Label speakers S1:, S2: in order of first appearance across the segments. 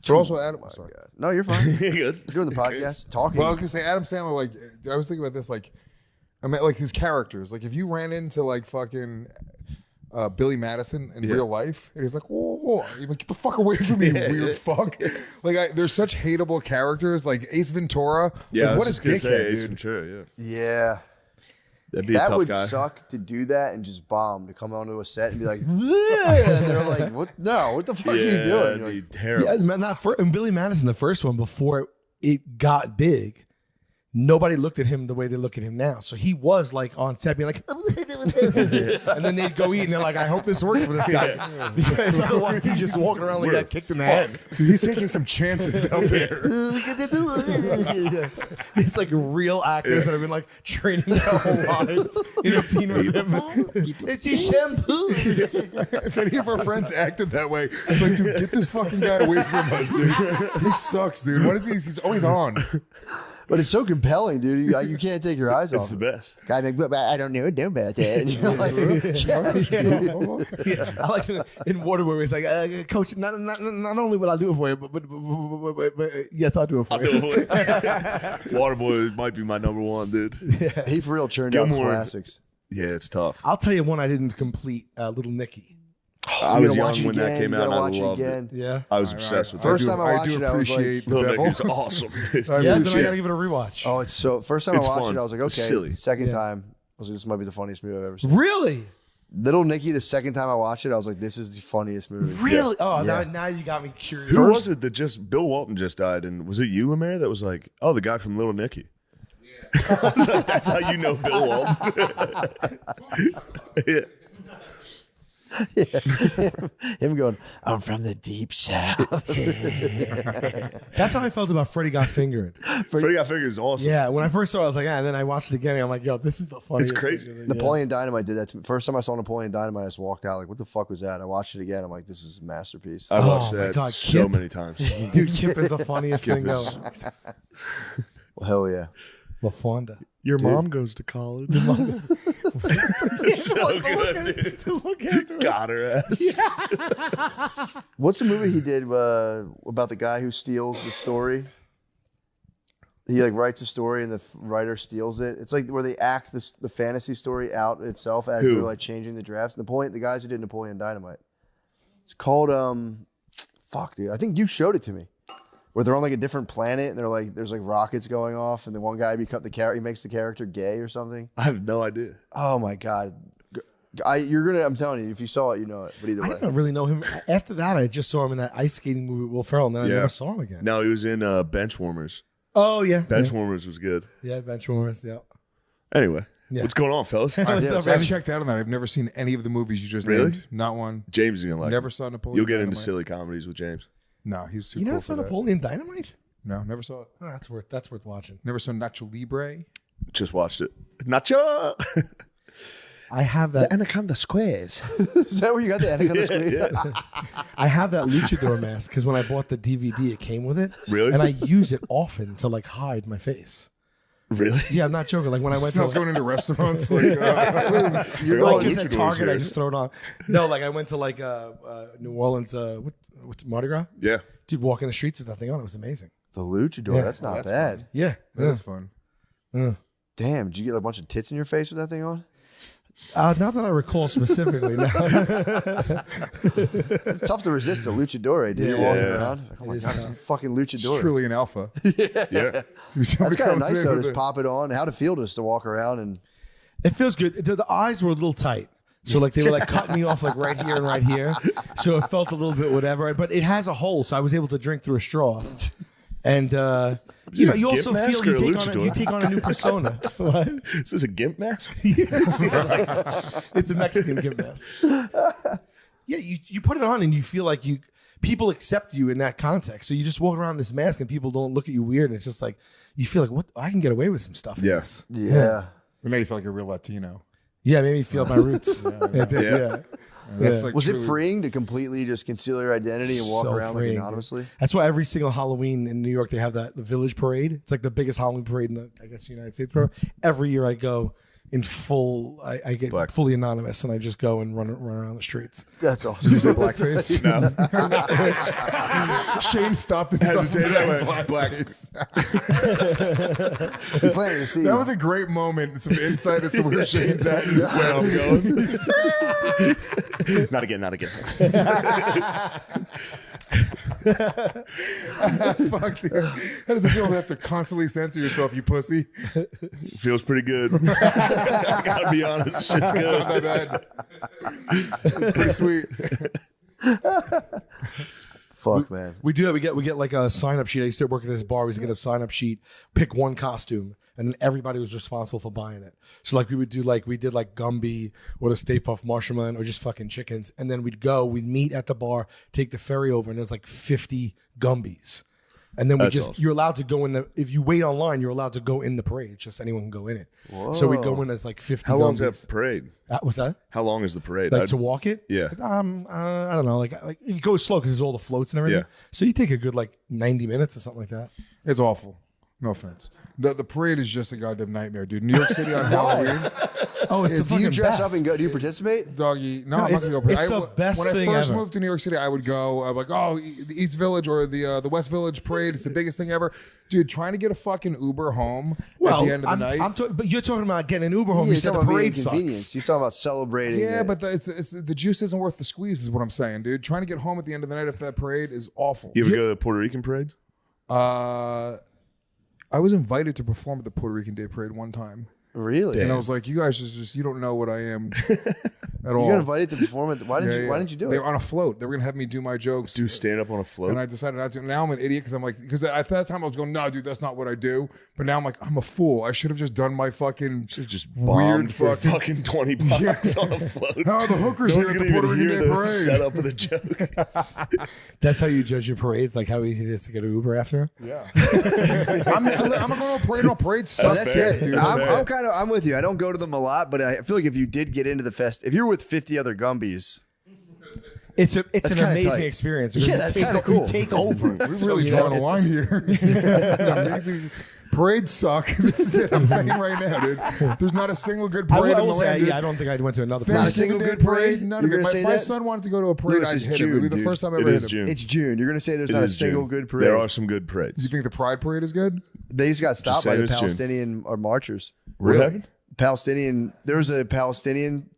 S1: But also Adam.
S2: Oh
S1: Sorry.
S2: God. No, you're fine.
S3: You're good.
S2: You're doing the podcast, talking.
S1: Well, I was gonna say Adam Sandler. Like, I was thinking about this. Like, I mean, like his characters. Like, if you ran into like fucking Billy Madison in real life, and he's like, "Whoa, you're like, get the fuck away from me, you weird fuck!" Like, there's such hateable characters. Like Ace Ventura.
S3: Yeah,
S1: like,
S3: what is dickhead, Ace
S1: dude?
S3: Ventura,
S2: Yeah.
S3: That'd be a
S2: That
S3: tough
S2: would
S3: guy.
S2: suck to do that and just bomb, to come onto a set and be like, and they're like, what? No, what the fuck are you doing?
S3: That'd
S2: You're
S3: be
S2: like,
S3: terrible.
S4: Yeah, man, and Billy Madison, the first one, before it got big, nobody looked at him the way they look at him now. So he was like on set being like, and then they'd go eat and they're like, I hope this works for this guy. Because otherwise he's just walking around like that, kicked in the head.
S1: Dude, he's taking some chances out there.
S4: It's like real actors that have been like training their whole lives in a scene with him. It's your shampoo.
S1: If any of our friends acted that way, like, dude, get this fucking guy away from us, dude. He sucks, dude. What is he? He's always on.
S2: but it's so compelling, dude. You can't take your eyes
S3: It's
S2: off
S3: the
S2: it.
S3: best.
S2: Guy, like, but I don't know about that. And you're like, yes, dude.
S4: Yeah, I like in Waterboy, it's like, Coach, not only will I do it for you, but yes, I'll do it for you.
S3: Waterboy might be my number one, dude.
S2: He for real churned out
S3: Gilmore.
S2: classics.
S3: Yeah, it's tough.
S4: I'll tell you one I didn't complete, Little Nicky.
S3: I
S2: You
S3: was
S2: gotta watch
S3: young
S2: it
S3: when that
S2: again,
S3: came
S2: you
S3: out, and
S2: gotta
S3: I
S2: watch it
S3: loved it.
S2: again.
S4: Yeah.
S3: I was obsessed with
S2: First
S3: it.
S2: time I watched it, I was like,
S1: appreciate the
S3: Little
S1: devil.
S3: Nicky's awesome, dude.
S1: I
S4: Yeah, then I
S1: appreciate
S4: gotta give it a rewatch.
S2: Oh, it's so. First time
S3: It's
S2: I watched
S3: fun.
S2: it, I was like, okay.
S3: It's silly.
S2: Second
S4: Yeah.
S2: time, I was like, this might be the funniest movie I've ever seen.
S4: Really?
S2: Little Nicky, the second time I watched it, I was like, this is the funniest movie.
S4: Really? Oh,
S2: Yeah.
S4: now you got me curious.
S3: Who was it that Bill Walton just died? And was it you, Amir, that was like, oh, the guy from Little Nicky? Yeah. I was like, that's how you know Bill Walton. Yeah.
S2: Him going, I'm from the deep south.
S4: That's how I felt about Freddy Got Fingered.
S3: Freddy Got Fingered is awesome.
S4: Yeah, when I first saw it, I was like, and then I watched it again, and I'm like, yo, this is the funniest.
S3: It's crazy.
S4: thing.
S2: Napoleon Dynamite did that to me. First time I saw Napoleon Dynamite, I just walked out like, what the fuck was that? I watched it again. I'm like, this is a masterpiece.
S3: I watched
S4: Oh my
S3: that
S4: God,
S3: so
S4: Kip.
S3: many times.
S4: Dude, Kip is the funniest thing going.
S2: Well, hell yeah.
S4: LaFonda.
S3: Your mom goes to college. It's so good, dude. Got her ass.
S2: What's the movie he did about the guy who steals the story? He like writes a story and the writer steals it. It's like where they act the fantasy story out itself as
S3: Who?
S2: they're like changing the drafts. The guys who did Napoleon Dynamite. It's called fuck, dude. I think you showed it to me. Where they're on like a different planet and they're like there's like rockets going off and the one guy he makes the character gay or something.
S3: I have no idea.
S2: Oh my god. I'm telling you, if you saw it, you know it. But either
S4: I
S2: way.
S4: don't really know him. After that, I just saw him in that ice skating movie with Will Ferrell, and then I
S3: Yeah.
S4: never saw him again.
S3: No, he was in Benchwarmers.
S4: Oh, yeah.
S3: Benchwarmers was good.
S4: Yeah, Benchwarmers, yeah.
S3: Anyway,
S4: Yeah.
S3: what's going on, fellas?
S4: What's up,
S1: I
S4: Randy?
S1: checked out on that. I've never seen any of the movies you just
S3: Really?
S1: named. Not one.
S3: James is gonna like.
S1: Never
S3: it.
S1: saw Napoleon.
S3: You'll get into
S1: Dynamite.
S3: silly comedies with James.
S1: No, he's too
S4: You
S1: cool
S4: never
S1: for
S4: saw
S1: that.
S4: Napoleon Dynamite?
S1: No, never saw it.
S4: Oh, that's worth watching.
S1: Never saw Nacho Libre.
S3: Just watched it. Nacho.
S4: I have that.
S3: Anaconda Squares.
S2: Is that where you got the Anaconda Squid?
S4: I have that luchador mask because when I bought the DVD, it came with it.
S3: Really?
S4: And I use it often to like hide my face.
S3: Really?
S4: Yeah, I'm not joking. Like when I went
S1: Smells
S4: to
S1: going into restaurants. Like,
S2: You're
S3: all
S4: like
S2: going,
S4: just at
S3: luchadors
S4: Target,
S3: here.
S4: I just throw it on. No, like I went to like New Orleans. What's Mardi Gras?
S3: Yeah.
S4: Dude, walking the streets with that thing on, it was amazing.
S2: the luchador.
S4: Yeah.
S2: That's not
S1: That's
S2: bad.
S4: Yeah,
S1: that is fun.
S2: Damn, did you get a bunch of tits in your face with that thing on?
S4: Not that I recall specifically. No.
S2: Tough to resist a luchador, dude.
S4: Yeah.
S2: Walking
S3: Yeah.
S2: around. Like, oh my
S4: is
S2: god, it's a
S4: tough.
S2: fucking
S1: It's
S2: luchador.
S1: truly an alpha.
S3: Yeah.
S2: That's kind of nice though. Just pop it on. How'd it feel just to walk around and
S4: It feels good. The eyes were a little tight. So like they were like cutting me off like right here and right here. So it felt a little bit whatever. But it has a hole, so I was able to drink through a straw. And you know, you
S3: a
S4: also
S3: gimp
S4: feel
S3: mask or a
S4: you
S3: luchador?
S4: take on a new persona. What?
S3: Is this a gimp mask?
S4: It's a Mexican gimp mask. Yeah, you put it on and you feel like people accept you in that context. So you just walk around this mask and people don't look at you weird. And it's just like you feel like, what? I can get away with some stuff. in
S3: Yes.
S4: this.
S2: yeah.
S1: It made you feel like a real Latino.
S4: Yeah, it made me feel my roots. It did,
S3: Yeah.
S4: yeah.
S1: That's
S4: Yeah.
S1: like
S2: Was it
S1: truly-
S2: freeing to completely just conceal your identity and walk
S4: So
S2: around
S4: freeing,
S2: like
S4: dude.
S2: anonymously?
S4: That's why every single Halloween in New York they have the Village Parade. It's like the biggest Halloween parade in the United States. Bro. Every year I go in full. I get
S3: Black.
S4: fully anonymous, and I just go and run around the streets.
S2: That's awesome.
S1: You say blackface?
S3: No.
S1: Shane stopped himself from saying
S3: Blackface.
S2: You're planting the seed.
S1: That was a great moment. Some insight as to where Shane's at. And
S3: That's where I'm going. Not again.
S1: Fuck, dude. How does it feel to have to constantly censor yourself, you pussy?
S3: Feels pretty good. I gotta be honest. Shit's good.
S1: Not that bad. It's pretty sweet.
S2: Fuck, man.
S4: We do that. We get like a sign up sheet. I used to work at this bar. We used to get a sign up sheet, pick one costume, and then everybody was responsible for buying it. So like we did like Gumby or the Stay Puft Marshmallow or just fucking chickens, and then we'd meet at the bar, take the ferry over, and there's like 50 Gumbies. And then
S3: Awesome.
S4: you're allowed to go in if you wait online, you're allowed to go in the parade. It's just anyone can go in it. Whoa. So we'd go in as like 50
S3: How
S4: Gumbies.
S3: long's that parade?
S4: What's that?
S3: How long is the parade?
S4: Like to walk it?
S3: Yeah.
S4: I don't know. Like it goes slow because there's all the floats and everything.
S3: Yeah.
S4: So you take a good like 90 minutes or something like that.
S1: It's awful. No offense. The parade is just a goddamn nightmare, dude. New York City on Halloween.
S4: Oh, it's the
S2: Do
S4: fucking
S2: you dress
S4: best.
S2: up and go? Do you participate?
S1: Doggy. No,
S4: No,
S1: I'm not
S4: it's-
S1: going to go.
S4: it's the best
S1: when
S4: thing
S1: I first
S4: ever.
S1: moved to New York City, I would go. I'm like, oh, the East Village or the West Village parade. It's the biggest thing ever. Dude, trying to get a fucking Uber home at the end of the night.
S4: But you're talking about getting an Uber home.
S2: Yeah,
S4: You said the parade
S2: inconvenience.
S4: sucks.
S2: You're talking about celebrating.
S1: Yeah,
S2: it.
S1: but the juice isn't worth the squeeze, is what I'm saying, dude. Trying to get home at the end of the night after that parade is awful.
S3: You ever go to the Puerto Rican parades?
S1: I was invited to perform at the Puerto Rican Day Parade one time.
S2: Really?
S1: And I was like, you guys you don't know what I am at all.
S2: You got invited to perform it. Why didn't you do
S1: They
S2: it?
S1: were on a float. They were going to have me do my jokes.
S3: Do stand up on a float?
S1: And I decided not to. Now I'm an idiot because at that time I was going, no, dude, that's not what I do. But now I'm like, I'm a fool. I should have just done my fucking
S3: just
S1: weird
S3: bombed for fucking $20 on a float.
S1: How are the hookers here at the Puerto Rican Day Parade?
S3: Setup of the joke.
S4: That's how you judge your parades, like how easy it is to get an Uber after.
S1: Yeah. I'm not going to a parade. No, parades suck.
S2: That's
S3: fair.
S2: it.
S1: Dude.
S2: I'm with you. I don't go to them a lot, but I feel like if you did get into the fest, if you're with 50 other Gumbies,
S4: It's an
S2: kinda
S4: amazing
S2: tight.
S4: experience.
S2: Yeah, that's kinda cool.
S4: You take over.
S1: We're really drawing a line here. Amazing. Parades suck. This is it. I'm saying right now, dude. There's not a single good
S4: I
S1: parade in
S4: will
S1: the
S4: say,
S1: land. Dude.
S4: yeah, I don't think I went to another
S2: Not a
S4: parade.
S2: single
S1: Thanksgiving
S2: good
S1: Day
S2: parade?
S1: None
S2: You're
S1: of it.
S2: gonna say
S1: My
S2: that?
S1: son wanted to go to a parade.
S2: Lewis,
S1: I'd
S2: it's
S1: hit him.
S2: June,
S1: It'd be the
S2: dude.
S1: first time I
S3: It
S1: ever
S3: is
S1: hit him.
S3: June.
S2: it's June. You're gonna say there's
S3: It
S2: not a
S3: is
S2: single
S3: June.
S2: good parade.
S3: There are some good
S1: Do
S3: parades.
S1: you think the Pride Parade is good?
S2: They just got stopped by
S3: say
S2: the
S3: it's June.
S2: Palestinian marchers.
S3: What happened?
S2: There was a Palestinian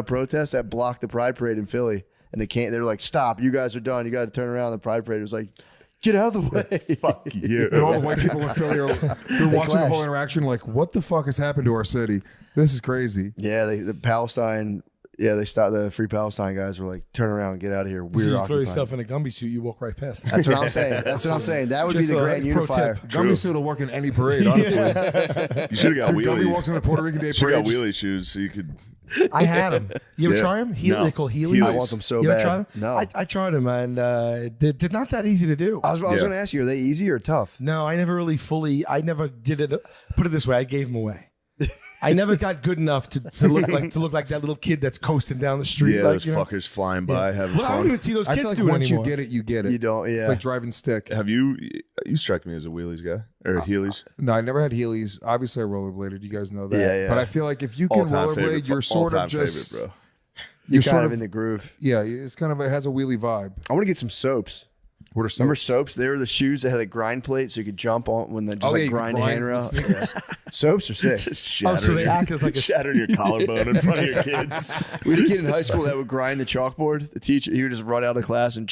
S2: protest that blocked the Pride Parade in Philly, and they're like, stop, you guys are done. You got to turn around. The Pride Parade was like, get out of the way.
S3: Fuck you.
S1: And all the white people in Philly are they're watching the
S2: clash.
S1: whole interaction like, what the fuck has happened to our city? This is crazy.
S2: Yeah, the Palestine. Yeah, they stopped. The Free Palestine guys were like, turn around, get out of here.
S4: So
S2: We're
S4: you throw
S2: occupied.
S4: yourself in a Gumby suit, you walk right past.
S2: That's what I'm saying. That's what I'm saying. That would
S4: Just
S2: be the
S4: a
S2: grand
S4: pro
S2: unifier.
S4: tip.
S1: Gumby suit will work in any parade, honestly.
S3: You should have got
S1: Dude, Gumby
S3: wheelies.
S1: walks on the Puerto Rican Day
S3: Should have
S1: Parade.
S3: got wheelie shoes so you could.
S4: I had them. You ever
S3: Yeah.
S4: try them?
S3: No.
S4: They call Heelys.
S3: Heelys.
S2: I want them so
S4: You ever
S2: bad.
S4: try them?
S2: No.
S4: I tried them, and they're not that easy to do.
S2: I was
S3: Yeah.
S2: going to ask you, are they easy or tough?
S4: No, I never really I never did it. Put it this way, I gave them away. I never got good enough to look like that little kid that's coasting down the street.
S3: Yeah,
S4: like,
S3: those
S4: you know?
S3: fuckers flying by having
S4: Well, I don't
S3: fun.
S4: even see those
S1: I
S4: kids
S1: feel like
S4: do it
S1: once
S4: anymore.
S1: you get it, you get it.
S2: You don't, yeah.
S1: It's like driving stick.
S3: Have you strike me as a wheelies guy or Heelys?
S1: No, I never had Heelys. Obviously, I rollerbladed. You guys know that.
S2: Yeah, yeah.
S1: But I feel like if you can
S3: All-time
S1: rollerblade,
S3: favorite.
S1: you're sort of
S3: All-time
S1: just
S3: favorite, bro.
S2: You're
S1: sort
S2: kind
S1: of-
S2: of in the groove.
S1: yeah. It's kind of it has a wheelie vibe.
S2: I want to get some soaps.
S1: What are
S2: Remember soaps? They were the shoes that had a grind plate so you could jump on when they just
S1: Oh, yeah, you could
S2: grind the
S1: grind
S2: handrail.
S1: the sneakers.
S2: Soaps are sick.
S3: Just shattering
S4: so they
S3: your,
S4: act as like a-
S3: shattering your collarbone in front of your kids.
S2: We had a kid in high school that would grind the chalkboard. The teacher, he would just run out of class and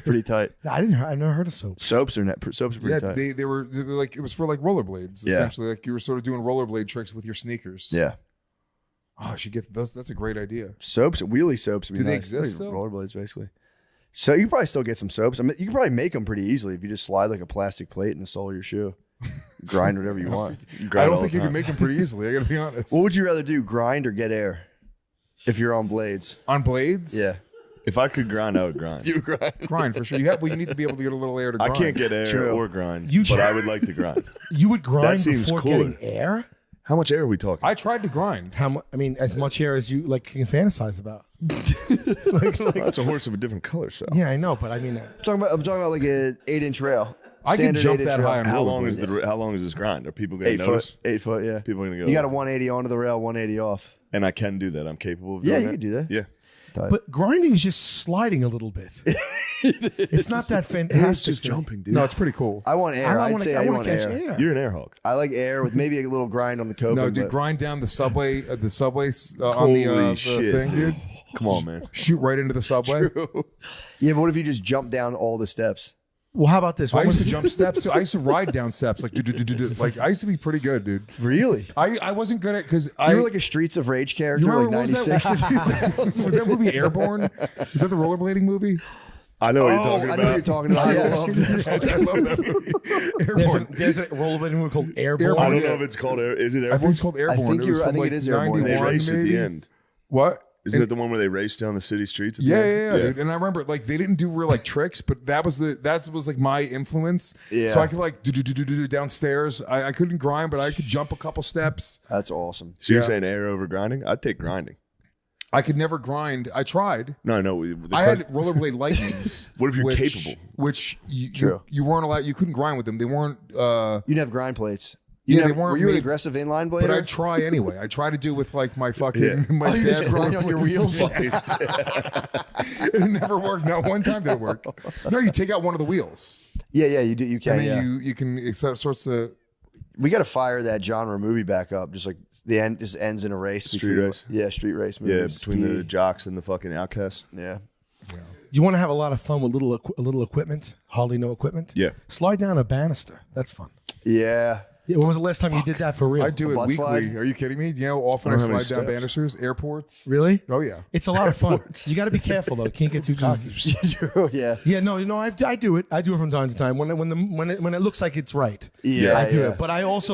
S2: pretty tight.
S4: No, I've never heard of soap.
S2: Soaps are pretty
S1: Yeah,
S2: tight.
S1: they were like it was for like rollerblades
S2: Yeah.
S1: essentially. Like you were sort of doing rollerblade tricks with your sneakers.
S2: yeah.
S1: Oh, I should get those. That's a great idea.
S2: Soaps, wheelie soaps would be
S1: Do they
S2: nice.
S1: exist
S2: Like
S1: still?
S2: rollerblades, basically. So you can probably still get some soaps. I mean, you can probably make them pretty easily if you just slide like a plastic plate in the sole of your shoe. Grind whatever you want.
S1: I don't think you can make them pretty easily. I got to be honest.
S2: What would you rather do, grind or get air? If you're on blades.
S1: on blades?
S2: Yeah.
S3: If I could grind, I would grind.
S2: You grind.
S1: grind for sure. You need to be able to get a little air to
S3: I
S1: grind.
S3: can't get air
S2: True.
S3: or grind,
S4: You
S3: but
S4: try-
S3: I would like to grind.
S4: You would grind
S3: seems
S4: before
S3: cooler.
S4: getting air?
S3: How much air are we talking?
S1: I tried to grind.
S4: I mean, as much air as you like can fantasize about.
S3: That's a horse of a different color, so.
S4: Yeah, I know, but I mean,
S2: I'm talking about like an 8-inch rail.
S1: I can
S2: standard
S1: jump
S2: 8-inch
S1: that
S2: rail.
S1: high on
S3: How long
S1: rollerblades.
S3: is how long is this grind? Are people going to
S2: 8
S3: notice?
S2: foot. 8 foot. Yeah.
S3: People are going to go.
S2: You got a 180 onto the rail, 180 off.
S3: And I can do that. I'm capable of
S2: Yeah,
S3: doing
S2: you
S3: that.
S2: can do that.
S3: Yeah.
S4: But grinding is just sliding a little bit. It's not that
S3: It's
S4: fantastic.
S3: just jumping, dude.
S1: No, it's pretty cool.
S2: I want air. I'd
S4: wanna-
S2: say
S4: I
S2: I
S4: want
S2: want
S4: to catch
S2: air.
S4: air.
S3: You're an air hog.
S2: I like air with maybe a little grind on the coping.
S1: No, dude,
S2: but
S1: grind down the subway on the
S3: Holy
S1: the
S3: shit.
S1: thing, dude.
S3: Come on, man.
S1: Shoot right into the subway.
S2: yeah, but what if you just jump down all the steps?
S4: Well, how about this?
S1: I
S4: What
S1: used to
S4: was-
S1: jump steps too. I used to ride down steps like like I used to be pretty good, dude.
S2: Really?
S1: I wasn't good at because
S2: You were like a Streets of Rage character,
S1: you
S2: like
S1: remember what was that?
S2: 96.
S1: Was that movie Airborne? Is that the rollerblading movie?
S3: I know what you're
S2: Oh,
S3: talking
S2: I
S3: about.
S2: know what you're talking about.
S1: I
S2: Yeah.
S1: love that. I love that movie.
S4: there's
S1: Airborne.
S4: there's a rollerblading movie called Airborne.
S1: Airborne.
S3: I don't know if it's called air. Is it
S1: I think
S3: airborne?
S1: it's called Airborne.
S2: think
S1: was
S2: I
S1: from,
S2: think
S1: like,
S2: it is Airborne.
S3: They
S1: 91
S3: race at
S1: maybe.
S3: the end.
S1: What?
S3: Isn't that the one where they race down the city streets? At the
S1: Yeah,
S3: end?
S1: dude. And I remember like they didn't do real like tricks, but that was like my influence.
S2: Yeah.
S1: So I could like do downstairs. I couldn't grind, but I could jump a couple steps.
S2: That's awesome.
S3: So you're
S1: Yeah.
S3: saying air over grinding? I'd take grinding.
S1: I could never grind. I tried.
S3: No, no.
S1: I had rollerblade lightnings.
S3: What if you're capable?
S1: Which
S2: True.
S1: you weren't allowed. You couldn't grind with them. They weren't.
S2: You didn't have grind plates.
S1: Yeah, they
S2: were
S1: weren't
S2: you an
S1: made-
S2: aggressive inline
S1: But
S2: blader?
S1: I'd try anyway. I try to do with like my fucking
S3: Yeah.
S1: my
S2: you just
S1: dad
S2: grind on your wheels?
S1: It never worked. Not one time did it work. No, you take out one of the wheels,
S2: Yeah, you do. You can.
S1: and then
S2: Yeah.
S1: you can. It sorts of.
S2: We got to fire that genre movie back up. Just like the end just ends in a race.
S3: Street
S2: between,
S3: race.
S2: Yeah, street race movie.
S3: Yeah, between the jocks and the fucking outcasts.
S2: Yeah.
S4: You want to have a lot of fun with a little equipment, hardly no equipment.
S3: Yeah.
S4: Slide down a banister. That's fun.
S2: Yeah.
S4: Yeah, when was the last time you did that for real?
S1: I do it
S2: butt
S1: weekly.
S2: slide?
S1: Are you kidding me? You know, often
S3: I
S1: I
S3: don't have any
S1: slide down
S3: steps.
S1: banisters, airports.
S4: Really?
S1: Oh yeah.
S4: It's a lot of fun. You got to be careful though. Can't get too cocky.
S2: yeah.
S4: Yeah, no, I do it. I do it from time to time when it looks like it's right.
S2: Yeah.
S4: I do
S2: yeah.
S4: it. But I almost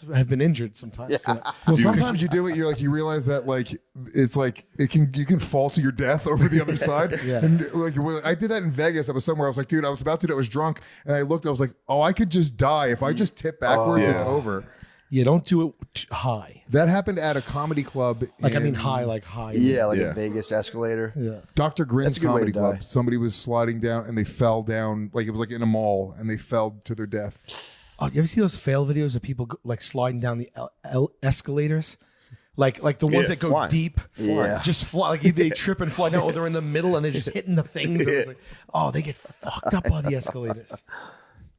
S4: have been injured sometimes. you know.
S1: Well, sometimes you do it. You're like you realize that like it's like you can fall to your death over the other side.
S4: Yeah.
S1: And like I did that in Vegas. I was somewhere. I was like, dude, I was about to. I was drunk, and I looked. I was like, oh, I could just die if I just tip backwards.
S3: yeah.
S1: It's over.
S4: Yeah, don't do it high.
S1: That happened at a comedy club.
S4: Like I mean
S1: in
S4: high, like high.
S2: Yeah, like
S3: Yeah.
S2: a Vegas escalator.
S4: Yeah.
S1: Dr. Grin's
S2: That's a good way
S1: comedy
S2: to
S1: club.
S2: die.
S1: Somebody was sliding down and they fell down. Like it was like in a mall and they fell to their death.
S4: Oh, you ever see those fail videos of people like sliding down the escalators? Like the ones
S3: Yeah,
S4: that go
S3: flying.
S4: deep,
S2: Yeah.
S4: just fly. Like they trip and fly down, or they're in the middle and they're just hitting the things. And it's like, oh, they get fucked up on the escalators.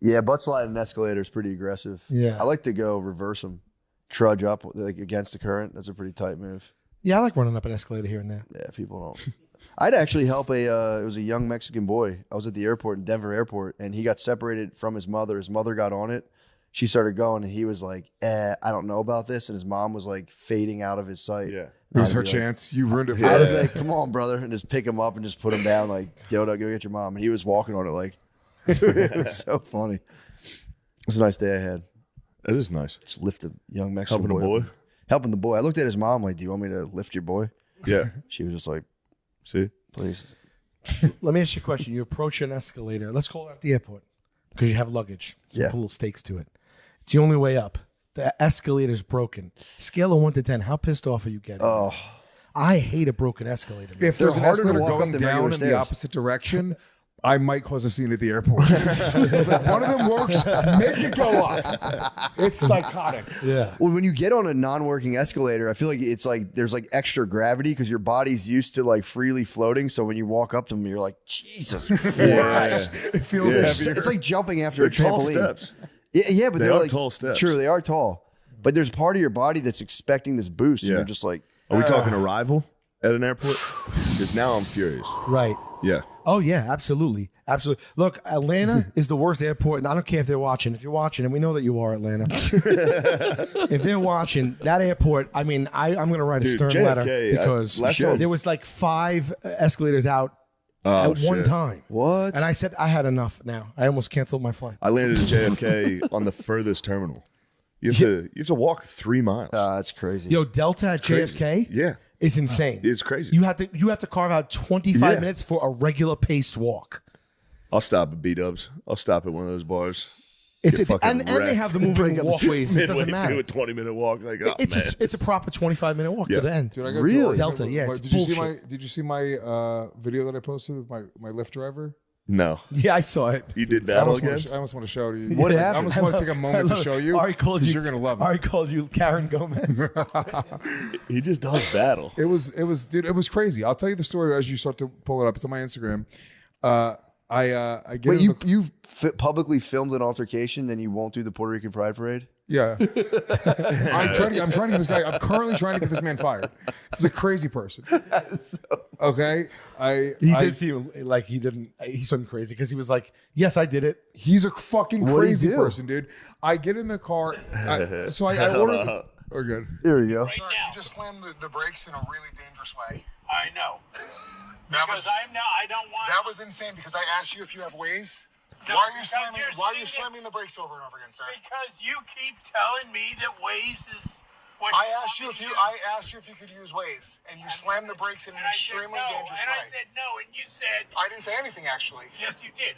S2: Yeah, butt slide and escalator is pretty aggressive.
S4: Yeah.
S2: I like to go reverse them, trudge up like against the current. That's a pretty tight move.
S4: Yeah, I like running up an escalator here and there.
S2: Yeah, people don't. I'd actually help it was a young Mexican boy. I was at the airport in Denver airport, and he got separated from his mother. His mother got on it. She started going, and he was like, I don't know about this. And his mom was like fading out of his sight.
S3: Yeah.
S1: It was
S2: I'd
S1: her
S2: be like-
S1: chance. You ruined it for
S2: I would
S1: her.
S2: be like, come on, brother, and just pick him up and just put him down, like, yo, go get your mom. And he was walking on it like, it was so funny. It was a nice day I had.
S3: That is nice.
S2: Just lift a young Mexican
S3: Helping a boy.
S2: up. Helping the boy. I looked at his mom like, do you want me to lift your boy?
S3: Yeah.
S2: She was just like,
S3: See?
S2: please.
S4: Let me ask you a question. You approach an escalator. Let's call it at the airport because you have luggage. So
S2: Yeah.
S4: put little stakes to it. It's the only way up. The escalator's broken. Scale of 1 to 10. How pissed off are you getting?
S2: Oh,
S4: I hate a broken escalator.
S1: If
S2: They're
S1: there's an
S2: harder to
S1: escalator
S2: walk up
S1: going
S2: than
S1: down
S2: regular
S1: in
S2: stairs.
S1: the opposite direction, I might cause a scene at the airport. It's like, one of them works, make it go up. It's psychotic.
S4: Yeah.
S2: well, when you get on a non-working escalator, I feel like it's like there's like extra gravity because your body's used to like freely floating. So when you walk up to them, you're like, Jesus Christ.
S1: It feels heavier.
S2: It's like jumping after
S3: They're
S2: a
S3: tall
S2: trampoline.
S3: steps.
S2: Yeah, but
S3: They
S2: they're
S3: are
S2: like
S3: tall steps.
S2: True, they are tall. But there's part of your body that's expecting this boost, and
S3: Yeah.
S2: you're just like,
S3: Are we talking arrival at an airport? Because now I'm furious.
S4: Right.
S3: Yeah.
S4: Oh, yeah, absolutely. Absolutely. Look, Atlanta is the worst airport, and I don't care if they're watching. If you're watching, and we know that you are, Atlanta. If they're watching, that airport, I mean, I'm going to write a
S3: Dude,
S4: stern letter
S3: JFK,
S4: because
S3: last time-
S4: there was like 5 escalators out
S3: Oh,
S4: at one
S3: shit.
S4: time.
S2: what?
S4: And I said, I had enough now. I almost canceled my flight.
S3: I landed at JFK on the furthest terminal. You have to walk 3 miles.
S2: That's crazy.
S4: Yo, Delta at JFK
S3: yeah.
S4: is insane.
S3: It's crazy.
S4: You have to carve out 25
S3: Yeah.
S4: minutes for a regular paced walk.
S3: I'll stop at B-Dubs. I'll stop at one of those bars.
S4: It's
S3: Get fucking
S4: and they
S3: wrecked.
S4: have the moving walkways. It doesn't
S3: Midway through
S4: matter.
S3: a 20-minute walk. Like, oh,
S4: It's
S3: man.
S4: it's a proper 25-minute walk
S3: Yeah.
S4: to the end.
S1: Dude, I gotta
S2: Really?
S1: tell you,
S4: Delta, yeah, it's
S1: Did you see
S4: bullshit.
S1: my video that I posted with my Lyft driver?
S3: No.
S4: Yeah, I saw it.
S3: You did
S1: I
S3: battle
S1: almost,
S3: again?
S1: I almost want to show you.
S2: What
S1: I
S2: happened?
S1: almost want to take a moment to show you.
S4: Ari called
S1: 'cause
S4: you.
S1: You're gonna love it.
S4: Ari called you Karen Gomez.
S3: He just does battle.
S1: It was, dude. It was crazy. I'll tell you the story as you start to pull it up. It's on my Instagram. I get
S2: Wait,
S1: in the-
S2: you publicly filmed an altercation and you won't do the Puerto Rican Pride Parade?
S1: Yeah. I'm trying to get this guy. I'm currently trying to get this man fired. This is a crazy person. Okay.
S4: He did seem like he didn't. He seemed crazy because he was like, "Yes, I did it."
S1: He's a fucking
S2: What'd he
S1: crazy
S2: do?
S1: person, dude. I get in the car. I ordered. We're good.
S2: There you go.
S5: Right now.
S1: You just slammed the brakes in a really dangerous way.
S5: I know.
S1: Because
S5: I don't want.
S1: that was insane because I asked you if you have Waze.
S5: No,
S1: why are you
S5: because
S1: slamming?
S5: you're
S1: Why are you
S5: saying
S1: slamming the brakes over and over again, sir?
S5: Because you keep telling me that Waze is what
S1: I
S5: you
S1: asked you
S5: want
S1: if
S5: me
S1: you.
S5: to do.
S1: I asked you if you could use Waze, and you slammed the brakes in an
S5: And I said
S1: extremely
S5: no,
S1: dangerous
S5: and
S1: way.
S5: I said no, and you said
S1: I didn't say anything actually.
S5: yes, you did.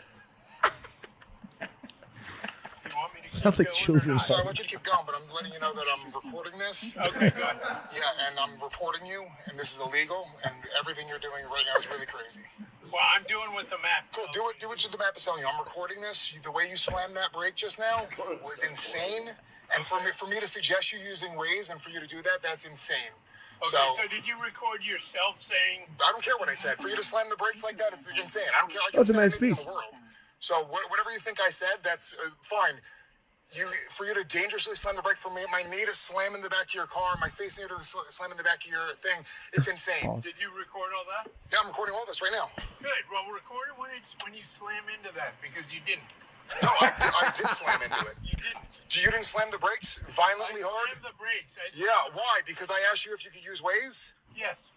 S5: You want me to
S4: Sounds
S5: keep
S4: like
S5: going or
S4: children.
S5: not?
S1: So I want you to keep going, but I'm letting you know that I'm recording this.
S5: Okay, good.
S1: Yeah, and I'm reporting you, and this is illegal, and everything you're doing right now is really crazy.
S5: Well, I'm doing what the map.
S1: Cool, do what the map is telling you. I'm recording this. The way you slammed that brake just now was insane. And for me to suggest you using Waze and for you to do that, that's insane.
S5: Okay,
S1: So
S5: so did you record yourself saying?
S1: I don't care what I said. For you to slam the brakes like that, it's insane. I don't care. I
S2: That's a
S1: can
S2: nice
S1: say anything
S2: speech.
S1: in the world. So whatever you think I said, that's fine. For you to dangerously slam the brake, for me, my knee to slam in the back of your car, my face near to the slam in the back of your thing, it's insane.
S5: Did you record all that?
S1: Yeah, I'm recording all this right now.
S5: Good. Well, record it when you slam into that because you didn't.
S1: No, I did slam into it.
S5: You didn't.
S1: You didn't slam the brakes
S5: I
S1: violently hard?
S5: slammed the brakes.
S1: Yeah, why? Because I asked you if you could use Waze?
S5: Yes.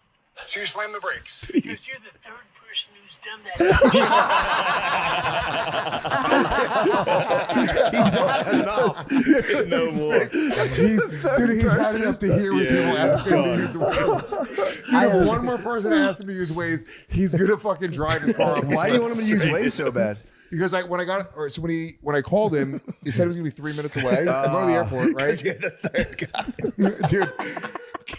S1: So you slammed the brakes.
S5: Because you're the third person who's done that.
S3: No more.
S1: He's had enough to hear when people ask him to use Waze. Dude, if one more person asks him to use Waze, he's gonna fucking drive his car off.
S2: Why do you want him to use Waze so bad?
S1: Because when I called him, he said it was gonna be 3 minutes away. I'm going to the airport, right?
S3: You're the third guy.
S1: Dude.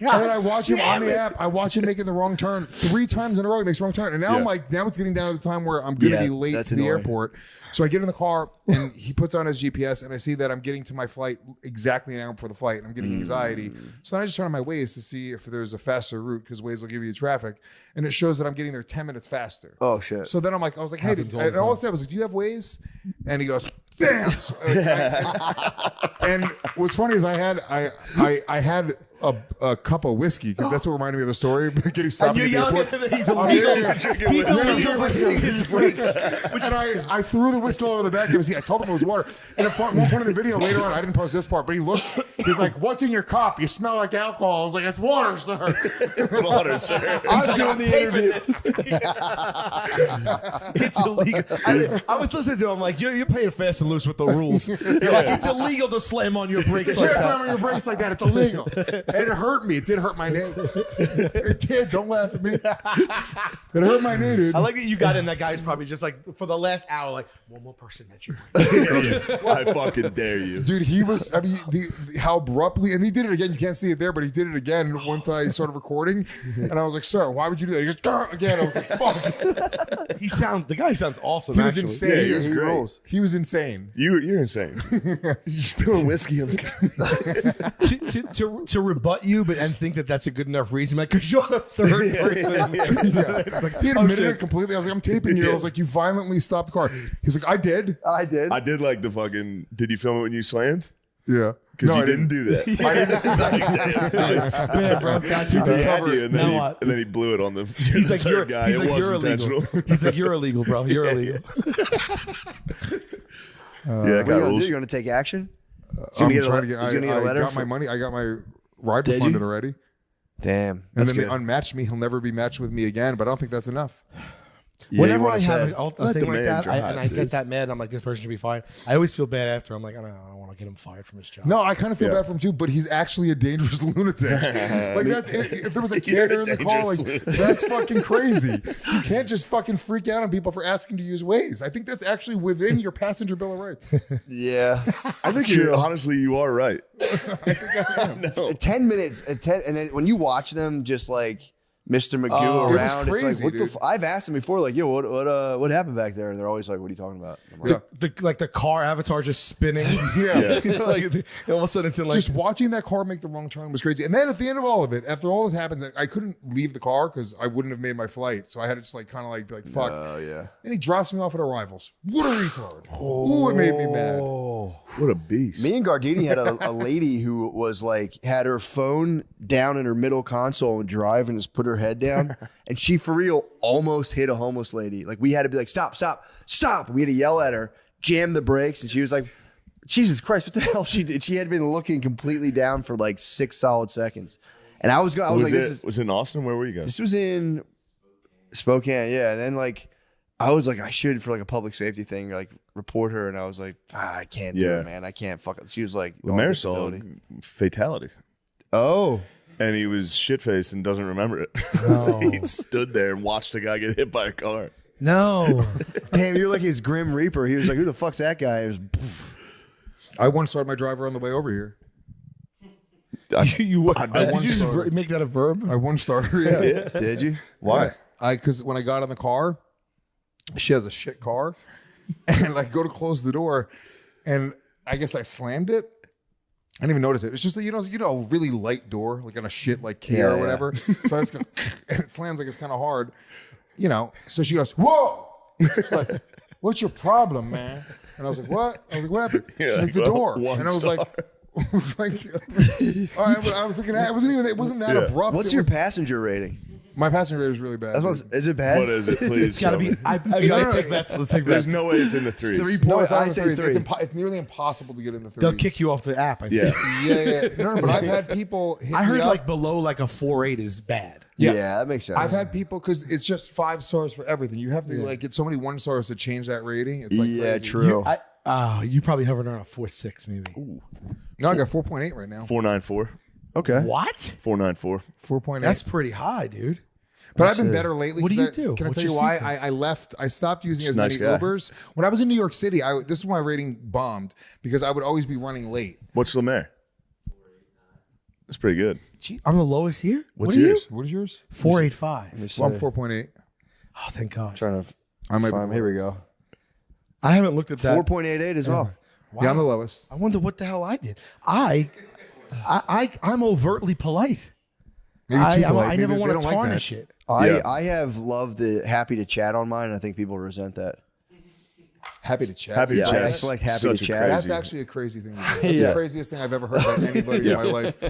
S1: And then I watch him on the app. I watch him making the wrong turn 3 times in a row. He makes the wrong turn, and now I'm
S3: Yeah.
S1: like, now it's getting down to the time where I'm gonna be late
S2: that's
S1: to the
S2: annoying.
S1: airport. So I get in the car, and he puts on his GPS, and I see that I'm getting to my flight exactly an hour before the flight, and I'm getting anxiety. So then I just turn on my Waze to see if there's a faster route because Waze will give you traffic, and it shows that I'm getting there 10 minutes faster.
S2: Oh, shit.
S1: So then I was like, hey,
S4: Happens all
S1: and
S4: the
S1: all
S4: time.
S1: it said was like, do you have Waze? And he goes, damn. So, and what's funny is I had a cup of whiskey because that's what reminded me of the story. Getting stopped
S4: And
S1: at
S4: you're
S1: the
S4: yelling
S1: airport.
S4: at him that he's
S1: I'm
S4: illegal.
S1: here.
S4: He's
S1: Yeah,
S4: illegal for hitting his brakes.
S1: and I threw the whiskey all over the back of his seat. I told him it was water. And at one point in the video later on, I didn't post this part, but he's like, what's in your cup? You smell like alcohol. I was like, it's water, sir.
S3: It's water, sir.
S2: I'm doing the interview.
S4: It's illegal. I was listening to him like, you're playing fast and loose with the rules. You're like, it's illegal to slam on your brakes like
S1: Can't
S4: that.
S1: slam on your brakes like that. It's illegal. And it hurt me. It did hurt my knee. It did. Don't laugh at me. It hurt my knee, dude.
S4: I like that you got in. That guy's probably just like for the last hour, like one more person that you.
S3: I fucking dare you.
S1: Dude, he was, I mean, how abruptly, and he did it again. You can't see it there, but he did it again once I started recording. And I was like, sir, why would you do that? He goes, "Grr," again. I was like, fuck.
S4: The guy sounds awesome.
S1: He was
S4: actually.
S1: insane.
S3: Yeah,
S1: he,
S3: was
S2: He
S3: great.
S2: rolls.
S1: was insane.
S3: You're insane. You're spilling whiskey on the
S4: to rebut you, but and think that that's a good enough reason, like because you're the third person.
S1: He admitted
S4: shit.
S1: it completely. I was like, I'm taping you. I was like, you violently stopped the car. He's like, I did.
S2: I did.
S3: I did like the fucking. Did you film it when you slammed?
S1: Yeah.
S3: Because
S1: No,
S3: you
S1: I
S3: didn't do that.
S1: I didn't.
S4: Man, bro, got you.
S3: He
S4: dude.
S3: had you, and
S4: Now
S3: then,
S4: what?
S3: and then he blew it on the.
S4: He's like, you're.
S3: guy.
S4: He's
S3: It
S4: like,
S3: was
S4: you're illegal.
S3: intentional.
S4: He's like, you're illegal, bro. You're illegal.
S3: Yeah,
S2: What are you
S3: got
S2: gonna
S3: rules.
S2: do? You're gonna take action? He's
S1: I'm
S2: gonna get a
S1: trying
S2: le-
S1: to get.
S2: he's gonna get a
S1: I
S2: letter
S1: got my
S2: from-
S1: money. I got my ride
S2: Did you?
S1: refunded already.
S2: Damn,
S1: And
S2: that's
S1: then
S2: good.
S1: they unmatched me. He'll never be matched with me again. But I don't think that's enough.
S2: Yeah,
S4: Whenever
S2: you
S4: I
S2: wanna
S4: have
S2: say-
S4: a
S3: Let
S4: thing
S3: the
S4: like
S3: man
S4: that,
S3: drive,
S4: and I
S3: dude.
S4: get that mad, I'm like, this person should be fired. I always feel bad after. I'm like, I don't want to get him fired from his job.
S1: No, I kind of feel
S3: Yeah.
S1: bad for him too. But he's actually a dangerous lunatic. Like that's if there was a
S3: You're a
S1: kid in the car, like
S3: dangerous lunatic.
S1: that's fucking crazy. You can't just fucking freak out on people for asking to use Waze. I think that's actually within your passenger bill of rights.
S2: Yeah.
S3: I think honestly, you are right.
S2: 10 minutes, and then when you watch them just like Mr. Magoo
S1: It was
S2: around. It's
S1: crazy,
S2: like, what the?
S1: dude.
S2: I've asked them before, like, yo, what happened back there? And they're always like, what are you talking about? I'm like,
S1: Yeah.
S4: the car avatar just spinning.
S1: Yeah.
S4: You know, like, and all of a sudden it's in like
S1: Just watching that car make the wrong turn was crazy. And then at the end of all of it, after all this happened, I couldn't leave the car because I wouldn't have made my flight. So I had to just like kind of like be like, fuck.
S2: oh yeah.
S1: Then he drops me off at Arrivals. What a retard. Ooh, it made me mad.
S3: What a beast.
S2: Me and Gardini had a lady who was like had her phone down in her middle console and drive and just put her head down, and she for real almost hit a homeless lady. Like we had to be like, stop, stop, stop. We had to yell at her, jam the brakes, and she was like, Jesus Christ, what the hell she did? She had been looking completely down for like 6 solid seconds, and I was like,
S3: was it in Austin? Where were you guys?
S2: This was in Spokane, yeah. And then like I was like, I should for like a public safety thing, like report her, and I was like, I can't do it, man. I can't fuck it. She was like,
S3: The mayor saw fatality.
S2: Oh.
S3: And he was shit-faced and doesn't remember it.
S4: No.
S3: He stood there and watched a guy get hit by a car.
S4: no.
S2: Damn, you're like his Grim Reaper. He was like, who the fuck's that guy? It was,
S1: I once started my driver on the way over here.
S4: Did you
S1: once
S4: just
S1: started.
S4: make that a verb?
S1: I one starter, yeah.
S2: did you?
S3: Why?
S1: Because when I got in the car, she has a shit car, and I go to close the door, and I guess I slammed it. I didn't even notice it. It's just you know a really light door, like on a shit like Kia or whatever. So I just go, and it slams like it's kind of hard, you know. So she goes, "Whoa!" She's like, "What's your problem, man?" And I was like, "What?" I was like, "What happened?" She's like, "The door." And I was like, I was like, I was thinking, it wasn't that abrupt.
S2: What's
S1: It
S2: your
S1: was-
S2: passenger rating?
S1: My passenger rating is really bad.
S2: That's what, is it bad?
S3: What is it? Please.
S4: It's got to
S3: tell
S4: be.
S3: me.
S4: I gotta take bets. Let's take
S3: There's
S4: bets.
S3: no way it's in the threes.
S2: 3
S1: No,
S2: points.
S1: it's not
S2: I
S1: in the
S2: say
S1: threes.
S2: 3.
S1: It's nearly impossible to get in the threes.
S4: They'll kick you off the app. I think.
S3: Yeah.
S1: No, but I've had people hit
S4: I heard
S1: me up.
S4: like below like a 4.8 is bad.
S2: Yeah, that makes sense.
S1: I've had people because it's just 5 stars for everything. You have to like get so many 1 stars to change that rating. It's like crazy.
S2: true.
S4: You probably hovered around a 4.6 maybe.
S1: No, I got 4.8 right now.
S3: 494.
S2: Okay.
S4: What?
S3: 494.
S1: 4.8.
S4: That's pretty high, dude.
S1: But I've been better lately.
S4: What do
S1: 'cause
S4: you do?
S1: Can I
S4: What's
S1: tell you
S4: your
S1: why?
S4: secret?
S1: I left. I stopped using as
S3: Nice
S1: many
S3: guy.
S1: Ubers. When I was in New York City, this is why my rating bombed because I would always be running late.
S3: What's Lemaire? That's pretty good.
S4: Gee, I'm the lowest here.
S3: What's
S4: what are
S3: yours?
S1: What is yours?
S4: you? 4.85.
S1: Well, I'm 4.8.
S4: Oh, thank God.
S2: Trying to
S1: I might
S2: find.
S1: be.
S2: Here we go.
S4: I haven't looked at that.
S2: 4.88 as well.
S1: Yeah, I'm the lowest.
S4: I wonder what the hell I did. I'm overtly polite.
S1: Maybe too polite.
S4: I
S1: Maybe
S4: never
S1: they
S4: want to
S1: don't like
S4: tarnish
S1: that.
S4: it.
S2: I have loved the happy to chat on mine. I think people resent that.
S1: Happy to chat.
S3: Happy to
S2: Yeah,
S3: chat.
S2: I select happy
S3: Such
S2: to
S3: a
S2: chat.
S3: crazy-
S1: That's actually a crazy thing. To do. That's the craziest thing I've ever heard about anybody in my life.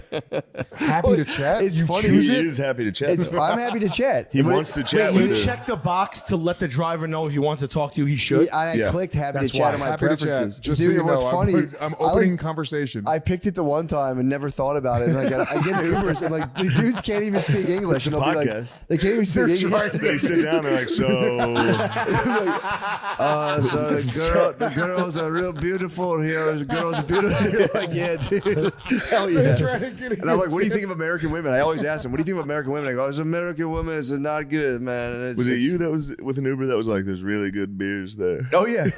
S1: Happy to chat.
S2: It's
S1: You
S2: funny.
S1: choose
S3: He
S1: it?
S3: is happy to chat.
S2: I'm happy to chat.
S3: He wants to chat
S4: Wait,
S3: with
S4: you
S3: you.
S4: checked the box to let the driver know if he wants to talk to you. He should.
S2: I
S3: Yeah.
S2: clicked happy
S4: That's
S2: to chat
S4: why.
S2: on my
S1: Happy to
S2: preferences.
S1: chat. Just
S2: Dude,
S1: so you
S2: what's
S1: know,
S2: funny?
S1: I'm
S2: I,
S1: opening
S2: like,
S1: conversation.
S2: I picked it the one time and never thought about it. And I get Ubers and like the dudes can't even speak English. And they'll be like,
S3: podcast.
S2: they can't even speak English.
S3: They sit down and they're like, so
S2: So the girls are real beautiful here. The girls are beautiful. You're like, yeah, dude. Hell yeah.
S1: Trying to get
S2: And I'm like, what do you think of American women? I always ask them, what do you think of American women? I go, this American woman is not good, man. And it's,
S3: was it
S2: it's-
S3: you that was with an Uber that was like, there's really good beers there?
S2: Oh yeah,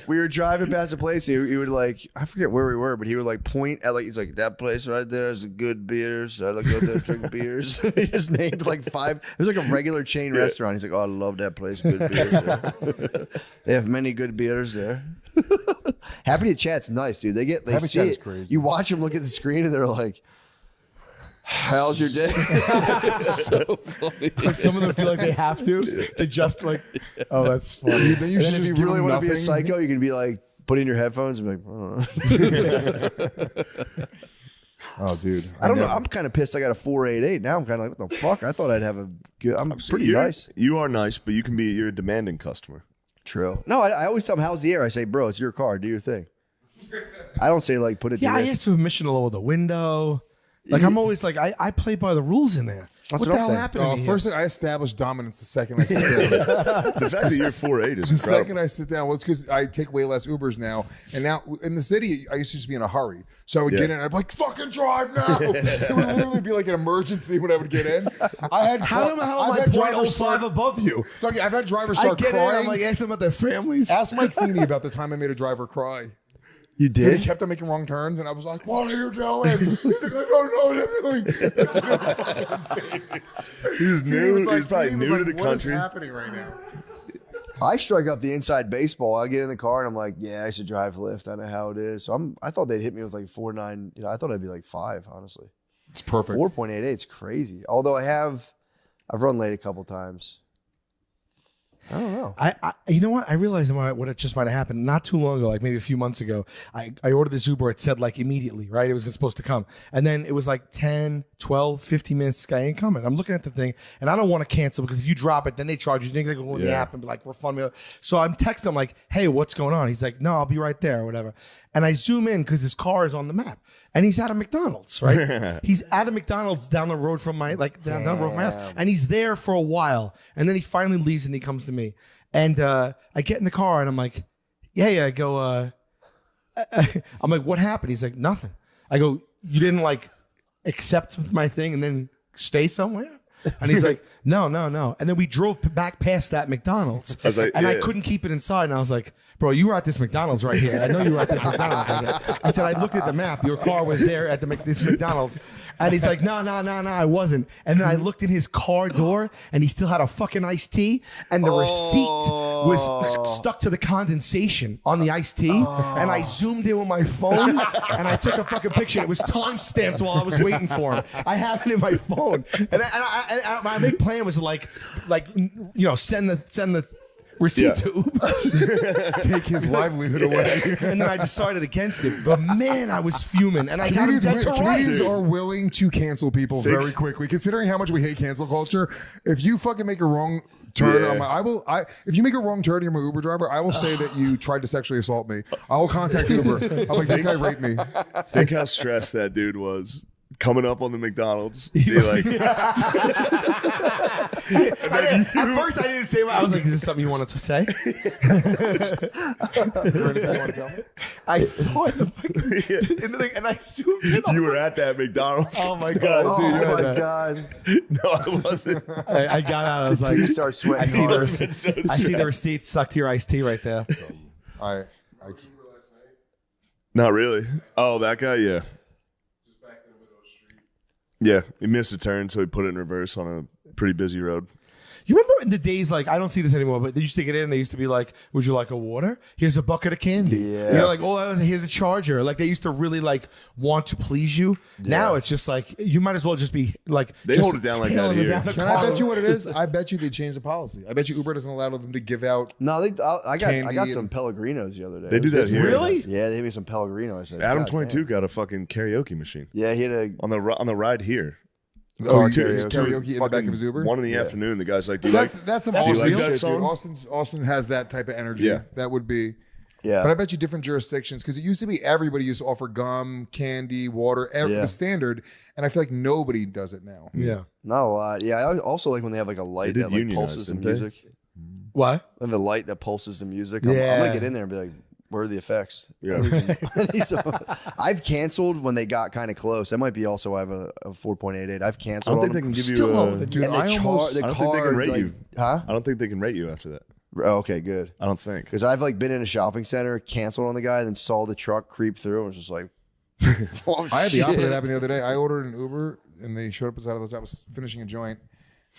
S2: we were driving past a place. He would like, I forget where we were, but he would like point at like, he's like, that place right there is good beers. I like go there drink beers. He just named like 5. It was like a regular chain restaurant. He's like, oh, I love that place. Good beers there. They have many good beers there. Happy to chat's nice, dude. They
S1: Happy
S2: see
S1: Chat
S2: it.
S1: is crazy.
S2: You watch them look at the screen and they're like, how's your day? It's so funny.
S4: Some of them feel like they have to. They just like, oh, that's funny.
S1: Then you
S2: And
S1: should
S2: then if
S1: just
S2: you
S1: give
S2: really
S1: them
S2: want to be a
S1: nothing.
S2: psycho, you can be like, put in your headphones and be like,
S1: Oh, dude.
S2: I don't know. I'm kind of pissed. I got a 4.88. Now I'm kind of like, what the fuck? I thought I'd have a good. I'm pretty nice.
S3: You are nice, but you're a demanding customer.
S2: True. No, I always tell them, how's the air? I say, bro, it's your car. Do your thing. I don't say like put it.
S4: Yeah,
S2: to
S4: I
S2: this.
S4: asked for permission to lower the window. Like I'm always like, I play by the rules in there.
S2: That's
S4: what
S2: what
S4: the
S2: I'm
S4: hell
S2: saying.
S4: happened to me?
S1: First thing, I established dominance the second I sit down.
S3: The fact that you're 4'8" is
S1: The second
S3: incredible.
S1: I sit down, well, it's because I take way less Ubers now. And now in the city, I used to just be in a hurry. So I would get in and I'd be like, fucking drive now. It would literally be like an emergency when I would get in. I had
S4: How am
S1: I've
S4: I
S1: had drivers
S4: 0.05
S1: start,
S4: above you?
S1: Dougie, I've had drivers
S4: I
S1: start
S4: get
S1: crying.
S4: in, I'm like asking about their families.
S1: Ask Mike Feeney about the time I made a driver cry.
S2: You
S1: So he
S2: did?
S1: kept on making wrong turns, and I was like, "What are you doing?" He's like, "I don't know what I'm doing." It was fucking insane.
S3: He was new. He was probably
S1: Feeny
S3: new
S1: was
S3: to the
S1: "What is
S3: country.
S1: happening right now?"
S2: I strike up the inside baseball. I get in the car and I'm like, yeah, I should drive lift. I know how it is. So I thought they'd hit me with like 4.9. You know, I thought I'd be like 5, honestly.
S1: It's perfect.
S2: 4.88 is crazy. Although I've run late a couple times. I don't know.
S4: I you know what? I realized what it just might have happened not too long ago, like maybe a few months ago. I ordered this Uber. It said like immediately, right? It was supposed to come. And then it was like 10, 12, 15 minutes. This guy ain't coming. I'm looking at the thing and I don't want to cancel because if you drop it, then they charge you. Then they go in the app and be like, refund me. So I'm texting him like, hey, what's going on? He's like, no, I'll be right there or whatever. And I zoom in because his car is on the map. And he's at a McDonald's, right? He's at a McDonald's down the road from my down the road from my house. And he's there for a while. And then he finally leaves and he comes to me. And I get in the car and I'm like, yeah. I go, I'm like, what happened? He's like, nothing. I go, you didn't like accept my thing and then stay somewhere? And he's like, no. And then we drove back past that McDonald's.
S3: I was like,
S4: I couldn't keep it inside. And I was like, bro, you were at this McDonald's right here. I know you were at this McDonald's right here. I said, I looked at the map. Your car was there at this McDonald's. And he's like, no, I wasn't. And then I looked in his car door and he still had a fucking iced tea. And the receipt was stuck to the condensation on the iced tea. And I zoomed in with my phone and I took a fucking picture. It was time stamped while I was waiting for him. I have it in my phone. And my big plan was like send the receipt to Uber.
S1: Take his livelihood away.
S4: And then I decided against it. But man, I was fuming. And I got him dead to
S1: Comedians
S4: rights.
S1: are willing to cancel people very quickly, considering how much we hate cancel culture. If you fucking make a wrong turn on my, if you make a wrong turn, you're my Uber driver, I will say that you tried to sexually assault me. I will contact Uber. I'm like, this guy raped me.
S3: Think how stressed that dude was coming up on the McDonald's. Be like,
S4: At first, I didn't say what I was like, is this something you wanted to say?
S1: Is there anything you want to tell me?
S4: I saw it in the thing, and I zoomed in.
S3: you were at that McDonald's.
S4: Oh my God.
S2: Oh
S4: dude, you
S2: my
S4: had that.
S2: God.
S3: No, I wasn't.
S4: I got out. I was like,
S2: You start sweating.
S4: I see
S2: hard.
S4: I see the receipt stuck to your iced tea right there.
S1: I
S3: Not really. Oh, that guy, yeah. Yeah, he missed a turn, so he put it in reverse on a pretty busy road.
S4: You remember in the days, like, I don't see this anymore, but they used to get in, they used to be like, would you like a water? Here's a bucket of candy.
S2: Yeah.
S4: You know, like, oh, here's a charger. Like, they used to really, like, want to please you. Now it's just like, you might as well just be, like,
S3: They
S4: just
S3: hold it down like that
S4: hailing them
S3: here.
S4: down the
S1: Can I
S4: car.
S1: bet you what it is? I bet you they changed the policy. I bet you Uber doesn't allow them to give out.
S2: No, I got
S1: Candy
S2: some
S1: and-
S2: Pellegrinos the other day.
S3: They do that here.
S4: Really?
S2: Yeah, they gave me some Pellegrino. I said,
S3: Adam
S2: God
S3: 22
S2: damn.
S3: got a fucking karaoke machine
S2: Yeah, he had a
S3: on the ride here.
S1: Oh,
S2: karaoke.
S1: karaoke in the back of his Uber.
S3: 1 in the afternoon. The guy's like, "Do you like?"
S1: That's some
S3: Do you
S1: Austin
S3: like
S1: shit,
S3: that
S1: dude.
S3: song?
S1: Austin has that type of energy.
S3: Yeah.
S1: That would be.
S2: yeah.
S1: But I bet you different jurisdictions, because it used to be everybody used to offer gum, candy, water,
S2: Yeah.
S1: the standard, and I feel like nobody does it now.
S4: Yeah.
S2: Not a lot. Yeah, I also like when they have like a light
S3: They did
S2: that like
S3: unionize,
S2: pulses the
S3: didn't they?
S2: music.
S4: What?
S2: And the light that pulses the music. I'm
S4: Yeah.
S2: gonna get in there and be like, where are the effects?
S3: Yeah.
S2: I need some- I've canceled when they got kind of close. That might be also why I have a 4.88. I've
S3: I
S2: canceled.
S3: don't think they
S2: on
S3: can
S2: them.
S3: give
S4: Still
S3: you.
S4: lower than
S1: Dude,
S2: And the
S1: I almost.
S2: the
S3: I don't think they
S2: card,
S3: can rate
S2: like-
S3: you.
S2: Huh?
S3: I don't think they can rate you after that.
S2: Oh, okay, good.
S3: I don't think.
S2: Because I've like been in a shopping center, canceled on the guy, and then saw the truck creep through, and was just like, oh,
S1: I had the
S2: shit.
S1: opposite happen the other day. I ordered an Uber, and they showed up beside of those. I was finishing a joint,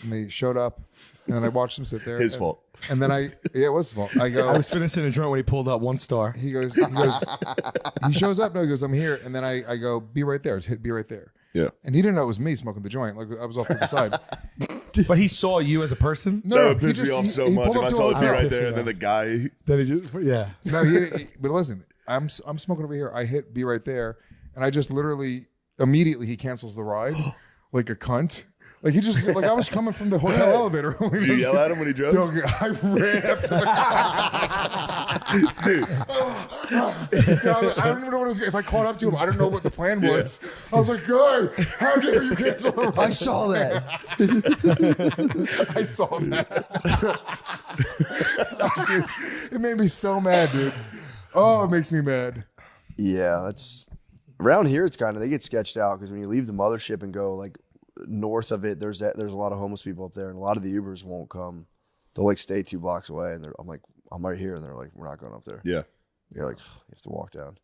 S1: and they showed up, and then I watched them sit there.
S3: His
S1: and,
S3: fault.
S1: And then yeah, it was his fault. I go.
S4: I was finishing a joint when he pulled up 1 star.
S1: He goes, he shows up. No, he goes, I'm here. And then I go, be right there. Just hit be right there.
S3: Yeah.
S1: And he didn't know it was me smoking the joint. Like I was off to the side.
S4: But he saw you as a person?
S3: That would
S1: he
S3: piss me
S1: just-
S3: off
S1: he-
S3: so
S1: he
S3: much
S1: pulled
S3: if
S1: up
S3: I
S1: to
S3: saw
S1: a
S3: it
S1: hotel.
S3: right there, and then the guy.
S4: Then he just, yeah.
S1: No, but listen, I'm smoking over here. I hit be right there. And I just literally, immediately he cancels the ride like a cunt. Like he just, like I was coming from the hotel elevator.
S3: Did you yell at him when he drove?
S1: I ran after the I don't even know what it was. If I caught up to him, I don't know what the plan was. I was like, "Guy, how dare you cancel the ride?"
S2: I saw that.
S1: I saw that. It made me so mad, dude. Oh, it makes me mad.
S2: Yeah, that's around here. It's kind of they get sketched out because when you leave the mothership and go like north of it, there's a lot of homeless people up there, and a lot of the Ubers won't come. They'll like stay 2 blocks away, and I'm like, I'm right here, and they're like, we're not going up there.
S3: Yeah.
S2: You're like, you have to walk down.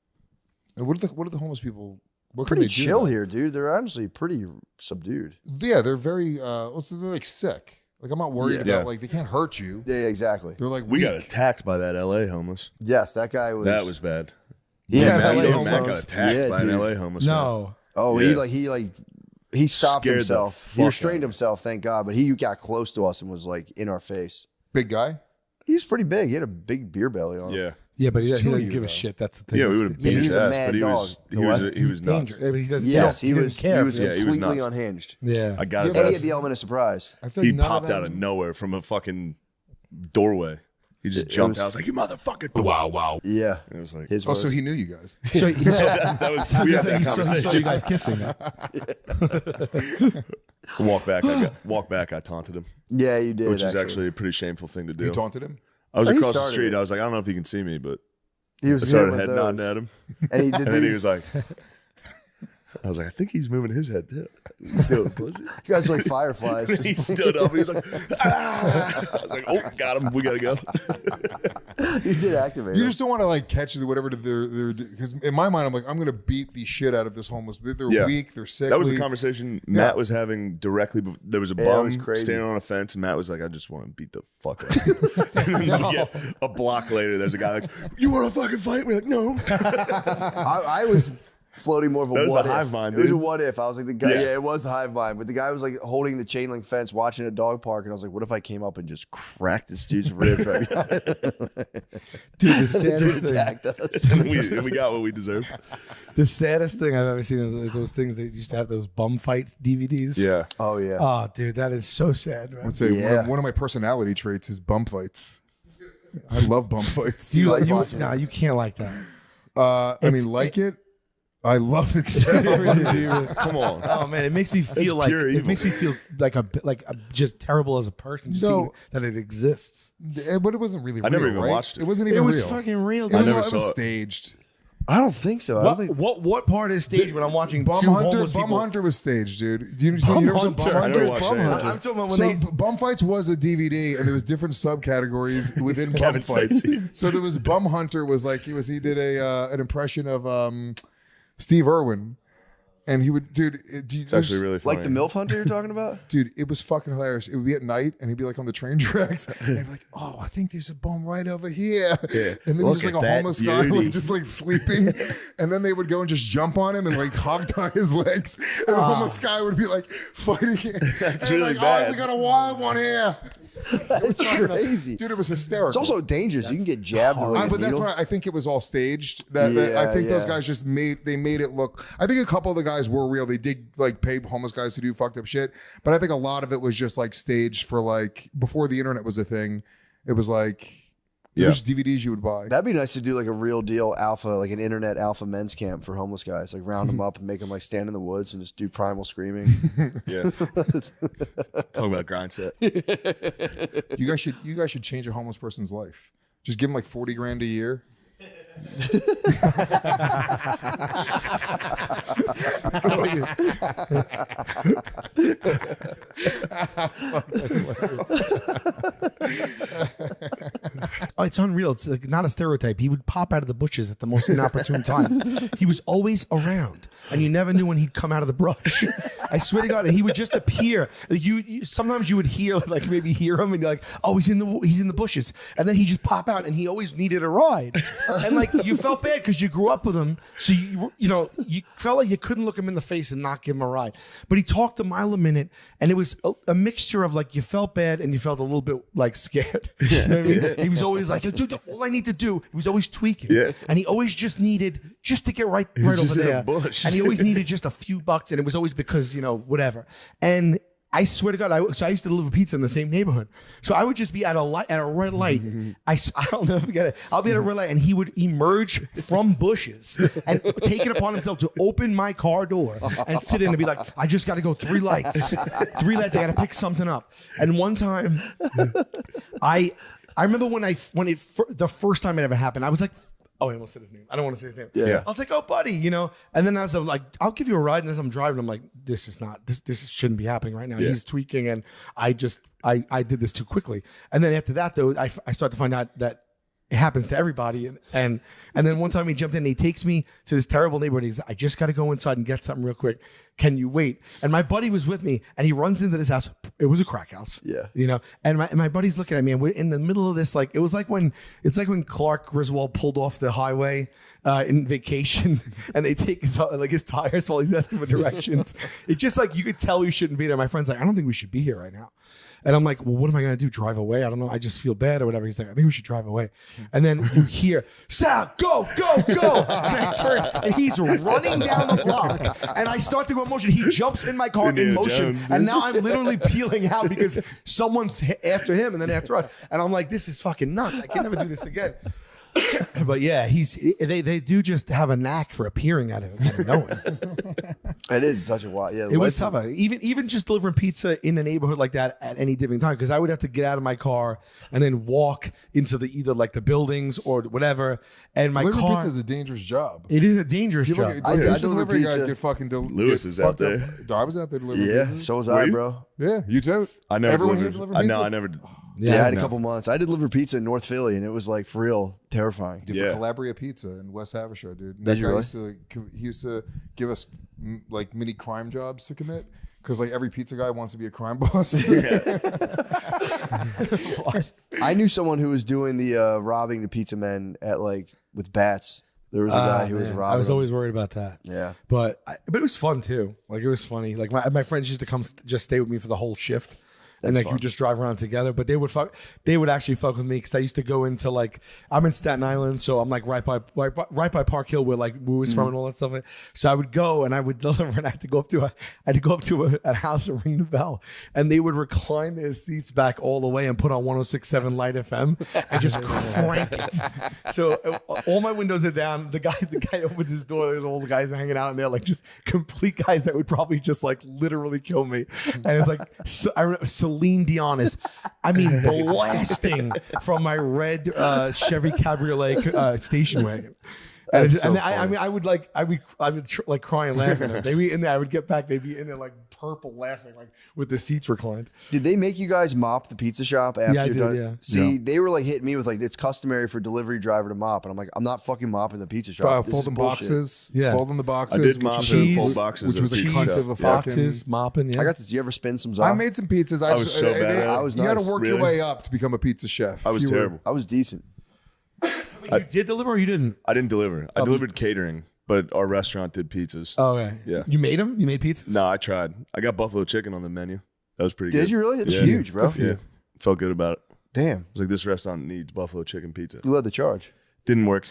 S1: And what are the homeless people? What
S2: Pretty
S1: can they do
S2: chill
S1: now?
S2: here, dude. They're honestly pretty subdued.
S1: Yeah, they're very. They're like sick. Like I'm not worried
S3: Yeah.
S1: about like they can't hurt you.
S2: Yeah, exactly.
S1: They're like
S3: We got
S1: weak.
S3: attacked by that LA homeless.
S2: Yes, that guy was.
S3: That was bad.
S2: He
S4: Yeah,
S2: has
S4: LA
S3: Matt,
S4: homeless.
S3: Matt got attacked
S2: Yeah,
S3: by an
S2: dude.
S3: LA homeless. man.
S4: No.
S2: Oh,
S3: Yeah.
S2: he stopped
S3: Scared the
S2: himself.
S3: fuck
S2: He
S3: out
S2: restrained
S3: of me.
S2: himself, thank God. But he got close to us and was like in our face.
S1: Big guy.
S2: He was pretty big. He had a big beer belly on him.
S3: Yeah.
S4: Yeah, but he
S1: There's two
S4: doesn't
S1: of
S4: give
S1: you,
S4: a
S1: though.
S4: shit. That's the thing.
S3: Yeah, we
S4: That's
S3: would have
S4: the-
S2: he
S3: beat his
S2: was a
S3: ass,
S2: mad
S3: but
S2: dog.
S3: he was nuts.
S4: dangerous. He doesn't,
S2: Yes,
S4: he
S2: he
S4: doesn't
S2: was.
S4: care
S2: He
S4: if
S2: was
S4: you-
S3: Yeah, he was
S2: completely
S3: nuts.
S2: unhinged.
S4: Yeah.
S3: I got his
S2: And he
S3: ass.
S2: had the element of surprise.
S1: I feel
S3: He
S1: like none
S3: popped
S1: of them,
S3: out of nowhere from a fucking doorway. He just
S2: It
S3: jumped
S2: was-
S3: out like, you motherfucker. Wow.
S2: Yeah,
S3: It was like,
S2: his
S1: Oh, so
S2: words.
S1: he knew you guys.
S4: So he saw,
S3: that was,
S4: I was
S3: we
S4: gonna
S3: had
S4: say,
S3: that
S4: he saw you
S3: conversation.
S4: guys kissing.
S3: Walk back, I taunted him,
S2: Yeah, you did.
S3: which is actually a pretty shameful thing to do.
S1: You taunted him.
S3: I was
S2: Oh, he
S3: across the
S2: started
S3: street.
S2: it.
S3: I was like, I don't know if he can see me, but
S2: he was
S3: I started
S2: good
S3: head
S2: with
S3: nodding
S2: those.
S3: at him.
S2: And he did.
S3: And then he was like, I was like, I think he's moving his head too. Yo, pussy.
S2: "You guys are like fireflies."
S3: And he stood up. He was like, ah! I was like, oh, got him. We gotta go.
S2: You did activate.
S1: You
S2: him.
S1: just don't want to like catch whatever they're because in my mind I'm like I'm gonna beat the shit out of this homeless. They're
S3: Yeah.
S1: weak. They're sick.
S3: That was a conversation Matt was having directly. There was a
S2: Yeah, it was
S3: bum
S2: crazy.
S3: standing on a fence, and Matt was like, "I just want to beat the fuck out of him." And then we get a block later, there's a guy like, "You want to fucking fight?" We're like, "No."
S2: I was floating more of a
S3: That was
S2: what
S3: the
S2: if.
S3: hive mind,
S2: It was a
S3: dude.
S2: what if. I was like the guy.
S3: Yeah.
S2: Yeah, it was the hive mind. But the guy was like holding the chain link fence, watching a dog park, and I was like, "What if I came up and just cracked this dude's ribs right behind him?"
S4: Dude, the
S2: Dude
S4: saddest thing.
S2: attacked us.
S3: And we got what we deserved.
S4: The saddest thing I've ever seen is those things they used to have those bum fight DVDs.
S3: Yeah.
S2: Oh yeah.
S4: Oh, dude, that is so sad, man.
S1: I would say
S2: Yeah.
S1: one of my personality traits is bum fights. I love bum fights.
S2: You like watching
S4: nah, you can't like that.
S1: I mean, like it. I love it. So.
S3: Come on.
S4: Oh man, it makes me feel like
S3: pure
S4: it
S3: evil.
S4: makes me feel like just terrible as a person. Just
S1: No.
S4: thinking that it exists.
S1: But it wasn't really.
S3: I never
S1: real,
S3: even
S1: right?
S3: watched it.
S1: It wasn't
S4: It
S1: even
S4: was
S1: real.
S4: fucking real.
S1: It
S4: dude.
S1: was,
S3: never
S1: it was
S3: saw it.
S1: staged.
S2: I don't think so. I don't think.
S4: What part is staged when I'm watching
S1: Bum
S4: two
S1: Hunter.
S4: homeless
S1: Bum
S4: people?
S1: Hunter was staged, dude. Do you see?
S4: Bum
S1: You never saw
S4: Hunter.
S1: Bum
S3: I
S1: Hunter?
S3: never watched
S1: Bum
S3: any of
S1: Hunter.
S4: I'm talking about when
S1: So
S4: they.
S1: Bum Fights was a DVD, and there was different subcategories within Bum Fights. So there was Bum Hunter was like he did an impression of Steve Irwin, and he would
S3: It's actually really funny.
S2: Like the MILF hunter you're talking about?
S1: Dude, it was fucking hilarious. It would be at night, and he'd be like on the train tracks, and he'd be like, "Oh, I think there's a bum right over here."
S3: Yeah.
S1: And then
S3: Look
S1: he's just
S3: at
S1: like a
S3: that
S1: homeless guy,
S3: beauty.
S1: like just like sleeping, and then they would go and just jump on him and like hog tie his legs, and the homeless guy would be like fighting it.
S3: That's
S1: and
S3: really
S1: like,
S3: bad.
S1: Oh, we got a wild one here.
S2: That's crazy.
S1: Dude, it was hysterical.
S2: It's also dangerous. You can get jabbed with like a
S1: But that's
S2: needle.
S1: why I think it was all staged. That I
S2: Yeah,
S1: think those
S2: yeah.
S1: guys just made it look. I think a couple of the guys were real. They did like pay homeless guys to do fucked up shit. But I think a lot of it was just like staged for like before the internet was a thing. It was like it was just DVDs you would buy.
S2: That'd be nice to do like a real deal alpha, like an internet alpha men's camp for homeless guys. Like round them up and make them like stand in the woods and just do primal screaming.
S3: Yeah. Talk about grind set.
S1: You guys should change a homeless person's life. Just give them like 40 grand a year.
S4: Oh, it's unreal. It's like not a stereotype. He would pop out of the bushes at the most inopportune times. He was always around, and you never knew when he'd come out of the brush. I swear to God, and he would just appear. Like sometimes you would hear, like maybe hear him, and you're like, "Oh, he's in the bushes," and then he just pop out, and he always needed a ride, and like you felt bad because you grew up with him, so you felt like you couldn't look him in the face and not give him a ride. But he talked a mile a minute, and it was a mixture of like you felt bad and you felt a little bit like scared. You know what I mean? He was always like, "Dude, all I need to do." He was always tweaking,
S3: Yeah.
S4: and he always just needed to get right
S3: was just
S4: over
S3: in a
S4: there,
S3: bush.
S4: and he always needed just a few bucks, and it was always because whatever. And I swear to God, I used to deliver pizza in the same neighborhood. So I would just be at a red light. I'll never forget it. I'll be at a red light, and he would emerge from bushes and take it upon himself to open my car door and sit in and be like, "I just got to go 3 lights. 3 lights. I got to pick something up." And one time, I remember the first time it ever happened. I was like, oh, I almost said his name. I don't want to say his name.
S2: Yeah.
S4: I was like, "Oh, buddy," And then as I'm like, "I'll give you a ride," and as I'm driving, I'm like, "This is not. This shouldn't be happening right now."
S3: Yeah.
S4: He's tweaking, and I did this too quickly. And then after that, though, I start to find out that it happens to everybody. And then one time he jumped in and he takes me to this terrible neighborhood. He's, I just got to go inside and get something real quick. Can you wait? And my buddy was with me and he runs into this house. It was a crack house.
S2: Yeah.
S4: You know, and my buddy's looking at me and we're in the middle of this. Like, it was like when Clark Griswold pulled off the highway in Vacation and they take his tires while he's asking for directions. It's just like, you could tell we shouldn't be there. My friend's like, I don't think we should be here right now. And I'm like, well, what am I going to do? Drive away? I don't know. I just feel bad or whatever. He's like, I think we should drive away. And then you hear, Sal, go, go, go. And I turn and he's running down the block. And I start to go in motion. He jumps in my car in motion. And now I'm literally peeling out because someone's after him and then after us. And I'm like, this is fucking nuts. I can never do this again. But yeah, they do just have a knack for appearing out of nowhere.
S2: It is such a wild. Yeah,
S4: it was tough. Even just delivering pizza in a neighborhood like that at any given time, because I would have to get out of my car and then walk into either like the buildings or whatever. And my
S1: delivering
S4: car
S1: pizza is a dangerous job.
S4: It is a dangerous job.
S2: I deliver
S1: delivery guys
S2: pizza.
S1: get fucking
S3: Lewis is out there.
S1: I was out there delivering.
S2: Yeah,
S1: pizza.
S2: so was
S3: Were
S2: I,
S3: you?
S2: bro.
S1: Yeah, you too.
S3: I never
S1: Everyone here
S3: delivered.
S1: deliver pizza?
S3: No, I never did.
S2: Yeah, I had a
S3: no.
S2: couple months. I delivered pizza in North Philly, and it was like for real terrifying.
S1: Dude,
S3: Yeah.
S1: for Calabria Pizza in West Haversham, dude.
S2: Did
S1: That
S2: you
S1: guy
S2: really?
S1: he used to give us like mini crime jobs to commit because like every pizza guy wants to be a crime boss.
S2: I knew someone who was doing the robbing the pizza men at like with bats. There was a guy who was
S4: Man,
S2: robbing.
S4: I was
S2: them.
S4: always worried about that.
S2: Yeah.
S4: But it was fun too. Like, it was funny. Like my friends used to come just stay with me for the whole shift. And like, you just drive around together, but they would actually fuck with me because I used to go into like, I'm in Staten Island, so I'm like right by Park Hill where like Woo is from and all that stuff. So I would go and I would deliver, and I had to go up to a house and ring the bell, and they would recline their seats back all the way and put on 106.7 Light FM and just crank it. So all my windows are down. The guy opens his door. There's all the guys hanging out in there, like just complete guys that would probably just like literally kill me. And it's like, I remember Celine Dion is, blasting from my red Chevy Cabriolet station wagon. And I would like cry and laugh at them. They'd be in there. I would get back. They'd be in there like purple, laughing, like with the seats reclined.
S2: Did they make you guys mop the pizza shop after
S4: Yeah, I
S2: you're
S4: did,
S2: done?
S4: yeah.
S2: See, they were like hitting me with like, it's customary for delivery driver to mop, and I'm like, I'm not fucking mopping the pizza shop. This is
S1: Folding
S2: bullshit.
S1: boxes.
S4: Yeah.
S1: Folding the boxes.
S3: I did
S1: which
S3: mop
S1: was
S3: and
S1: a-
S3: fold boxes.
S1: Which was a
S3: of
S1: cunt
S3: pizza.
S1: of a
S4: Boxes,
S1: fucking.
S4: mopping. Yeah.
S2: I got this. You ever spin some
S1: I
S2: off?
S1: made some pizzas.
S3: I was so bad at it.
S2: I was
S1: You got to
S2: nice.
S1: work your
S3: Really?
S1: way up to become a pizza chef.
S3: I was
S1: You were-
S3: terrible.
S2: I was decent.
S4: You did deliver or you didn't?
S3: I didn't deliver. I delivered catering, but our restaurant did pizzas.
S4: Oh, okay.
S3: Yeah.
S4: You made them? You made pizzas?
S3: No, I tried. I got buffalo chicken on the menu. That was pretty good.
S2: Did you really? It's
S3: Yeah.
S2: huge, bro.
S3: Yeah. Felt good about it.
S2: Damn.
S3: I was like, this restaurant needs buffalo chicken pizza.
S2: You led the charge.
S3: Didn't work.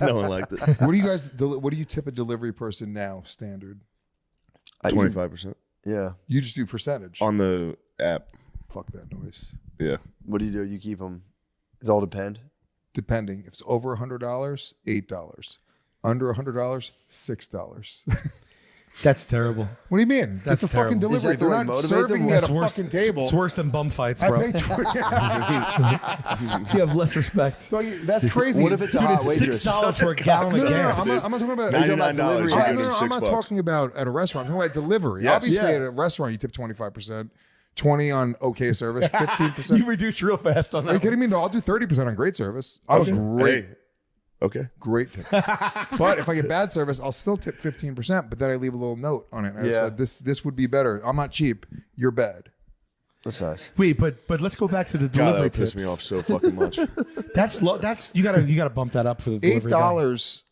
S3: No one liked it.
S1: What do you guys? What do you tip a delivery person now? Standard.
S3: 25%
S2: Yeah.
S1: You just do percentage.
S3: on the app.
S1: Fuck that noise.
S3: Yeah.
S2: What do? You keep them? It all depend.
S1: Depending. If it's over $100, $8. Under $100, $6.
S4: That's terrible.
S1: What do you mean?
S4: That's
S1: it's a fucking
S4: terrible.
S2: Is
S1: delivery.
S2: that to,
S1: They're
S2: like,
S1: not
S2: motivate
S1: serving
S2: them?
S1: at a
S2: It's
S1: fucking table.
S4: It's worse than bum fights,
S1: I
S4: bro.
S1: pay
S4: You have less respect.
S1: That's crazy.
S2: What if it's a
S1: Dude,
S2: hot
S1: it's
S2: waitress?
S4: $6 for a gallon
S1: No,
S4: of
S1: no, no,
S4: gas.
S1: I'm not talking about.
S2: You're talking about
S3: $99.
S2: delivery.
S3: You're
S1: I'm
S3: giving
S1: not
S3: $6.
S1: talking about at a restaurant. I'm talking about delivery.
S3: Yes.
S1: Obviously,
S4: Yeah.
S1: at a restaurant, you tip 25%, 20 on okay service,
S4: You
S1: 15%.
S4: reduce real fast on
S1: Are you
S4: that.
S1: kidding me? No, I'll do 30% on great service. I was great.
S3: Hey. Okay.
S1: Great tip. But if I get bad service, I'll still tip 15%, but then I leave a little note on it. I
S2: Yeah.
S1: said, this would be better. I'm not cheap. You're bad.
S2: That's nice.
S4: Wait, but let's go back to the
S3: God, that
S4: delivery
S3: would piss
S4: tips.
S3: me off so fucking much.
S4: That's low. That's you gotta bump that up for the delivery guy.
S1: $8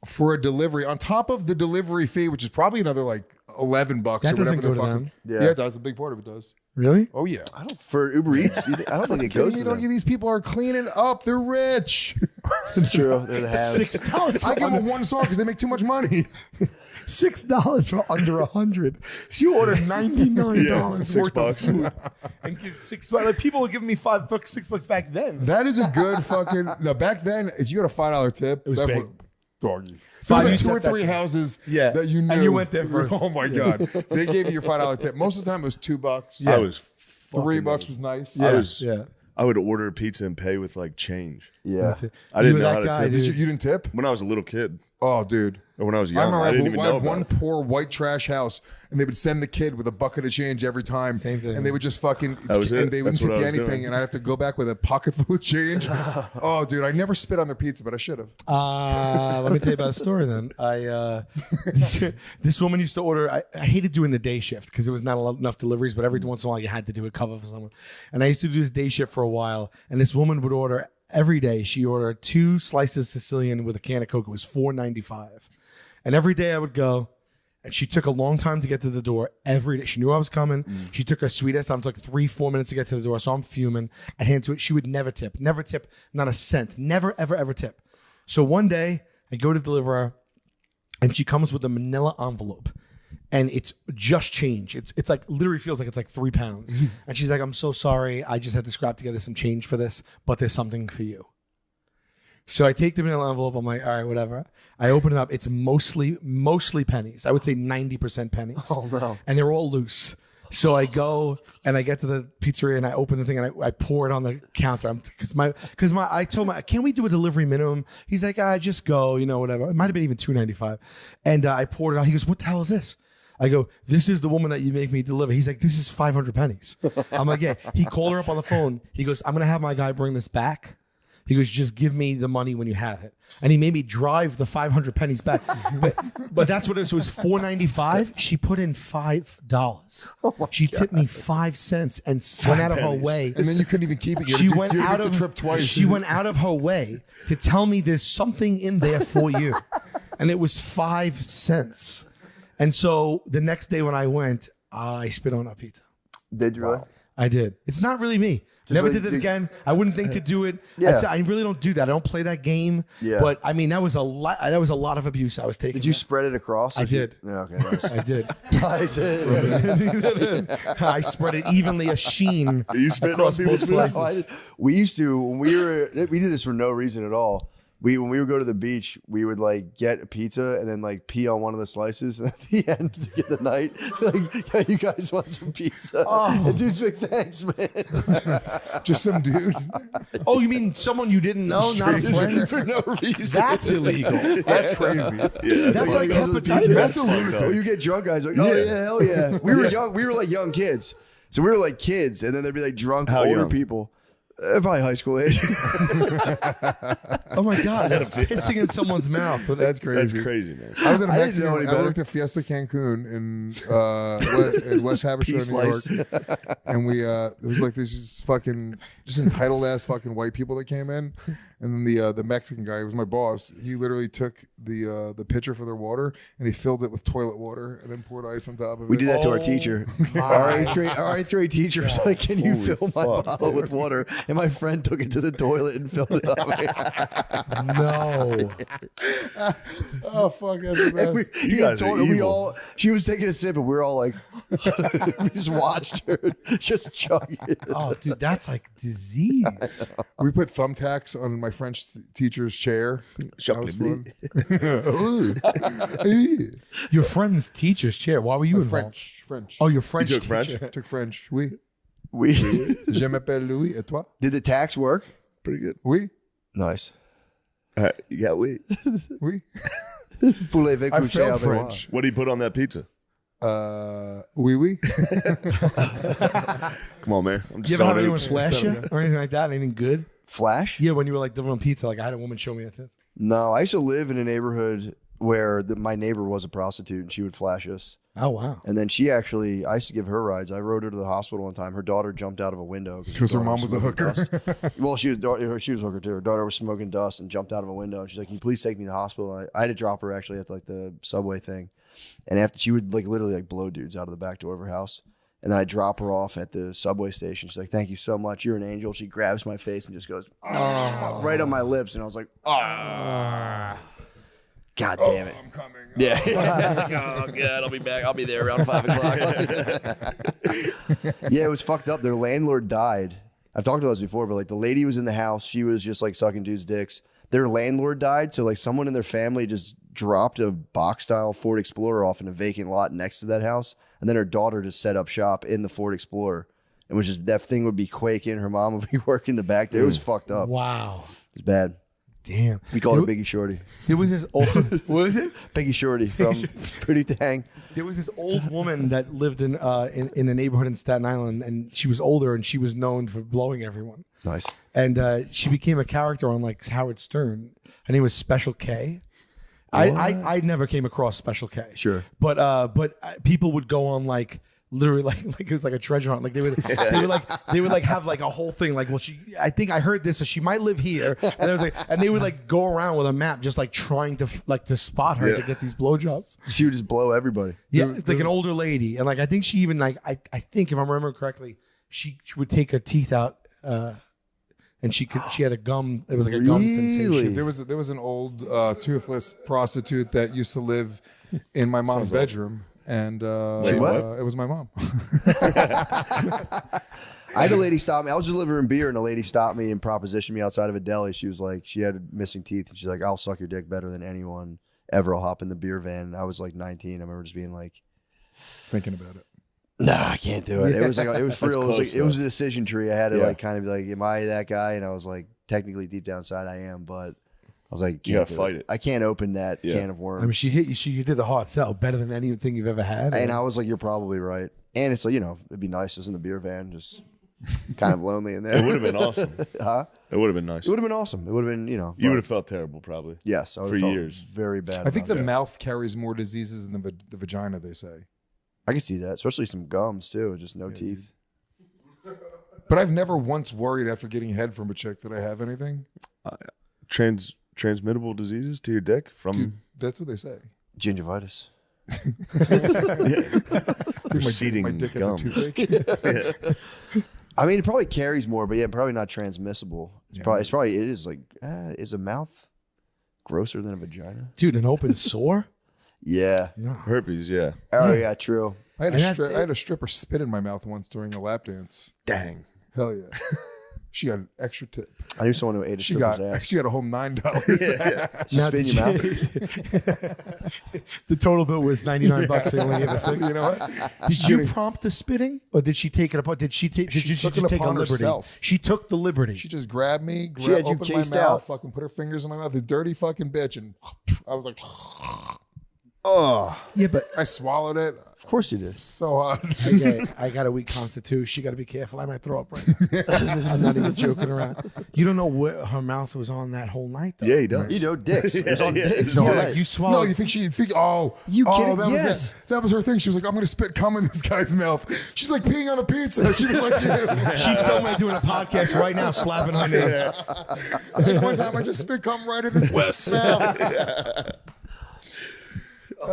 S1: for a delivery on top of the delivery fee, which is probably another like $11
S4: That
S1: or whatever
S4: doesn't
S1: the
S4: go to
S1: fucking.
S4: them.
S2: Yeah.
S1: Yeah, it does. A big part of it does.
S4: Really?
S1: Oh yeah.
S2: I don't for Uber Eats. I don't think it goes to
S1: Don't
S2: them.
S1: you? These people are cleaning up. They're rich.
S2: True. They're the have.
S4: $6
S1: I
S4: for
S1: give them
S4: under,
S1: one star because they make too much money.
S4: $6 for under 100. So you order $99
S3: Yeah,
S4: worth of
S3: $6.
S4: food and give $6. Like people were giving me $5, $6 back then.
S1: That is a good fucking. No, back then, if you got a $5 tip, it
S4: was
S1: that
S4: big.
S1: would, doggy.
S4: Five,
S1: There
S4: you
S1: was like two or
S4: set that
S1: three
S4: tip.
S1: houses
S4: Yeah.
S1: that you
S4: And
S1: knew.
S4: you went there first.
S1: Oh my god, they gave you your $5 tip. Most of the time, it was $2.
S3: I was
S1: $3 was nice.
S3: I was.
S4: Yeah.
S3: I would order pizza and pay with like change.
S2: Yeah.
S3: I didn't
S4: You were
S3: know how
S4: that
S3: to
S4: guy,
S3: tip.
S4: dude.
S1: You didn't tip?
S3: When I was a little kid.
S1: Oh, dude.
S3: Or when I was
S1: I
S3: young,
S1: remember
S3: I didn't even
S1: I
S3: know
S1: had
S3: about
S1: one
S3: it.
S1: poor white trash house, and they would send the kid with a bucket of change every time.
S4: Same thing.
S1: And they would just fucking,
S3: That was it.
S1: and they wouldn't
S3: That's what
S1: tip you
S3: I was
S1: anything,
S3: doing.
S1: and I'd have to go back with a pocket full of change. Oh, dude, I never spit on their pizza, but I should have.
S4: Let me tell you about a story then. This woman used to order. I hated doing the day shift because there was not enough deliveries, but every once in a while you had to do a cover for someone. And I used to do this day shift for a while, and this woman would order every day. She ordered 2 slices of Sicilian with a can of Coke. It was $4.95, and every day I would go. And she took a long time to get to the door every day. She knew I was coming. She took her sweet ass time. It took 3-4 minutes to get to the door. So I'm fuming. I hand to it. She would never tip, not a cent, never, ever, ever tip. So one day I go to deliver her, and she comes with a manila envelope, and it's just change. It's like literally feels like it's like 3 pounds. And she's like, "I'm so sorry. I just had to scrap together some change for this, but there's something for you." So I take the manila envelope. I'm like, all right, whatever. I open it up. It's mostly pennies. I would say 90% pennies.
S2: Oh, no.
S4: And they're all loose. So I go and I get to the pizzeria and I open the thing and I pour it on the counter. I told my, can we do a delivery minimum? He's like, just go, whatever. It might have been even $2.95. And I poured it out. He goes, what the hell is this? I go, this is the woman that you make me deliver. He's like, this is 500 pennies. I'm like, yeah. He called her up on the phone. He goes, I'm going to have my guy bring this back. He goes, just give me the money when you have it. And he made me drive the 500 pennies back. but that's what it was. So it was $4.95. She put in $5. She tipped me 5 cents and went out of her way.
S1: And then you couldn't even keep it. You
S4: She
S1: had to,
S4: went
S1: you had to
S4: out
S1: get
S4: of
S1: the trip twice.
S4: She went out of her way to tell me there's something in there for you. And it was 5 cents. And so the next day when I went, I spit on a pizza.
S2: Did you really?
S4: I did. It's not really me. Never did it again. I wouldn't think to do it.
S2: Yeah.
S4: I really don't do that. I don't play that game.
S2: Yeah.
S4: But I mean, that was a lot. That was a lot of abuse I was taking.
S2: Did you spread it across?
S4: I did.
S2: Yeah, okay, nice.
S4: I did.
S2: Nice.
S4: I spread it evenly, a sheen
S3: You spit on
S4: across both
S3: people's food?
S4: slices.
S2: We used to when we did this for no reason at all. When we would go to the beach, we would like get a pizza and then like pee on one of the slices, and at the end of the night, like, yeah, you guys want some pizza? And dude's like, thanks, man.
S1: Just some dude.
S4: Oh, you mean someone you didn't know, not a friend?
S2: For no reason.
S4: That's illegal.
S1: That's crazy.
S3: Yeah,
S4: That's
S2: Like,
S4: like
S2: guys with
S4: hepatitis.
S2: pizza,
S3: That's
S2: a
S3: fucked
S2: lunatic.
S3: up.
S2: You get drunk guys like, oh yeah, hell yeah. We were young. We were like young kids, so we were like kids, and then there'd be like drunk
S3: How
S2: older
S3: young?
S2: people. Probably high school age.
S4: Oh my God, that's pissing in someone's mouth.
S1: That's
S3: That's
S1: crazy.
S3: crazy, man.
S1: I was in a
S2: I didn't know
S1: Mexican.
S2: any
S1: I
S2: better.
S1: worked at Fiesta Cancun in West Haversham,
S2: Peace
S1: New York,
S2: slice.
S1: and we it was like this just fucking just entitled ass fucking white people that came in, and then the Mexican guy who was my boss. He literally took the pitcher for their water and he filled it with toilet water and then poured ice on top of it.
S2: We did that to our teacher. Our eighth grade teacher was like, "Can you fill my bottle with water?" And my friend took it to the toilet and filled it up.
S4: No.
S1: Oh fuck, that's the
S2: And
S1: best.
S2: he
S3: guys
S2: told
S3: are
S2: her,
S3: evil.
S2: she was taking a sip, and we were all like, we just watched her just chug it.
S4: Oh, dude, that's like disease.
S1: We put thumbtacks on my French teacher's chair. That was fun.
S4: Your friend's teacher's chair. Why were you involved?
S1: French.
S4: Oh, your French
S3: took
S4: teacher.
S3: French?
S1: Took French. Oui.
S2: We
S1: Je m'appelle Louis. Et toi?
S2: did the tax work?
S3: Pretty good.
S1: Oui.
S2: Nice.
S3: Yeah, wait.
S1: Oui.
S2: Voulez-vous
S1: I
S2: coucher
S1: failed
S2: avec moi?
S1: French.
S3: What do you put on that pizza?
S1: Oui, oui.
S3: Come on, man. I'm just
S4: You ever have
S3: throwing
S4: anyone
S3: it.
S4: flash you or anything like that? Anything good?
S2: Flash?
S4: Yeah, when you were like delivering pizza, like I had a woman show me a tits.
S2: No, I used to live in a neighborhood where my neighbor was a prostitute, and she would flash us.
S4: Oh wow.
S2: And then she actually, I used to give her rides. I rode her to the hospital one time. Her daughter jumped out of a window
S1: Because her mom was a hooker.
S2: Well, she was a hooker too. Her daughter was smoking dust and jumped out of a window. And she's like, "Can you please take me to the hospital?" And I had to drop her actually at like the subway thing. And after she would like literally like blow dudes out of the back door of her house. And then I drop her off at the subway station. She's like, "Thank you so much. You're an angel." She grabs my face and just goes right on my lips. And I was like, "Oh, God damn it."
S1: I'm coming.
S2: Yeah. Oh, God, I'll be back. I'll be there around 5 o'clock. Yeah, it was fucked up. Their landlord died. I've talked about this before, but like the lady was in the house. She was just like sucking dudes' dicks. Their landlord died. So like someone in their family just dropped a box style Ford Explorer off in a vacant lot next to that house. And then her daughter just set up shop in the Ford Explorer. And was just, that thing would be quaking. Her mom would be working the back there. It was fucked up.
S4: Wow.
S2: It was bad.
S4: Damn.
S2: We called her Biggie Shorty.
S4: There was this old. What was it?
S2: Biggie Shorty from Pretty Dang.
S4: There was this old woman that lived in a neighborhood in Staten Island, and she was older, and she was known for blowing everyone.
S2: Nice.
S4: And she became a character on like Howard Stern. Her name was Special K. I never came across Special K.
S2: Sure.
S4: But people would go on like literally like it was like a treasure hunt. Like they would have like a whole thing. Like, well, I think I heard this, so she might live here. And there was like, and they would like go around with a map, just like trying to spot her to get these blowjobs.
S2: She would just blow everybody.
S4: Yeah, it's like an older lady, and like I think she even like I think if I remember correctly, she would take her teeth out. And she had a gum. It was like a gum sensation.
S1: There was an old toothless prostitute that used to live in my mom's bedroom, and
S2: Wait, what?
S1: It was my mom.
S2: I had a lady stop me. I was delivering beer, and a lady stopped me and propositioned me outside of a deli. She was like, she had missing teeth, and she's like, "I'll suck your dick better than anyone ever. I'll hop in the beer van." And I was like 19. I remember just being like,
S1: Thinking about it.
S2: "Nah, I can't do it." It was like it was for real. It was
S3: close,
S2: like it was a decision tree. I had to
S3: Yeah.
S2: like kind of be like, "Am I that guy?" And I was like, technically deep down inside, I am, but I was like,
S3: You
S2: "Can't
S3: gotta
S2: do
S3: fight it.
S2: I can't open that can of worms."
S4: I mean, she hit you. She did the hard sell better than anything you've ever had.
S2: And I was like, "You're probably right." And it's like, it'd be nice just in the beer van, just kind of lonely in there.
S3: It would have been awesome.
S2: Huh?
S3: It would have been nice.
S2: It would have been awesome. It would have been,
S3: You
S2: but-
S3: would have felt terrible, probably.
S2: Yes, I would
S3: for
S2: have felt
S3: years.
S2: very bad.
S1: I think the
S2: about it.
S1: mouth carries more diseases than the vagina. They say.
S2: I can see that, especially some gums too, just no teeth.
S1: But I've never once worried after getting head from a chick that I have anything.
S3: Transmittable diseases to your dick from
S1: Dude, that's what they say.
S2: Gingivitis.
S1: Dude,
S3: receding
S1: my dick has a
S3: gum.
S1: toothache.
S2: I mean, it probably carries more, but yeah, probably not transmissible. It's probably it is like is a mouth grosser than a vagina?
S4: dude, an open sore.
S2: Yeah.
S3: herpes. Yeah.
S2: Oh yeah, true.
S1: I had
S4: And
S1: I had a stripper spit in my mouth once during a lap dance.
S3: Dang.
S1: Hell yeah. She got an extra tip.
S2: I knew someone who ate a
S1: She
S2: stripper's
S1: got
S2: ass.
S1: she got a whole $9.
S2: She spit in your mouth.
S4: The total bill was $99. So you only gave a $6.
S1: You know what?
S4: Did you prompt the spitting, or did she take it upon? Did she take? Did
S1: She
S4: she
S1: took
S4: just
S1: it
S4: take a
S1: upon
S4: liberty?
S1: herself.
S4: She took the liberty.
S1: She just grabbed me,
S2: She had you
S1: opened my
S2: cased
S1: mouth,
S2: out.
S1: fucking put her fingers in my mouth, this dirty fucking bitch, and I was like,
S2: Oh,
S4: Yeah, but
S1: I swallowed it
S2: of course you did.
S1: so hard.
S4: I got a weak constitution. She got to be careful. I might throw up right now. I'm not even joking around. You don't know what her mouth was on that whole night, though.
S3: Yeah, he does.
S2: You know, dicks. It was on
S3: Yeah.
S2: dicks
S3: Yeah,
S2: all
S4: Like
S2: right.
S4: you swallowed.
S1: No, you think she think? Oh,
S2: You
S1: oh,
S2: kidding?
S1: That was
S2: Yes.
S1: it. That was her thing. She was like, "I'm gonna spit cum in this guy's mouth." She's like peeing on the pizza. She was like, "You."
S4: She's somewhere doing a podcast right now, slapping her name.
S1: Like, one time I just spit cum right in this mouth.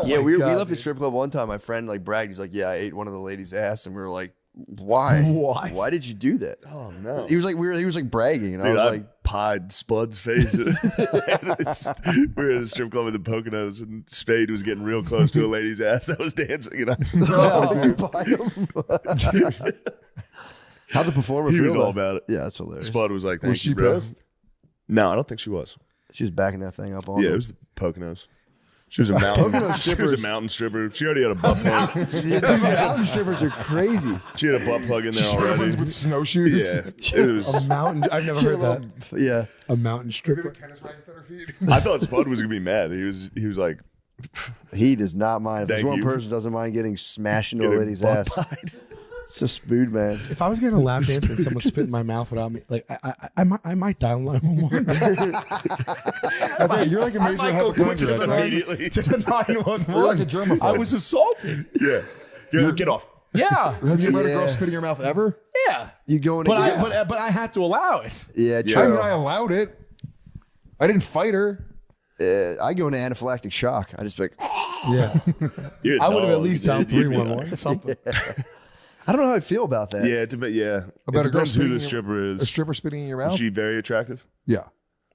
S2: Yeah, we
S4: God,
S2: left the strip club one time. My friend like bragged. He's like, "Yeah, I ate one of the ladies' ass," and we were like, "Why?
S4: What?
S2: Why did you do that?"
S3: Oh no.
S2: He was like, he was like bragging, and
S3: Dude,
S2: I
S3: I
S2: was like,
S3: pied Spud's face. We were at a strip club in the Poconos, and Spade was getting real close to a lady's ass that was dancing. And
S2: "No, you buy him." How'd the performer
S3: he
S2: feel?
S3: was all about it.
S2: Yeah, that's hilarious.
S3: Spud was like, "Thank
S1: Was she
S3: you, bro."
S1: pissed?
S3: No, I don't think she was.
S2: She was backing that thing up on
S3: Yeah,
S2: him.
S3: it was the Poconos. She was a mountain.
S2: Pocono
S3: she was
S2: strippers-
S3: a mountain stripper. She already had a butt plug.
S2: Yeah, dude, mountain strippers are crazy.
S3: She had a butt plug in there
S1: Strippers
S3: already.
S1: with snowshoes.
S3: Yeah, it was.
S4: A mountain. I've never
S2: She had
S4: heard
S2: a
S4: that.
S2: little, yeah.
S4: A mountain stripper.
S1: Tennis rackets at her feet.
S3: I thought Spud was gonna be mad. He was like,
S2: He does not mind. If there's
S3: Thank
S2: one
S3: you.
S2: person who doesn't mind getting smashed into a
S3: Getting
S2: lady's
S3: butt
S2: ass,
S3: pied.
S2: it's a spood, man.
S4: If I was getting a lap dance and someone spit in my mouth without me, like I might dial 911.
S1: That's right. You're like a major hypochondriac.
S3: just
S1: right?
S3: immediately.
S4: To the 911.
S1: You're like a germaphobe.
S4: I was assaulted.
S3: Yeah, get off.
S4: Yeah.
S1: Have you ever had a
S2: Yeah.
S1: girl spit in your mouth ever?
S4: Yeah.
S2: You going?
S4: But
S2: Yeah,
S4: but I had to allow it.
S2: yeah,
S1: I
S2: true.
S1: mean, I allowed it. I didn't fight her.
S2: I go into anaphylactic shock. I just be like,
S4: Yeah.
S3: You're a
S4: I would have at
S3: dog,
S4: least
S3: dude.
S4: dialed
S3: You'd be
S4: 311 something.
S2: I don't know how I feel about that.
S3: Yeah, yeah.
S1: About
S3: It
S1: a girl
S3: depends who
S1: spitting
S3: the
S1: in-
S3: stripper
S1: A
S3: is.
S1: stripper spitting in your mouth?
S3: Is she very attractive?
S1: Yeah.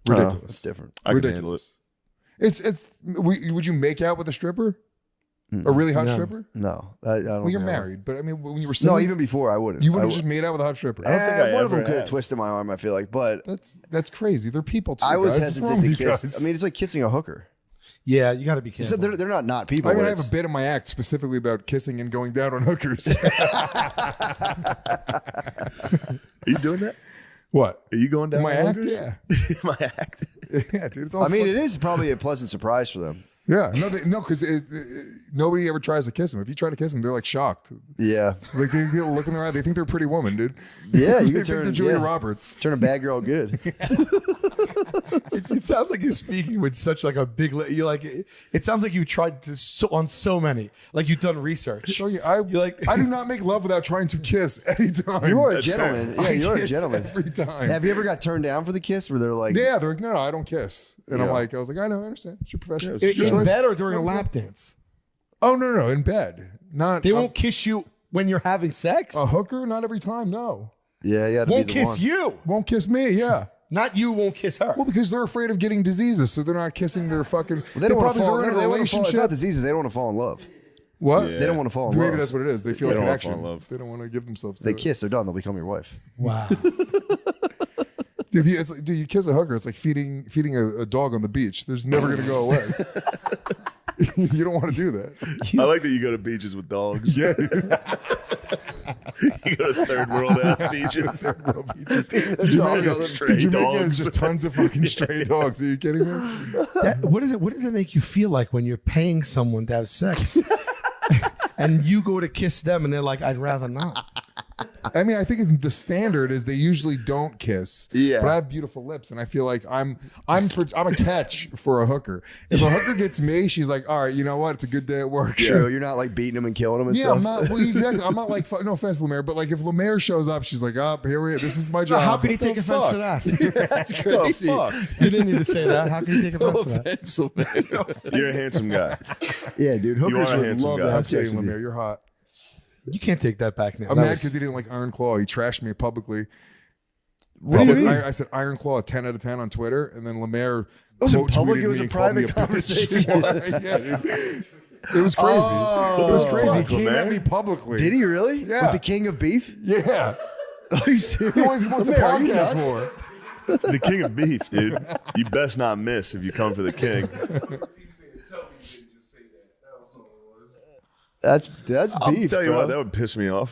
S2: Oh,
S1: Ridiculous.
S2: it's different.
S3: I can handle it.
S1: It's. Would you make out with a stripper? A really hot
S4: No.
S1: stripper?
S2: No, I don't.
S1: Well, you're
S2: think I would.
S1: married, but I mean, when you were single,
S2: No, even before I wouldn't.
S1: you would
S2: I
S1: have
S2: would-
S1: just made out with a hot stripper.
S3: I don't think I
S2: one of them
S3: ever
S2: could have
S3: have.
S2: twisted my arm. I feel like, but
S1: That's crazy. They're people too.
S2: I was
S1: guys. What's wrong
S2: hesitant
S1: with
S2: to
S1: you
S2: kiss.
S1: guys?
S2: I mean, it's like kissing a hooker.
S4: Yeah, you got to be
S2: So
S4: careful.
S2: they're not people.
S1: I mean,
S2: but
S1: I have a
S2: it's-
S1: bit in my act specifically about kissing and going down on hookers.
S3: Are you doing that?
S1: What?
S3: Are you going down
S1: My
S3: on
S1: act?
S3: hookers?
S1: Yeah.
S3: My act.
S1: Yeah, dude. It's all
S2: I mean,
S1: fun.
S2: it is probably a pleasant surprise for them.
S1: Yeah. No, because nobody ever tries to kiss them. If you try to kiss them, they're like shocked.
S2: Yeah.
S1: Like they look in their eye. They think they're a pretty woman, dude.
S2: Yeah, you
S1: They
S2: can
S1: think
S2: turn
S1: they're Julia
S2: yeah.
S1: Roberts.
S2: Turn a bad girl good.
S4: It sounds like you're speaking with such like a big. You're like. It sounds like you tried to on so many. Like you've done research.
S1: Show you, I do not make love without trying to kiss anytime.
S2: You are a
S3: That's
S2: gentleman.
S1: I
S2: Yeah, you are a
S1: kiss
S2: gentleman.
S1: every time.
S2: Have you ever got turned down for the kiss where they're like,
S1: Yeah, they're like, no, I don't kiss. And I'm
S2: Yeah.
S1: like, I was like, I know, I understand. It's your profession. It's
S4: In
S1: your choice.
S4: bed or during a lap dance?
S1: Oh, no, in bed. Not
S4: They won't kiss you when you're having sex.
S1: a hooker. Not every time. No,
S2: yeah, yeah,
S4: Won't kiss you.
S1: won't kiss me. Yeah.
S4: Not you won't kiss her.
S1: Well, because they're afraid of getting diseases, so they're not kissing their fucking.
S2: They don't want to fall.
S1: they're in
S2: They
S1: a
S2: want to fall. It's
S1: relationship.
S2: not diseases. They don't want to fall in love.
S1: What?
S3: Yeah.
S2: They don't want to fall in
S1: Maybe
S2: love.
S1: that's what it is. They feel
S3: They
S1: like
S3: don't wanna
S1: connection.
S3: fall in love.
S1: They don't want to give themselves. To
S2: They
S1: it.
S2: kiss. They're done. They'll become your wife.
S4: Wow.
S1: Dude, it's like, dude, you kiss a hooker. It's like feeding a dog on the beach. There's never gonna go away. You don't want to do that.
S3: I like that you go to beaches with dogs.
S1: Yeah.
S3: You go to third world ass beaches. Stray
S1: Jamaica
S3: dogs.
S1: is just tons of fucking stray dogs. Are you kidding me?
S4: What does it make you feel like when you're paying someone to have sex? And you go to kiss them and they're like, I'd rather not.
S1: I mean, I think the standard is they usually don't kiss.
S2: Yeah.
S1: But I have beautiful lips, and I feel like I'm a catch for a hooker. If a hooker gets me, she's like, all right, you know what? It's a good day at work.
S2: True. You're not like beating them and killing them and
S1: Yeah,
S2: stuff.
S1: I'm not. Well, exactly. I'm not like. No offense, Lemaire, but like if Lemaire shows up, she's like, "Oh, here we. This is my job."
S4: How can he
S1: What
S4: take
S1: the
S4: offense
S1: fuck?
S4: to that?
S2: That's crazy.
S4: You didn't need to say that. How can you take offense to that?
S3: You're a handsome guy.
S2: Yeah, dude. Hookers
S3: are a
S2: would
S3: handsome
S2: love
S3: guy.
S2: to
S1: I'm
S2: have sex
S1: kidding,
S2: with
S1: Lemaire.
S2: you.
S1: You're hot.
S4: You can't take that back now.
S1: I'm
S4: That
S1: mad
S4: was-
S1: because he didn't like Iron Claw. He trashed me publicly.
S2: What do you mean?
S1: I said Iron Claw 10 out of 10 on Twitter, and then Lemaire.
S2: It wasn't
S1: quote
S2: public,
S1: tweeted
S2: it was
S1: me
S2: a
S1: and called me
S2: private
S1: bitch.
S2: conversation.
S1: Yeah, dude. It was crazy. It was crazy. He
S3: Fuck,
S1: came
S3: Lemaire.
S1: at me publicly.
S2: Did he really?
S1: Yeah.
S2: With the king of beef?
S1: Yeah.
S2: Are you serious?
S1: He wants a
S2: Lemaire, are you
S1: podcast
S2: nuts?
S1: more.
S3: The king of beef, dude. You best not miss if you come for the king.
S2: That's
S3: I'll
S2: beef,
S3: tell you
S2: bro.
S3: what, that would piss me off.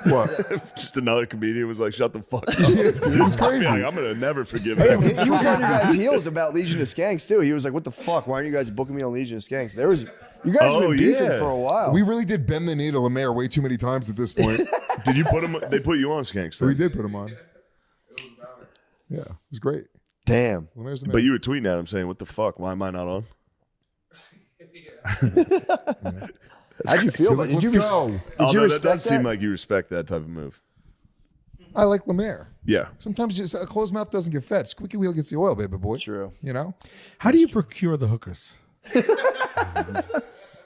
S1: What?
S3: If just another comedian was like, "Shut the fuck up."
S1: Yeah, dude, it was
S3: I'd be
S1: crazy.
S3: like, I'm gonna never forgive
S2: He
S3: him.
S2: was on your guys' heels about Legion of Skanks too. He was like, "What the fuck? Why aren't you guys booking me on Legion of Skanks?" You guys have
S3: Oh,
S2: been beefing
S3: yeah.
S2: for a while.
S1: We really did bend the knee to Lemaire way too many times at this point.
S3: Did you put him? They put you on Skanks,
S1: We
S3: then.
S1: did put him on. Yeah, it was great.
S2: Damn.
S1: Lemaire's the man.
S3: But you were tweeting at him saying, "What the fuck? Why am I not on?"
S2: How'd you feel?
S1: He's
S2: About
S1: like,
S2: it? Did
S1: let's
S2: you,
S1: go.
S2: did
S3: Oh,
S2: you
S3: no, that
S2: respect
S3: does
S2: that?
S3: seem like you respect that type of move.
S1: I like Lemaire.
S3: Yeah.
S1: Sometimes just a closed mouth doesn't get fed. Squeaky wheel gets the oil, baby boy.
S2: True.
S1: You know?
S4: How do you procure the hookers?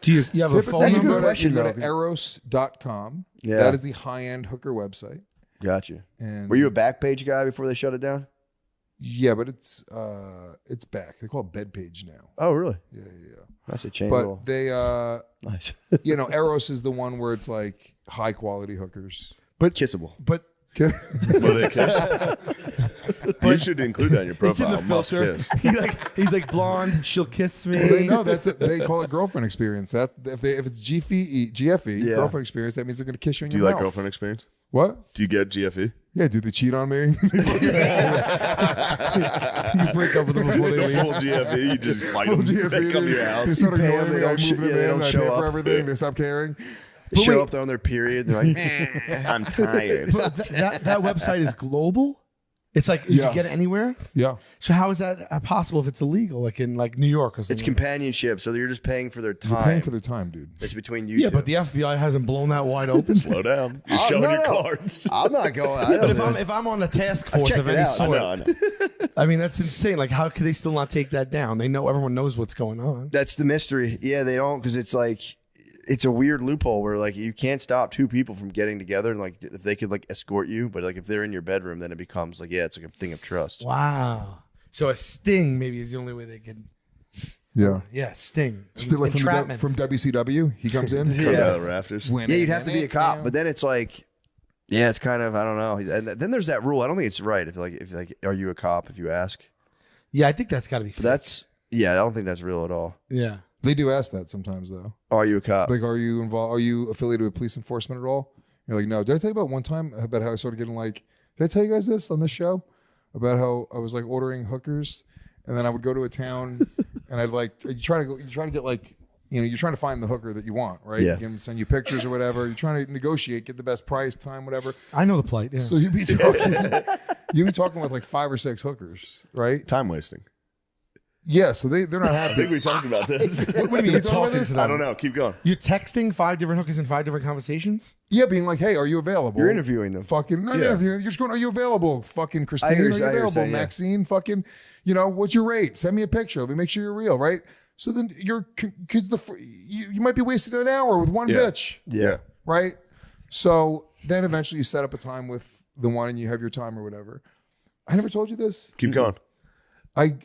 S4: Do you have a phone
S2: That's a good
S4: number?
S2: question,
S1: You go
S2: though,
S1: to eros.com.
S2: Yeah.
S1: That is the high-end hooker website.
S2: Gotcha.
S1: And
S2: Were you a Backpage guy before they shut it down?
S1: Yeah, but it's back. They call it bed page now.
S2: Oh, really?
S1: Yeah.
S2: That's a change.
S1: But they
S2: Nice.
S1: Eros is the one where it's like high quality hookers.
S4: But
S2: Kissable.
S4: but
S3: Will they kiss? You should include that in your
S4: it's in
S3: profile.
S4: the
S3: Must
S4: filter.
S3: kiss.
S4: He's like blonde. She'll kiss me.
S1: Well, they know that's it. They call it girlfriend experience. That if it's GFE,
S2: Yeah.
S1: girlfriend experience, that means they're gonna kiss you in
S3: Do
S1: your
S3: you
S1: mouth.
S3: like girlfriend experience?
S1: What?
S3: Do you get GFE?
S1: Yeah, dude, they cheat on me.
S4: You break up with them before they
S3: The
S4: leave.
S3: full GFE, you just fight them.
S1: GFE,
S3: They come to your
S1: They
S3: house.
S1: start
S2: You pay
S1: ignoring
S2: them,
S1: me.
S2: they
S1: I
S2: don't
S1: move
S2: sh-
S1: them
S2: yeah, they
S1: in.
S2: don't
S1: I
S2: show
S1: pay
S2: up.
S1: for everything. They stop caring.
S2: They show up there on their period. They're like,
S3: I'm tired.
S4: But that website is global. It's like you
S1: Yeah.
S4: can get it anywhere.
S1: Yeah.
S4: So how is that possible if it's illegal, like in like New York or something?
S2: it's companionship, so you're just paying for their time.
S1: You're paying for their time, dude.
S2: It's between you
S4: Yeah,
S2: two.
S4: but the FBI hasn't blown that wide open.
S3: Slow down. You're showing
S2: no,
S3: your
S2: no.
S3: cards.
S2: I'm not going. I
S4: But
S2: don't
S4: if I'm on the task force
S2: checked
S4: of
S2: it
S4: any
S2: out.
S3: I
S4: sort,
S3: know, I know.
S4: I mean that's insane. Like how could they still not take that down? They know everyone knows what's going on.
S2: That's the mystery. Yeah, they don't because it's like it's a weird loophole where like you can't stop two people from getting together and like if they could like escort you, but like if they're in your bedroom, then it becomes like it's like a thing of trust.
S4: Wow. So a sting maybe is the only way they could.
S1: Yeah.
S4: Yeah, sting.
S1: Still like
S4: Entrapment.
S1: from WCW. He comes in.
S3: Comes out of the rafters.
S2: Yeah, you'd have to be a cop, but then it's like, yeah, it's kind of I don't know. And then there's that rule. I don't think it's right if like are you a cop if you ask.
S4: Yeah, I think that's got to be.
S2: But that's I don't think that's real at all.
S4: Yeah.
S1: They do ask that sometimes though.
S2: Are you a cop?
S1: Like, are you involved? Are you affiliated with police enforcement at all? You're like, no. Did I tell you about one time about how I started getting like? Did I tell you guys this on this show? about how I was like ordering hookers, and then I would go to a town, and I'd like you try to get like. You're trying to find the hooker that you want, right?
S2: Yeah.
S1: You can send you pictures or whatever. You're trying to negotiate, get the best price, time, whatever.
S4: I know the plight. Yeah.
S1: So you'd be talking with like 5 or 6 hookers, right?
S3: Time wasting.
S1: Yeah, so they're not
S3: I
S1: happy.
S3: think we talked about this.
S4: what do you mean you're talking to them?
S3: I don't know. Keep going.
S4: You're texting 5 different hookers in 5 different conversations?
S1: Yeah, being like, hey, are you available?
S2: You're interviewing them.
S1: Fucking not
S3: Yeah.
S1: interviewing. You're just going, are you available? Fucking Christine,
S2: I hear
S1: are
S2: you
S1: you available?
S2: saying, yeah.
S1: Maxine, fucking, what's your rate? Send me a picture. Let me make sure you're real, right? So then you might be wasting an hour with one bitch,
S2: Yeah.
S1: right? So then eventually you set up a time with the one and you have your time or whatever. I never told you this.
S3: Keep going.
S1: I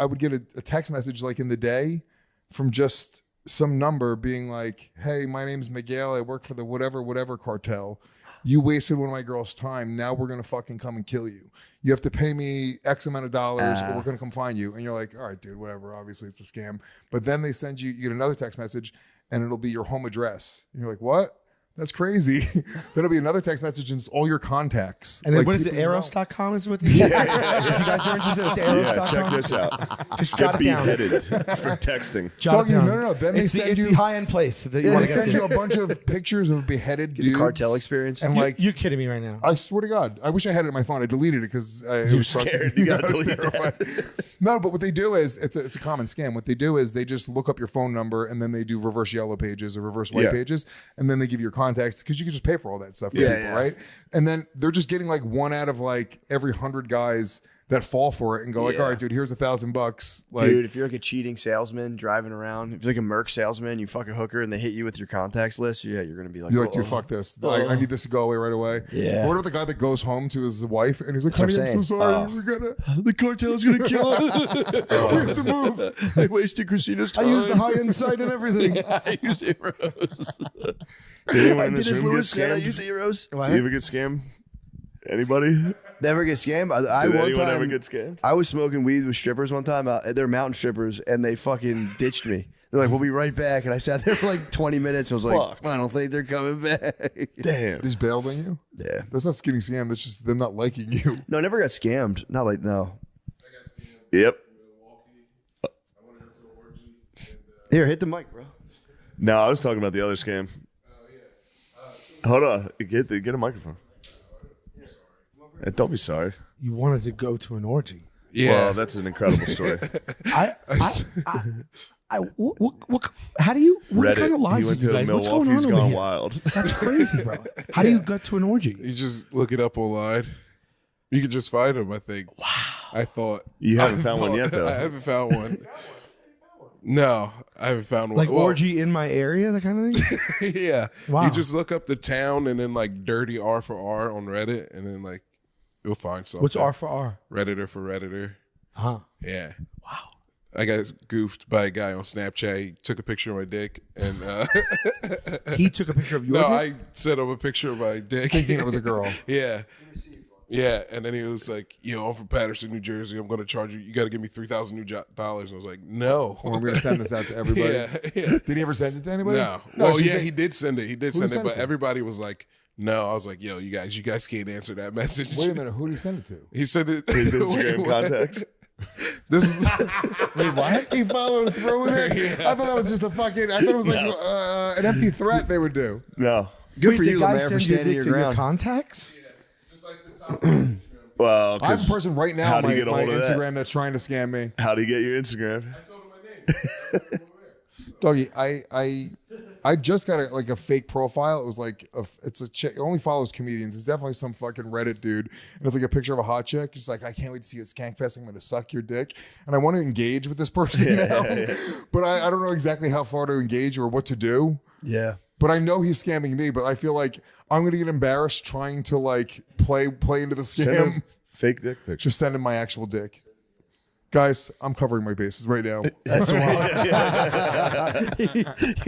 S1: would get a text message like in the day from just some number being like, hey, my name's Miguel. I work for the whatever cartel. You wasted one of my girls' time. Now we're going to fucking come and kill you. You have to pay me X amount of dollars or we're going to come find you. And you're like, all right, dude, whatever. Obviously it's a scam. But then they send you get another text message and it'll be your home address. And you're like, what? That's crazy. Then it'll be another text message and it's all your contacts.
S4: And then
S1: like
S4: what is it?
S1: people you know.
S4: Eros.com is what? If you guys are interested, it's Eros.com.
S3: Yeah, check this out.
S4: Just
S3: Get
S4: jot it down.
S3: beheaded for texting.
S4: Jot it
S1: Doggy,
S4: down.
S1: no. Then
S4: it's
S1: they send
S4: the
S1: you
S4: high-end place that you
S1: they
S4: want to get
S1: send
S4: to.
S1: you a bunch of pictures of beheaded
S2: The
S1: dudes.
S2: cartel experience.
S1: And like,
S4: You're kidding me right now.
S1: I swear to God, I wish I had it in my phone. I deleted it because it was
S3: scared.
S1: fucking-
S3: You gotta
S1: I was
S3: delete that.
S1: terrified. No, but what they do is it's a common scam. What they do is they just look up your phone number and then they do reverse yellow pages or reverse white
S3: Yeah.
S1: pages, and then they give you your contacts because you can just pay for all that stuff for
S3: Yeah,
S1: people,
S3: yeah.
S1: right? And then they're just getting like one out of like every 100 guys that fall for it and go like, all right, dude, here's $1,000. Like,
S2: Dude, if you're like a cheating salesman driving around, if you're like a Merc salesman, you fuck a hooker and they hit you with your contacts list, yeah, you're gonna be like,
S1: you're like, dude,
S2: "Oh."
S1: fuck this. I need this to go away right away.
S2: Yeah.
S1: Or what about the guy that goes home to his wife and he's like,
S2: That's
S1: honey,
S2: what
S1: I'm
S2: I'm
S1: so
S2: saying.
S1: sorry. We're
S2: The cartel's gonna kill us.
S1: we have to move.
S2: I wasted Christina's
S4: I
S2: time.
S4: used the high-end site and everything.
S2: I use zeros.
S3: Did anyone
S2: I
S3: in
S2: did
S3: this
S2: as
S3: room get
S2: Lewis said. I
S3: scammed?
S2: use zeros.
S3: You ever get scammed? Anybody?
S2: Never get scammed. I
S3: Did
S2: one
S3: anyone
S2: time
S3: ever get scammed?
S2: I was smoking weed with strippers one time. They're mountain strippers, and they fucking ditched me. They're like, "We'll be right back," and I sat there for like 20 minutes. I was like,
S3: Fuck.
S2: "I don't think they're coming back."
S3: Damn.
S1: Just bailed on you?
S2: Yeah.
S1: That's not getting scammed. That's just them not liking you.
S2: No, I never got scammed. Not like no.
S3: Yep.
S2: Here, hit the mic, bro.
S3: No, I was talking about the other scam. Hold on. Get a microphone. Don't be sorry.
S4: You wanted to go to an orgy.
S3: Well, that's an incredible story.
S4: How do you, what
S3: Reddit.
S4: kind of
S3: He
S4: lives
S3: went
S4: do you
S3: to
S4: guys? What's going
S3: Milwaukee's
S4: on over
S3: Gone
S4: here?
S3: Wild.
S4: That's crazy, bro. How do you go to an orgy?
S6: You just look it up online. You could just find them, I think. Wow. I thought.
S3: You haven't found one yet, though.
S6: I haven't found one. No, I haven't found one.
S4: Like
S6: Well,
S4: orgy in my area, that kind of thing?
S6: Yeah.
S4: Wow.
S6: You just look up the town and then like dirty R for R on Reddit and then like you'll find something.
S4: What's R for R?
S6: Redditor for Redditor.
S4: Uh-huh.
S6: Yeah. Wow. I got goofed by a guy on Snapchat. He took a picture of my dick and
S4: He took a picture of your
S6: no,
S4: dick?
S6: I sent him a picture of my dick.
S1: Thinking it was a girl.
S6: Yeah. Yeah, and then he was like, "Yo, I'm from Patterson, New Jersey. I'm going to charge you. You got to give me $3,000 new dollars." And I was like, "No."
S1: Or we're going to send this out to everybody.
S6: Yeah.
S1: Did he ever send it to anybody?
S6: No.
S1: No,
S6: Well,
S1: so
S6: yeah,
S1: they-
S6: he did send it. He did
S1: Who
S6: send
S1: did he
S6: it,
S1: send it
S6: but
S1: to?
S6: everybody was like, "No." I was like, "Yo, you guys can't answer that message."
S1: Wait a minute. Who did he send it to?
S6: He sent it.
S3: His
S6: Wait,
S3: Instagram
S6: what?
S3: contacts.
S6: This is
S1: Wait, what? He followed through with it? I thought that was just a fucking, I thought it was like an empty threat they would do.
S3: No.
S2: Good
S4: Wait,
S2: for
S4: the
S2: you,
S4: guy
S2: Lemaire, for
S4: sends you
S2: standing
S4: dick
S2: your
S4: to
S2: ground.
S4: contacts?
S3: Well,
S1: I have
S3: 'cause
S1: a person right now
S3: how
S1: on
S3: do you
S1: my,
S3: get a
S1: my
S3: hold of that?
S1: Instagram that's trying to scam me.
S3: how do you get your Instagram?
S1: Doggy, I just got a fake profile. It was like it's a chick. It only follows comedians. It's definitely some fucking Reddit dude, and it's like a picture of a hot chick. It's like, I can't wait to see you at Skankfest. I'm going to suck your dick, and I want to engage with this person now, but I don't know exactly how far to engage or what to do.
S2: Yeah.
S1: But I know he's scamming me. But I feel like I'm going to get embarrassed trying to like play into the
S3: Send
S1: scam.
S3: him fake dick pictures.
S1: Just send him my actual dick. Guys, I'm covering my bases right now.
S2: That's wild. You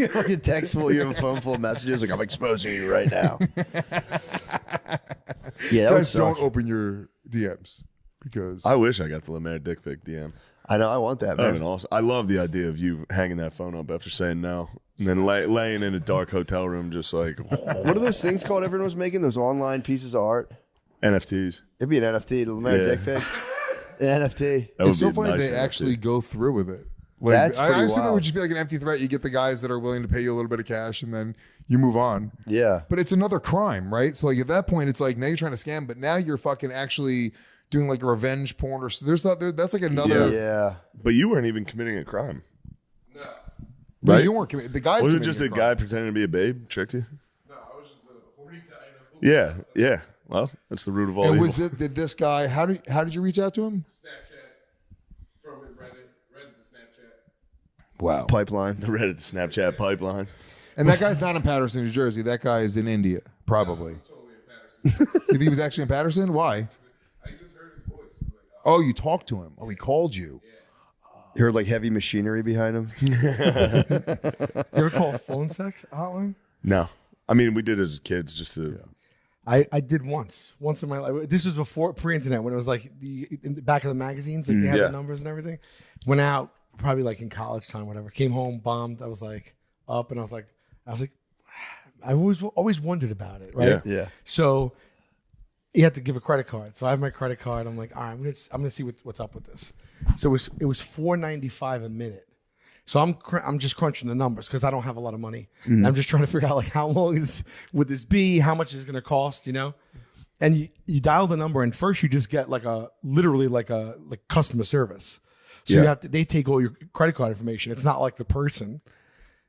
S2: have like a text full, you have a phone full of messages, like, "I'm exposing you right now." Yeah, that would
S1: Guys,
S2: suck.
S1: don't open your DMs because
S3: I wish I got the Lemaire dick pic DM.
S2: I know, I want that,
S3: That'd
S2: man.
S3: been awesome. I love the idea of you hanging that phone up after saying no, and then laying in a dark hotel room, just like
S2: What are those things called everyone was making? Those online pieces of art?
S3: NFTs.
S2: It'd be an NFT. The Lemaire dick pic. An NFT.
S3: That would
S1: It's so
S3: be a
S1: funny
S3: nice
S1: they
S3: NFT.
S1: actually go through with it. Like,
S2: That's
S1: I
S2: pretty
S1: assume it
S2: wild.
S1: would just be like an empty threat. You get the guys that are willing to pay you a little bit of cash, and then you move on.
S2: Yeah.
S1: But it's another crime, right? So like at that point, it's like now you're trying to scam, but now you're fucking actually doing like a revenge porn or so. There's not there. That's like another.
S2: Yeah.
S3: But you weren't even committing a crime.
S1: But
S3: Right?
S1: you weren't committing. The guys.
S3: Was it
S1: committing
S3: just a
S1: crime.
S3: guy pretending to be a babe tricked you?
S6: No, I was just a horny guy.
S3: Yeah. Well, that's the root of all
S1: And
S3: evil.
S1: was it? Did this guy? How did you reach out to him?
S6: Snapchat from Reddit to Snapchat.
S1: Wow.
S2: Pipeline.
S3: the Reddit to Snapchat pipeline?
S1: And that guy's not in Patterson, New Jersey. That guy is in India, probably.
S6: Totally in Patterson.
S1: You think he was actually in Patterson? Why?
S6: I just heard his voice. I was like, oh.
S1: Oh, you talked to him. Oh, he called you.
S2: You heard like heavy machinery behind him.
S4: You ever call a phone sex hotline?
S3: No. I mean, we did as kids just to.
S4: I did once in my life. This was before pre-internet when it was like in the back of the magazines, like they had
S3: Yeah.
S4: the numbers and everything. Went out probably like in college time, whatever. Came home, bombed. I was like up, and I was like, I've always wondered about it, right?
S3: Yeah.
S2: Yeah.
S4: So you have to give a credit card. So I have my credit card. I'm like, all right, I'm gonna see what's up with this. So it was $4.95 a minute. So I'm just crunching the numbers because I don't have a lot of money. I'm just trying to figure out like how long would this be? How much is it going to cost? You know, and you dial the number and first you just get like literally like customer service. So
S3: Yeah.
S4: they take all your credit card information. It's not like the person.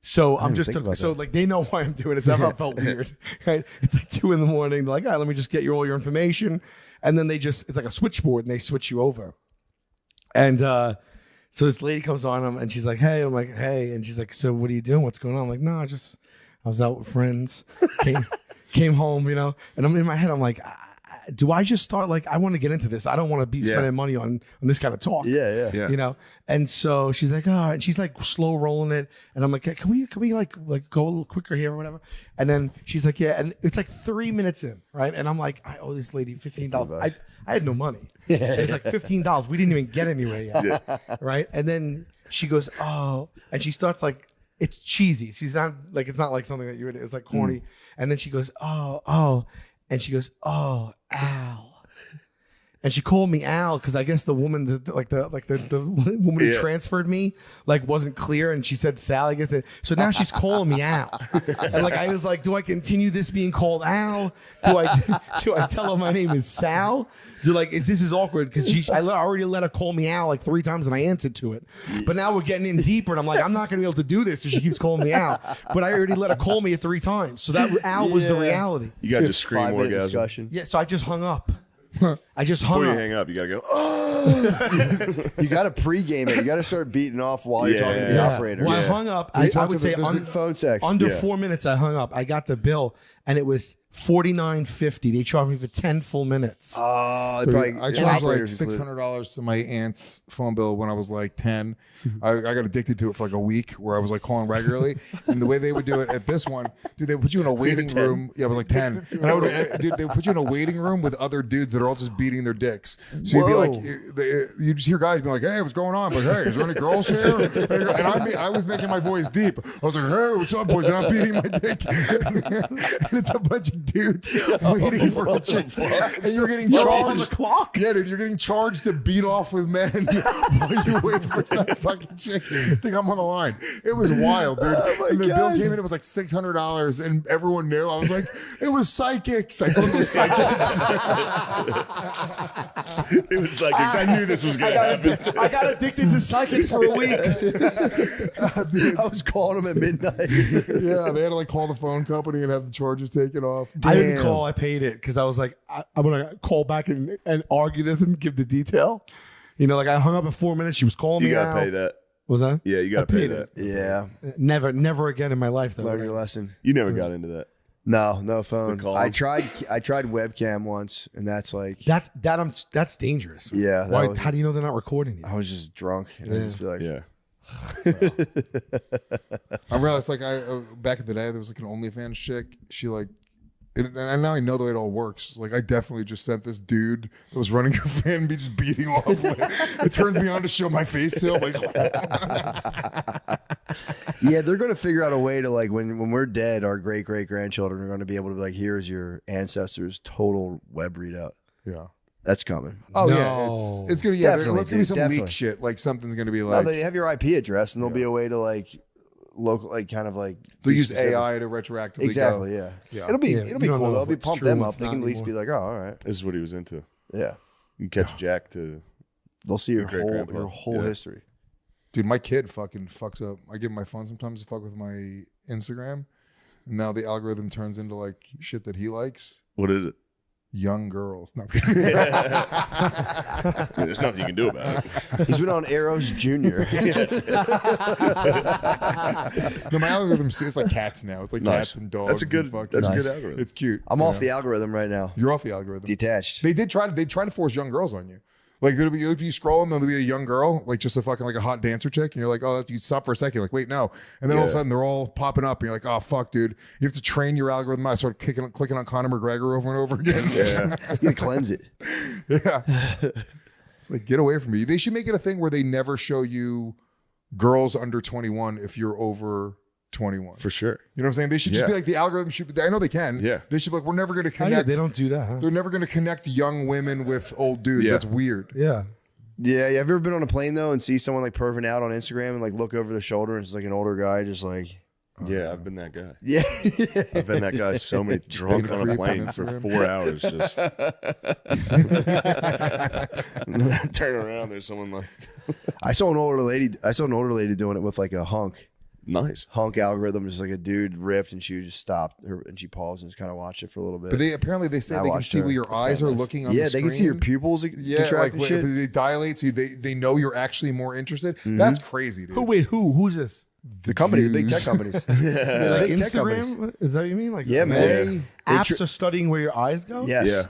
S4: So I'm just
S2: think about
S4: so
S2: that.
S4: like they know why I'm doing it. So I felt weird. Right? It's like 2 a.m. They're like, all right, let me just get all your information, and then it's like a switchboard and they switch you over. And so this lady comes on and she's like, hey. I'm like, hey. And she's like, so what are you doing? What's going on? I'm like, no, I was out with friends. Came home, you know. And I'm in my head, I'm like, do I just start like, I want to get into this. I don't want to be spending money on this kind of talk.
S2: Yeah.
S4: You know? And so she's like, oh, and she's like slow rolling it. And I'm like, can we like go a little quicker here or whatever? And then she's like, yeah. And it's like 3 minutes in, right? And I'm like, I owe this lady $15. I had no money. It's like $15. We didn't even get anywhere yet. Right? And then she goes, oh, and she starts like, it's cheesy. She's not like, it's not like something that you would, it's like corny. And then she goes, oh. And she goes, oh, Al. And she called me Al because I guess the woman, the woman who transferred me, like wasn't clear, and she said Sal. I guess so. Now she's calling me Al, and like I was like, do I continue this being called Al? Do I tell her my name is Sal? This is awkward because I already let her call me Al like 3 times and I answered to it, but now we're getting in deeper, and I'm like, I'm not gonna be able to do this, so she keeps calling me Al, but I already let her call me 3 times, so that Al was the reality.
S3: You got to just scream
S2: 5-minute
S3: orgasm.
S2: discussion.
S4: Yeah, so I just hung up. I just hung
S3: Before you
S4: up.
S3: hang up, you got to go, oh.
S2: You got to pregame it. You got to start beating off while you're talking to the
S3: Yeah.
S2: operator.
S4: Well, I hung up. I
S2: talk
S4: would
S2: to
S4: say
S2: there's phone sex.
S4: under
S3: Yeah.
S4: 4 minutes. I hung up. I got the bill, and it was $49.50. They charged me for 10 full minutes.
S2: I
S1: I charged like $600 to my aunt's phone bill when I was like 10. I got addicted to it for like a week where I was like calling regularly. And the way they would do it at this one, dude, they would put you in a waiting room. Yeah, I was like 10. And dude, they would put you in a waiting room with other dudes that are all just beating their dicks. So you'd be like, you just hear guys be like, hey, what's going on? But hey, is there any girls here? And I was making my voice deep. I was like, hey, what's up, boys? And I'm beating my dick. And it's a bunch of dudes waiting for a chick. And you're getting charged.
S4: on the clock.
S1: Yeah, dude, you're getting charged to beat off with men while you're waiting for some fucking chick. I think I'm on the line. It was wild, dude. And the bill came in, it was like $600, and everyone knew. I was like, it was psychics. I thought it was psychics.
S3: It was psychics. I knew this was going to happen.
S4: I got addicted to psychics for a week.
S2: I was calling him at midnight.
S1: Yeah, they had to like call the phone company and have the charges taken off.
S4: I didn't call. I paid it because I was like, I'm gonna call back and argue this and give the detail. You know, like I hung up at 4 minutes. She was calling
S3: You
S4: me
S3: got
S4: out.
S3: to pay that.
S4: Was that?
S3: Yeah, you got to
S4: I
S3: pay
S4: paid
S3: that.
S2: Yeah.
S4: Never again in my life. Though.
S2: Learn your lesson.
S3: You never got into that.
S2: No phone.
S3: The call.
S2: I tried webcam once, and that's like
S4: That's dangerous.
S2: Yeah, that
S4: Why?
S2: was-
S4: How do you know they're not recording you?
S2: I was just drunk, and I'd just be like,
S3: Yeah.
S1: I realized like back in the day there was like an OnlyFans chick. She like, and now I know the way it all works. Like I definitely just sent this dude that was running her fan be just beating off. It turns me on to show my face still. Like,
S2: yeah, they're gonna figure out a way to like when we're dead, our great grandchildren are gonna be able to be like, here's your ancestors' total web readout.
S1: Yeah.
S2: That's coming.
S1: Oh
S4: No.
S1: yeah, it's gonna
S2: Definitely,
S1: it's gonna be some
S2: definitely.
S1: leak shit. Like something's gonna be
S2: No,
S1: like
S2: they have your IP address, and there'll be a way to like local, like kind of like
S1: they'll
S2: be
S1: use
S2: specific.
S1: AI to retroactively
S2: Exactly.
S1: go.
S2: Yeah.
S1: Yeah.
S2: It'll be
S4: Yeah,
S2: it'll
S4: you
S2: be
S4: don't
S2: cool.
S4: know
S2: They'll be
S4: what's
S2: pump
S4: true
S2: them
S4: and
S2: up.
S4: what's
S2: They
S4: not
S2: can at least be
S4: anymore.
S2: like, oh, all right.
S3: This is what he was into.
S2: Yeah.
S3: You can catch Jack to.
S2: They'll see your
S3: great-grandpa.
S2: whole
S3: Yeah.
S2: history.
S1: Dude, my kid fucking fucks up. I give him my phone sometimes to fuck with my Instagram. And now the algorithm turns into like shit that he likes.
S3: What is it?
S1: Young girls. No,
S3: There's nothing you can do about it.
S2: He's been on Arrows Junior.
S1: no, my algorithm is like cats now. It's like
S3: Nice.
S1: cats and dogs.
S3: That's a good.
S1: and fucking-
S3: That's a
S2: Nice.
S3: good algorithm.
S1: It's cute.
S2: I'm
S1: you
S2: off
S1: know?
S2: the algorithm right now.
S1: You're off the algorithm.
S2: Detached.
S1: They try to force young girls on you. Like you'll be scrolling, there'll be a young girl, like just a fucking like a hot dancer chick, and you're like, oh, you stop for a second, you're like, wait, no, and then all of a
S3: Yeah.
S1: sudden they're all popping up, and you're like, oh fuck, dude, you have to train your algorithm. I start clicking on Conor McGregor over and over again.
S3: Yeah.
S2: You gotta cleanse it.
S1: Yeah. It's like, get away from me. They should make it a thing where they never show you girls under 21 if you're over 21.
S3: For sure.
S1: You know what I'm saying? They should just
S3: Yeah.
S1: be like, the algorithm should be, I know they can.
S3: Yeah.
S1: They should be like, we're never going to
S4: Oh, yeah,
S1: connect.
S4: they don't do that. Huh?
S1: They're never going to connect young women with old dudes.
S3: Yeah.
S1: That's weird.
S4: Yeah.
S2: Yeah, you ever been on a plane though and see someone like perving out on Instagram and like look over the shoulder and it's like an older guy just like
S3: Yeah, I've been that guy.
S2: yeah.
S3: I've been that guy so many drunk on a
S1: creep on
S3: plane for
S1: Instagram.
S3: 4 hours. Just and then I turn around, there's someone like,
S2: I saw an older lady doing it with like a hunk
S3: nice.
S2: algorithm, just like a dude ripped and she just stopped her and she paused and just kind of watched it for a little bit.
S1: But they say
S2: I
S1: they can
S2: watched
S1: see
S2: her.
S1: where your
S2: It's
S1: eyes are
S2: kinda nice.
S1: looking on
S2: yeah,
S1: the
S2: they
S1: screen.
S2: can see your pupils
S1: Yeah,
S2: contract
S1: like
S2: and
S1: if
S2: shit.
S1: they dilate, so they know you're actually more interested. That's crazy, dude.
S4: Who? Wait, who's this?
S2: The companies, the big tech
S1: Jews.
S2: companies.
S4: Like
S2: The big tech companies.
S4: Instagram? Is that what you mean? Like,
S2: Yeah, man.
S4: apps are studying where your eyes go.
S2: Yes.
S3: Yeah.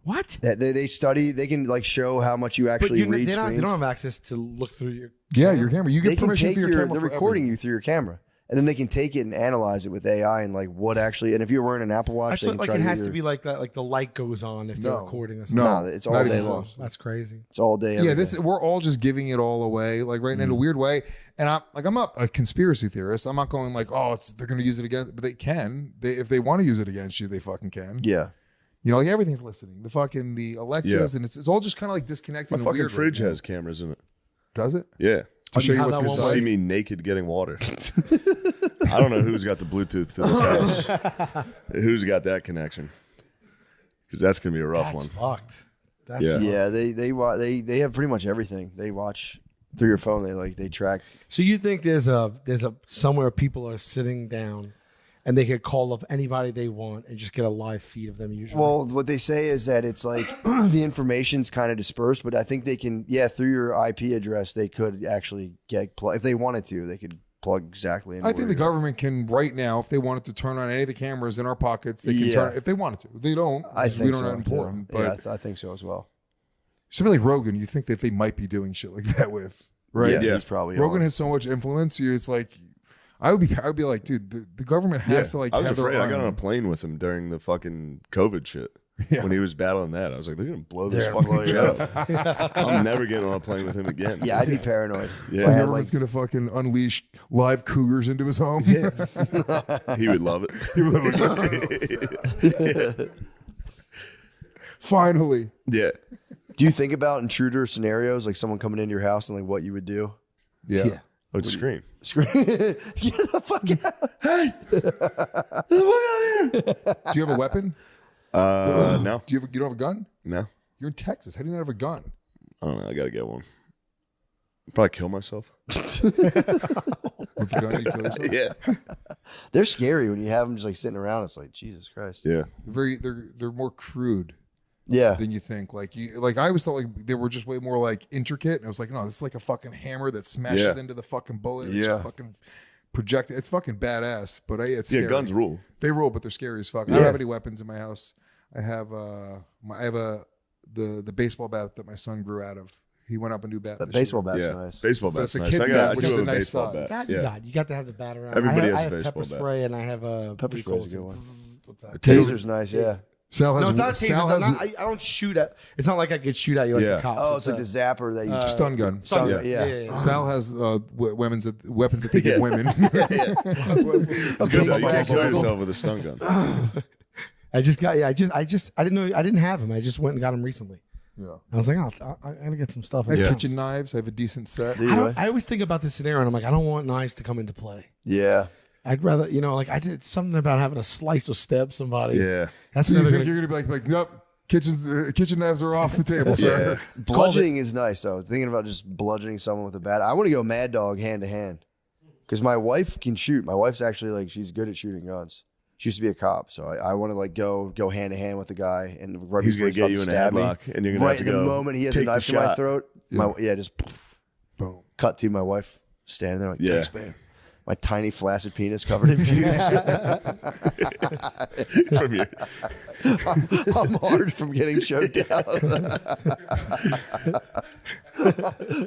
S4: What?
S2: They study. They can like show how much you
S4: But
S2: actually read
S4: they
S2: screens.
S4: don't have access to look through your.
S1: Yeah, your camera. You
S2: They
S1: get
S2: can
S1: permission
S2: take
S1: for your
S2: your.
S1: camera.
S2: They're
S1: for
S2: recording
S1: everything.
S2: you through your camera, and then they can take it and analyze it with AI and like what actually. And if you're wearing an Apple
S4: I
S2: Watch, they
S4: thought
S2: can
S4: like
S2: try
S4: it
S2: to
S4: has
S2: get
S4: to
S2: your-
S4: be like that. Like the light goes on if they're
S1: No.
S4: recording or something.
S1: No,
S2: No, it's all
S1: not
S2: day
S1: even
S2: long.
S1: close.
S4: That's crazy.
S2: It's all day.
S1: Yeah,
S2: everything.
S1: we're all just giving it all away, like right now in a weird way. And I'm not a conspiracy theorist. I'm not going like, oh, they're going to use it against, but they can. If they want to use it against you, they fucking can.
S2: Yeah.
S1: You know, like everything's listening. The Alexas, and it's all just kind of like disconnected.
S3: My
S1: and
S3: fucking
S1: weird
S3: fridge
S1: right now.
S3: has cameras in it.
S1: Does it?
S3: Yeah.
S1: To show you
S4: how
S1: what's
S4: that
S3: To
S4: won't
S3: see
S1: inside.
S3: me naked getting water. I don't know who's got the Bluetooth to this house. Who's got that connection? Because that's gonna be a rough
S4: That's
S3: one.
S4: fucked. That's
S3: Yeah.
S2: Yeah. They have pretty much everything. They watch through your phone. They track.
S4: So you think there's a somewhere people are sitting down, and they could call up anybody they want and just get a live feed of them usually.
S2: Well, what they say is that it's like the information's kind of dispersed, but I think they can, through your IP address, they could actually get if they wanted to, they could plug exactly into
S1: I think
S2: where
S1: the
S2: you're-
S1: government can right now, if they wanted to turn on any of the cameras in our pockets, they can
S2: Yeah.
S1: turn if they wanted to. They don't.
S2: I
S1: because
S2: think
S1: we don't
S2: so.
S1: know important.
S2: too.
S1: But
S2: I think so as well.
S1: somebody like Rogan, you think that they might be doing shit like that with, right?
S3: Yeah.
S2: He's probably
S1: Rogan
S2: on.
S1: has so much influence. It's like I would be like, dude, the government has to like.
S3: I was
S1: have their
S3: afraid. I got
S1: eye
S3: on a
S1: on-
S3: plane with him during the fucking COVID shit.
S1: Yeah.
S3: When he was battling that, I was like, they're gonna blow this
S2: They're gonna
S3: fucking
S2: blow
S3: job.
S2: you
S3: I'm never getting on a plane with him again.
S2: Yeah, I'd be paranoid.
S3: Yeah.
S2: If
S1: The
S2: I had,
S1: government's gonna fucking unleash live cougars into his home.
S3: He would love it.
S1: Finally.
S3: Yeah.
S2: do you think about intruder scenarios, like someone coming into your house and like what you would do?
S1: Yeah.
S4: Yeah.
S3: I would scream.
S2: Scream, get the fuck out! Hey,
S1: Do you have a weapon?
S3: No.
S1: You don't have a gun?
S3: No.
S1: You're in Texas. How do you not have a gun?
S3: I don't know. I gotta get one. Probably kill myself.
S1: With a gun, you kill yourself?
S3: Yeah.
S2: They're scary when you have them just like sitting around. It's like Jesus Christ.
S3: Yeah.
S1: They're more crude
S2: Yeah,
S1: than you think. Like I always thought like they were just way more like intricate. And I was like, no, this is like a fucking hammer that smashes
S3: Yeah.
S1: into the fucking bullet. And
S2: Yeah.
S1: just fucking project. It's fucking badass. But it's
S3: Yeah.
S1: scary.
S3: Guns rule.
S1: They rule, but they're scary as fuck. I
S2: Yeah.
S1: don't have any weapons in my house. I have the baseball bat that my son grew out of. He went up and do bat.
S2: that
S1: this year.
S2: baseball bat's
S3: Yeah.
S2: nice.
S3: Baseball
S1: But
S3: bat's
S1: it's a
S3: nice.
S1: kid's
S3: I
S1: bat,
S3: do
S1: which is
S3: have
S1: a
S3: a
S1: nice
S3: baseball
S1: size.
S3: bat.
S4: God,
S3: Yeah.
S4: you got to have the bat around.
S3: Everybody
S4: I
S3: has a
S4: have
S3: baseball
S4: pepper
S3: bat.
S4: spray and I have a
S2: Pepper
S4: what do you
S2: spray's
S4: call
S2: a good
S4: it?
S2: one.
S4: What's that?
S2: Taser's nice. Yeah.
S1: Sal has
S4: No, it's not a taser.
S1: Sal has
S4: I don't shoot at. It's not like I could shoot at you like
S3: Yeah.
S4: the cops.
S2: Oh, it's like the zapper that you.
S1: stun gun.
S4: stun gun.
S2: Yeah.
S1: Sal has weapons that they give women.
S3: It's good though. You can't kill
S2: Piggyback.
S3: yourself with a stun gun.
S4: I didn't know I didn't have him. I just went and got him recently.
S1: Yeah.
S4: I was like, oh, I gotta get some stuff.
S1: I have
S4: in the
S1: kitchen
S4: house.
S1: knives. I have a decent set.
S4: I always think about this scenario, and I'm like, I don't want knives to come into play.
S2: Yeah.
S4: I'd rather, like I did something about having a slice or stab somebody.
S3: Yeah.
S4: That's
S1: So you
S4: another
S1: think you're gonna be like, nope, kitchen knives are off the table, sir.
S2: Bludgeoning is nice though. Thinking about just bludgeoning someone with a bat. I want to go Mad Dog hand to hand because my wife can shoot. My wife's actually like she's good at shooting guns. She used to be a cop, so I want to like go hand to hand with the guy and right
S3: He's
S2: before
S3: gonna get you in a
S2: stab me,
S3: headlock, and you're gonna
S2: right
S3: have
S2: at
S3: to
S2: the
S3: go
S2: moment he has a
S3: take the
S2: knife to my
S3: shot.
S2: throat. Just
S1: Boom.
S2: cut to my wife standing there like,
S3: Yeah.
S2: thanks, man. My tiny flaccid penis covered in pubes.
S3: From your,
S2: I'm hard from getting choked down.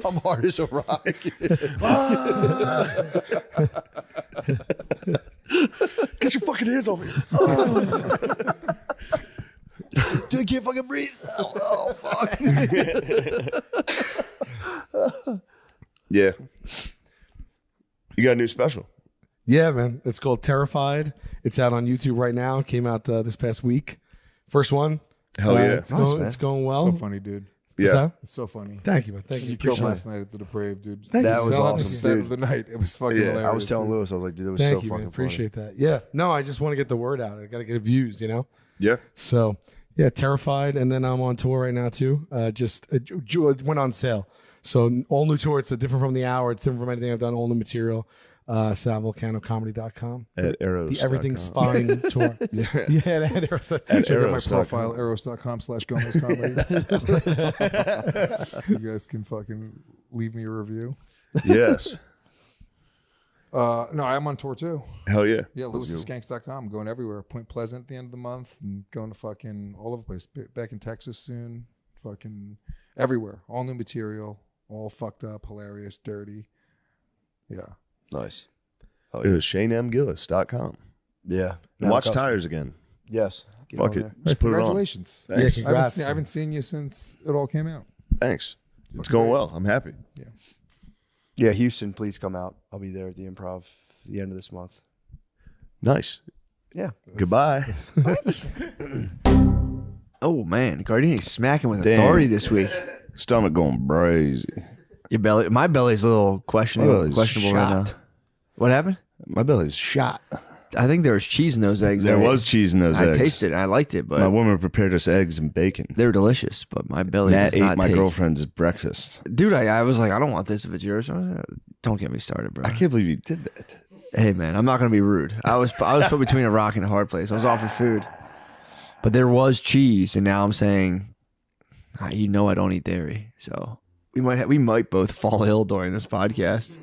S2: I'm hard as a rock.
S3: get your fucking hands off me.
S2: Dude, I can't fucking breathe. Oh, fuck.
S3: Yeah. You got a new special.
S4: Yeah, man. It's called Terrified. It's out on YouTube right now. Came out this past week. First one.
S3: Hell yeah.
S4: It's,
S2: Nice,
S4: going,
S2: man.
S4: it's going well.
S1: So funny, dude.
S4: What's
S3: Yeah.
S4: that?
S1: It's so funny.
S4: Thank you, man. Thank you.
S1: You killed
S4: Appreciate
S1: last
S4: it.
S1: night at the Depraved, dude.
S4: Thank you.
S2: That was
S1: Sal had the
S2: awesome,
S1: set
S2: dude.
S1: of the night. It was fucking
S3: Yeah.
S1: hilarious.
S2: I was telling Lewis, I was like, dude, that was
S4: Thank
S2: so
S4: you,
S2: fucking
S4: man. Appreciate that. Yeah. No, I just want to get the word out. I got to get views,
S3: Yeah.
S4: So, yeah, Terrified. And then I'm on tour right now, too. It went on sale. So, all new tour. It's different from the hour. It's different from anything I've done. All new material. SalVulcanoComedy.com.
S3: At Arrows.
S4: The Everything's Fine tour. Yeah, at Arrows.
S3: At
S1: Check out my
S3: Arrows.
S1: profile, arrows.com/Gomez Comedy. You guys can fucking leave me a review.
S3: Yes.
S1: No, I'm on tour too.
S3: Hell yeah.
S1: Yeah, LewisandSkanks.com. I'm going everywhere. Point Pleasant at the end of the month and going to fucking all over the place. Back in Texas soon. Fucking everywhere. All new material. All fucked up, hilarious, dirty. Yeah.
S2: Nice.
S3: It was ShaneMGillis.com.
S2: Yeah.
S3: And watch Tires again.
S2: Yes. Get
S3: Fuck
S2: on
S3: it.
S2: there.
S3: Just put it on.
S1: Congratulations.
S3: Thanks.
S4: Yeah, congrats.
S1: I haven't seen you since it all came out.
S3: Thanks. It's going well. I'm happy.
S2: Yeah, Houston, please come out. I'll be there at the Improv at the end of this month.
S3: Nice.
S2: Yeah.
S3: Goodbye.
S7: Oh man, Gardini's smacking with
S3: Damn.
S7: authority this week.
S3: Stomach going crazy.
S7: Your belly, my belly's a little questionable right now.
S3: shot.
S7: What happened?
S3: My belly's shot.
S7: I think there was cheese in those eggs.
S3: There
S7: I-
S3: was cheese in those
S7: I
S3: eggs.
S7: tasted it. And I liked it, but
S3: My woman prepared us eggs and bacon.
S7: they were delicious. But my belly
S3: Matt
S7: does not
S3: ate my
S7: take.
S3: girlfriend's breakfast.
S7: Dude, I was like, I don't want this if it's yours. Don't get me started, bro.
S3: I can't believe you did that.
S7: Hey man, I'm not gonna be rude. I was put between a rock and a hard place. I was offered food, but there was cheese, and now I'm saying, I don't eat dairy, so we might both fall ill during this podcast.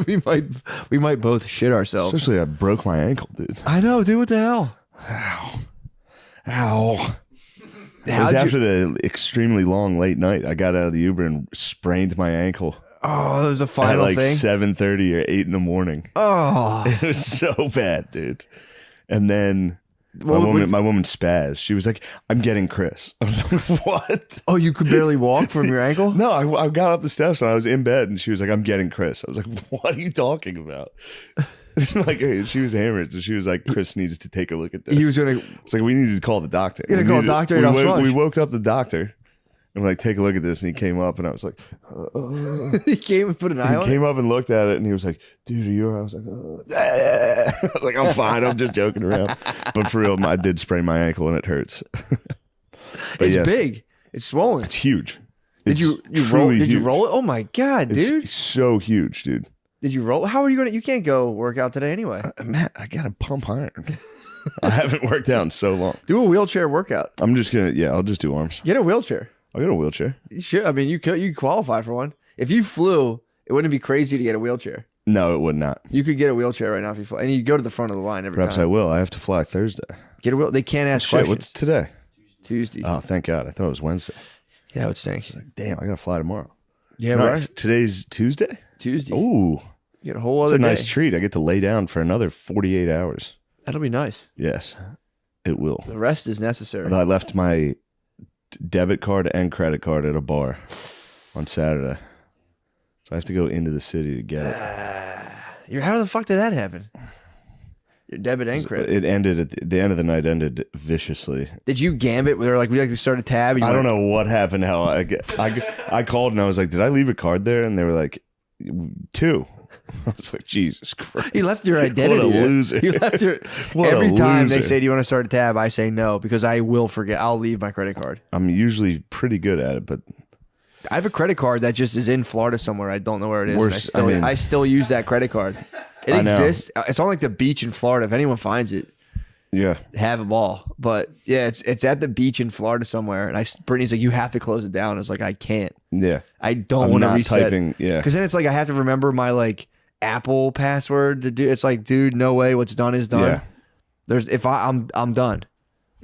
S7: we might both shit ourselves.
S3: Especially I broke my ankle, dude.
S7: I know, dude. What the hell?
S3: Ow. It was after the extremely long late night. I got out of the Uber and sprained my ankle
S7: Oh, that was a
S3: at
S7: final
S3: like
S7: thing.
S3: 7:30 or 8 in the morning.
S7: Oh,
S3: It was so bad, dude. And then my
S7: What-
S3: woman spazzed. She was like, "I'm getting Chris." I was like, "What?"
S7: oh, you could barely walk from your ankle.
S3: No, I got up the steps and I was in bed, and she was like, "I'm getting Chris." I was like, "What are you talking about?" Like she was hammered, so she was like, "Chris needs to take a look at this."
S7: He was gonna.
S3: It's like we needed to call the doctor.
S7: You gotta call a doctor and I'll flush.
S3: We woke up the doctor and we're like, "Take a look at this." And he came up and I was like,
S7: He came and put an eye
S3: he
S7: on it.
S3: came up and looked at it and he was like, "Dude, are you all right?" I was like, I was like, "I'm fine. I'm just joking around." But for real, I did sprain my ankle and it hurts. But
S7: It's
S3: yes,
S7: big. It's swollen.
S3: It's huge.
S7: Did
S3: It's
S7: you roll?
S3: truly
S7: Did you
S3: huge.
S7: roll it? Oh my god, dude!
S3: It's so huge, dude.
S7: Did you roll? How are you gonna? You can't go work out today anyway.
S3: Matt, I got to pump iron. I haven't worked out in so long.
S7: Do a wheelchair workout.
S3: I'm just gonna, I'll just do arms.
S7: Get a wheelchair.
S3: I'll get a wheelchair.
S7: You should. I mean, you could. You qualify for one. If you flew, it wouldn't be crazy to get a wheelchair.
S3: No, it would not.
S7: You could get a wheelchair right now if you fly, and you go to the front of the line every
S3: Perhaps I
S7: time.
S3: will. I have to fly Thursday.
S7: Get a wheel. They can't ask
S3: Shit,
S7: questions.
S3: what's today?
S7: Tuesday.
S3: Oh, thank God. I thought it was Wednesday.
S7: Yeah, it stinks.
S3: Damn, I gotta fly tomorrow.
S7: Yeah,
S3: Nice.
S7: right.
S3: Today's Tuesday.
S7: Tuesday.
S3: Ooh,
S7: You get a whole
S3: it's
S7: other
S3: a nice
S7: day.
S3: treat. I get to lay down for another 48 hours.
S7: That'll be nice.
S3: Yes, it will.
S7: The rest is necessary.
S3: Although I left my debit card and credit card at a bar on Saturday, so I have to go into the city to get it.
S7: How the fuck did that happen?
S2: Your debit and credit.
S3: It ended at the end of the night. Ended viciously.
S2: Did you gambit? Where they're like, we like to start a tab. And you
S3: I don't
S2: went,
S3: know what happened. How I called and I was like, did I leave a card there? And they were like, 2. I was like, Jesus Christ.
S2: He left your identity.
S3: What a
S2: there.
S3: loser.
S2: You left your.
S3: What a
S2: Every time they
S3: loser.
S2: say, "Do you want to start a tab?" I say no because I will forget. I'll leave my credit card.
S3: I'm usually pretty good at it, but
S2: I have a credit card that just is in Florida somewhere. I don't know where it is. And
S3: Worse, I mean-
S2: I still use that credit card. It
S3: I know.
S2: exists. It's on like the beach in Florida. If anyone finds it,
S3: yeah.
S2: have a ball. But yeah, it's at the beach in Florida somewhere. And Brittany's like, you have to close it down. I was like, I can't.
S3: Yeah.
S2: I don't
S3: I'm
S2: want to
S3: not
S2: reset.
S3: typing- yeah.
S2: Because then it's like I have to remember my like Apple password to do. It's like, dude, no way. What's done is done.
S3: Yeah.
S2: I'm done.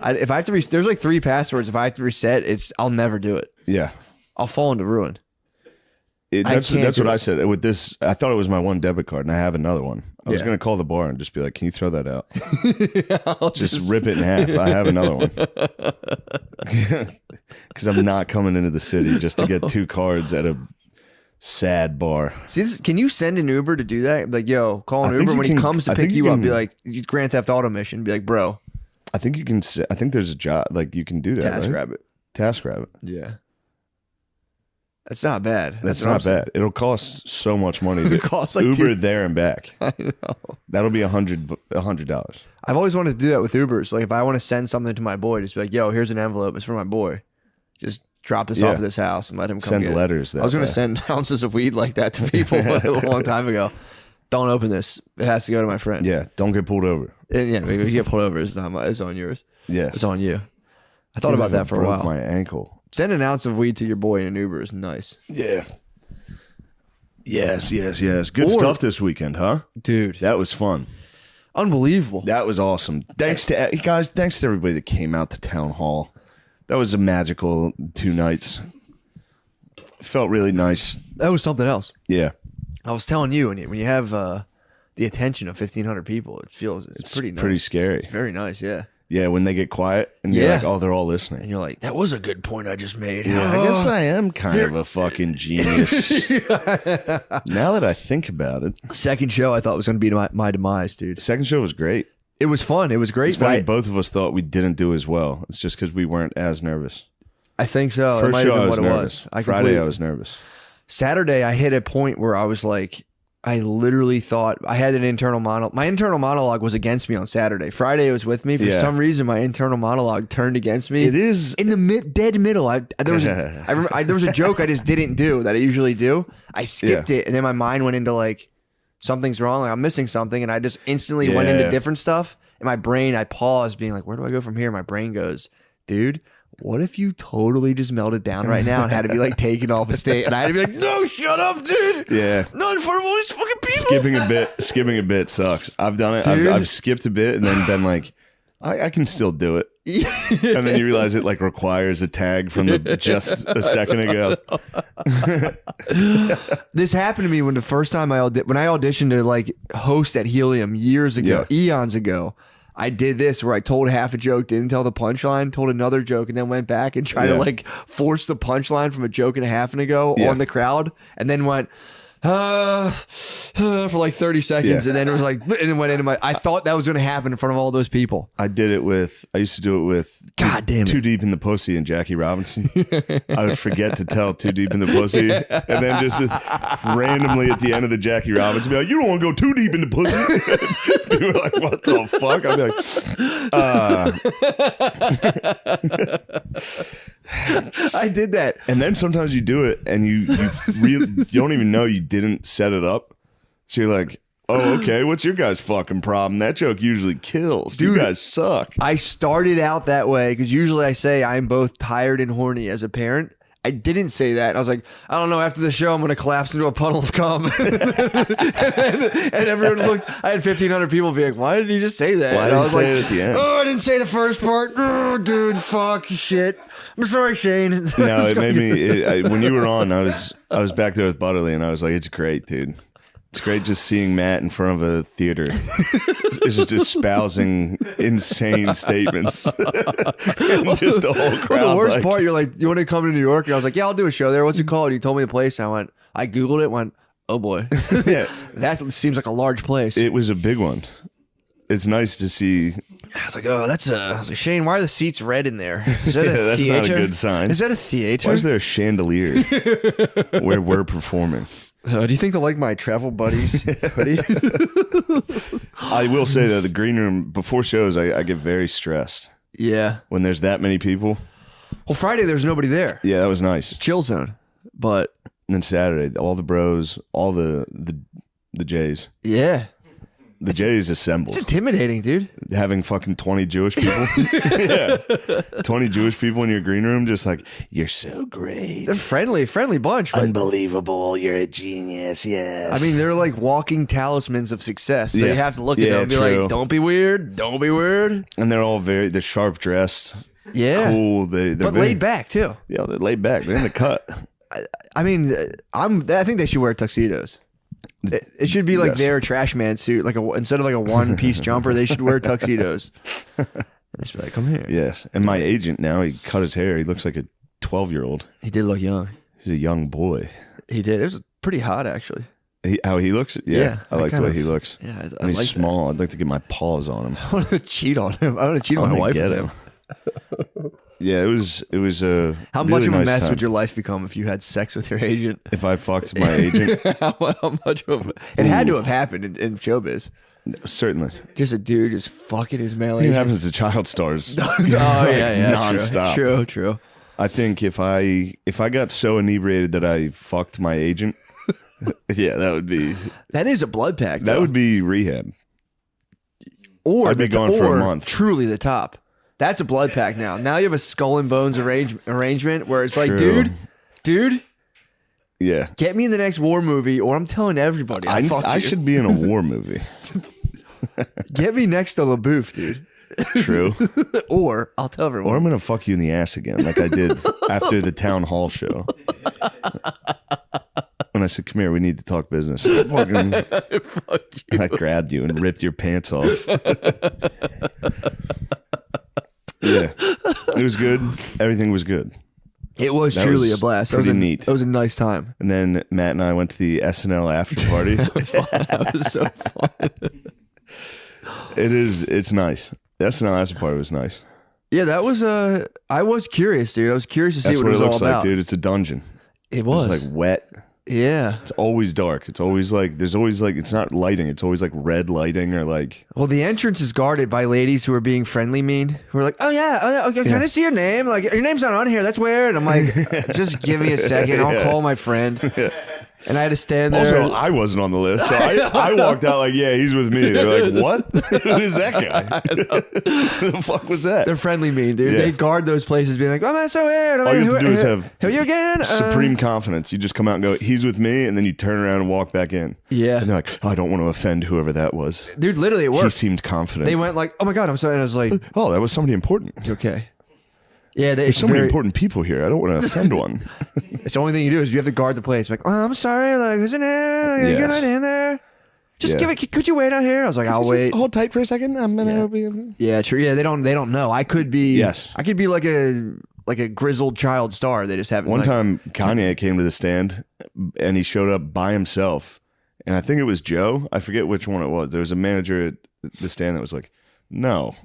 S2: If I have to there's like 3 passwords. If I have to reset, I'll never do it.
S3: Yeah.
S2: I'll fall into ruin.
S3: That's
S2: can't
S3: what
S2: do
S3: I
S2: it.
S3: said. With this, I thought it was my one debit card, and I have another one. I was
S2: Yeah.
S3: going to call the bar and just be like, can you throw that out? just rip it in half. I have another one. Because I'm not coming into the city just to get 2 cards at a sad bar.
S2: See, can you send an Uber to do that? Like, yo, call
S3: I
S2: an
S3: think
S2: Uber
S3: you
S2: when he
S3: can-
S2: comes to
S3: I
S2: pick
S3: think
S2: you
S3: you
S2: up. Be
S3: can-
S2: like, Grand Theft Auto mission. Be like, bro,
S3: I think you can. I think there's a job like you can do that.
S2: task
S3: right?
S2: rabbit.
S3: Task rabbit.
S2: Yeah, that's not bad.
S3: That's
S2: what I'm
S3: not
S2: saying.
S3: bad. It'll cost so much money.
S2: It
S3: to
S2: costs like
S3: Uber
S2: two-
S3: there and back.
S2: I know.
S3: That'll be $100.
S2: I've always wanted to do that with Ubers. Like, if I want to send something to my boy, just be like, yo, here's an envelope. It's for my boy. Just drop this
S3: Yeah.
S2: off at this house and let him come
S3: Send
S2: get it.
S3: letters that
S2: I was going to
S3: way.
S2: send ounces of weed like that to people a long time ago. Don't open this. It has to go to my friend.
S3: Yeah, don't get pulled over.
S2: And yeah, maybe if you get pulled over, it's on yours.
S3: Yeah,
S2: It's on you. I thought about that for a
S3: broke
S2: while.
S3: My ankle.
S2: Send an ounce of weed to your boy in an Uber is nice.
S3: Yeah. Yes. Good
S2: Or-
S3: stuff this weekend, huh?
S2: Dude,
S3: That was fun.
S2: unbelievable.
S3: That was awesome. Thanks to guys. Thanks to everybody that came out to town hall. That was a magical 2 nights. Felt really nice.
S2: That was something else.
S3: Yeah,
S2: I was telling you, when you have the attention of 1,500 people, it's pretty nice.
S3: pretty scary.
S2: It's very nice, yeah.
S3: Yeah, when they get quiet and you're
S2: Yeah.
S3: like, oh, they're all
S2: And
S3: listening.
S2: you're like, that was a good point I just made.
S3: Yeah, I guess I am kind of a fucking genius. Now that I think about it,
S2: Second show, I thought was going to be my demise, dude.
S3: the second show was great.
S2: It was fun. It was great.
S3: It's
S2: But
S3: funny, both of us thought we didn't do as well. It's just because we weren't as nervous.
S2: I think so. That
S3: First
S2: might
S3: show,
S2: have
S3: I
S2: been
S3: was
S2: what it
S3: nervous.
S2: was.
S3: Friday, I was nervous.
S2: Saturday, I hit a point where I was like, I literally thought I had an internal monologue. My internal monologue was against me on Saturday. Friday, it was with me. For
S3: Yeah.
S2: some reason, my internal monologue turned against me.
S3: It is.
S2: In the dead middle. There was a joke I just didn't do that I usually do. I skipped it, and then my mind went into like, something's wrong. Like I'm missing something, and I just instantly went into
S3: Yeah.
S2: different stuff. In my brain, I paused, being like, where do I go from here? My brain goes, dude, what if you totally just melted down right now and had to be like taken off a stage? And I had to be like, no, shut up, dude.
S3: Yeah.
S2: Not in front of all these fucking people.
S3: Skipping a bit sucks. I've done it.
S2: Dude.
S3: I've skipped a bit and then been like, I can still do it. And then you realize it like requires a tag from just a second ago.
S2: This happened to me when the first time when I auditioned to like host at Helium years ago, eons ago. I did this where I told half a joke, didn't tell the punchline, told another joke, and then went back and tried to like force the punchline from a joke and a half ago on the crowd, and then went for like 30 seconds, and then it was like, and it went into my. I thought that was going to happen in front of all those people.
S3: I used to do it with
S2: God damn it.
S3: Too Deep in the Pussy and Jackie Robinson. I would forget to tell Too Deep in the Pussy, and then just randomly at the end of the Jackie Robinson be like, you don't want to go too deep in the pussy. People were like, what the fuck? I'd be like,
S2: I did that.
S3: And then sometimes you do it and you don't even know you didn't set it up. So you're like, oh, okay, what's your guys' fucking problem? That joke usually kills. You
S2: Dude.
S3: guys suck.
S2: I started out that way because usually I say I'm both tired and horny as a parent. I didn't say that. I was like, I don't know. After the show, I'm going to collapse into a puddle of cum. and everyone looked. I had 1,500 people be like, why did he just say that?
S3: Why
S2: And
S3: did
S2: I
S3: he
S2: was
S3: say
S2: like,
S3: it at the end?
S2: oh, I didn't say the first part. Oh, dude, fuck, shit. I'm sorry, Shane.
S3: No, it made me. When you were on, I was back there with Butterly, and I was like, it's great, dude. It's great just seeing Matt in front of a theater. It's just espousing insane statements. And just a whole crowd.
S2: Well, the worst
S3: like,
S2: part, you're like, you want to come to New York? And I was like, yeah, I'll do a show there. What's it called? He told me the place. And I Googled it, went, oh boy.
S3: Yeah,
S2: That seems like a large place.
S3: it was a big one. it's nice to see.
S7: I was like, oh, that's a. I was like, Shane, why are the seats red in there? Is that a
S3: That's
S7: theater?
S3: not a good sign.
S7: Is that a theater?
S3: Why is there a chandelier where we're performing?
S2: Do you think they'll like my travel buddies hoodie?
S3: I will say though, the green room before shows, I get very stressed
S7: Yeah.
S3: when there's that many people.
S7: Well, Friday there's nobody there.
S3: Yeah, that was nice.
S7: Chill zone. But
S3: And then Saturday, all the bros, all the Jays,
S7: yeah,
S3: the Jays assembled,
S7: it's intimidating, dude.
S3: having fucking 20 Jewish people. Yeah, 20 Jewish people in your green room, just like, you're so great,
S7: They're friendly bunch. But
S3: unbelievable, you're a genius. Yes,
S7: I mean, they're like walking talismans of success. So
S3: Yeah.
S7: you have to look at
S3: Yeah,
S7: them and be
S3: true.
S7: like, don't be weird. Don't be weird.
S3: and they're sharp dressed,
S7: Yeah.
S3: cool. They're
S7: But
S3: very,
S7: laid back, too.
S3: Yeah, they're laid back. They're in the cut.
S7: I mean, I think they should wear tuxedos. It should be like
S3: Yes.
S7: their trash man suit, like instead of like a one piece jumper, they should wear tuxedos. And just be like, come here.
S3: Yes, and my agent now, he cut his hair. He looks like a 12-year-old.
S7: He did look young.
S3: He's a young boy.
S7: He did. It was pretty hot, actually.
S3: How he looks?
S7: Yeah,
S3: I like the
S7: kind
S3: way
S7: of-
S3: he looks.
S7: Yeah, I
S3: And he's
S7: like
S3: small. I'd like to get my paws on him.
S7: I want to cheat on him. I want to cheat on
S3: I
S7: my
S3: wanna
S7: wife
S3: get
S7: with
S3: him.
S7: him.
S3: Yeah, it was
S7: How
S3: really
S7: much of a
S3: nice
S7: mess
S3: time.
S7: would your life become if you had sex with your agent?
S3: If I fucked my agent,
S7: How much of it had to have happened in showbiz?
S3: certainly.
S7: Just a dude just fucking his male
S3: It
S7: agent.
S3: happens to child stars.
S7: Oh yeah,
S3: nonstop.
S7: True.
S3: I think if I got so inebriated that I fucked my agent, yeah, that
S7: That is a blood pack.
S3: would
S7: though.
S3: be rehab.
S7: Or
S3: I'd be
S7: the-
S3: gone for a
S7: or
S3: month.
S7: Truly the top. That's a blood pack now. Now you have a skull and bones arrangement where it's like,
S3: True.
S7: dude,
S3: Yeah,
S7: get me in the next war movie, or I'm telling everybody I fucked
S3: I
S7: you.
S3: should be in a war movie.
S7: Get me next to LaBouffe, dude.
S3: True.
S7: Or I'll tell everyone.
S3: Or I'm gonna fuck you in the ass again, like I did after the town hall show. When I said, "Come here, we need to talk business," fucking,
S7: Fuck you.
S3: I grabbed you and ripped your pants off. Yeah, it was good. Everything was good.
S7: It was
S3: That
S7: truly
S3: was
S7: a blast.
S3: pretty
S7: that was
S3: neat.
S7: That was a nice time.
S3: And then Matt and I went to the SNL after party.
S7: That was so fun.
S3: It's nice. The SNL after party was nice.
S7: Yeah, that was I was curious, dude. I was curious to see
S3: That's
S7: what
S3: what
S7: it
S3: it
S7: was
S3: looks
S7: all
S3: like,
S7: about.
S3: dude. It's a dungeon.
S7: It was.
S3: It's like wet.
S7: Yeah.
S3: It's always dark. It's always like there's always like it's not lighting. It's always like red lighting or like
S7: Well, the entrance is guarded by ladies who are being friendly mean. Who are like, oh yeah, okay, can I see your name? Like, your name's not on here. That's weird. I'm like, just give me a second. I'll call my friend. And I had to stand there.
S3: Also, I wasn't on the list, so I walked out like, yeah, he's with me. They're like, what? Who is that guy? Who the fuck was that?
S7: They're friendly mean, dude.
S3: Yeah.
S7: They guard those places, being like, oh, that's so weird.
S3: All you have to do is
S7: who
S3: have
S7: are you again?
S3: supreme confidence. You just come out and go, he's with me, and then you turn around and walk back in.
S7: Yeah.
S3: And they're like, oh, I don't want to offend whoever that was.
S7: Dude, literally, it
S3: He
S7: worked.
S3: seemed confident.
S7: They went like, oh my God, I'm sorry. And I was like,
S3: oh, that was somebody important.
S7: you okay? Yeah,
S3: There's so many important people here. I don't want to offend one.
S7: It's the only thing you do is you have to guard the place. Like, oh, I'm sorry. Like, isn't there? Like,
S3: Yes.
S7: Get right in there. Just
S3: Yeah.
S7: give it. Could you wait out here? I was like, I'll wait.
S3: Hold tight for a second. I'm gonna be.
S7: Yeah, true. Yeah, they don't know. I could be.
S3: Yes.
S7: I could be like a grizzled child star. They just haven't.
S3: One
S7: like,
S3: time, Kanye came to the stand, and he showed up by himself. And I think it was Joe. I forget which one it was. There was a manager at the stand that was like, "No,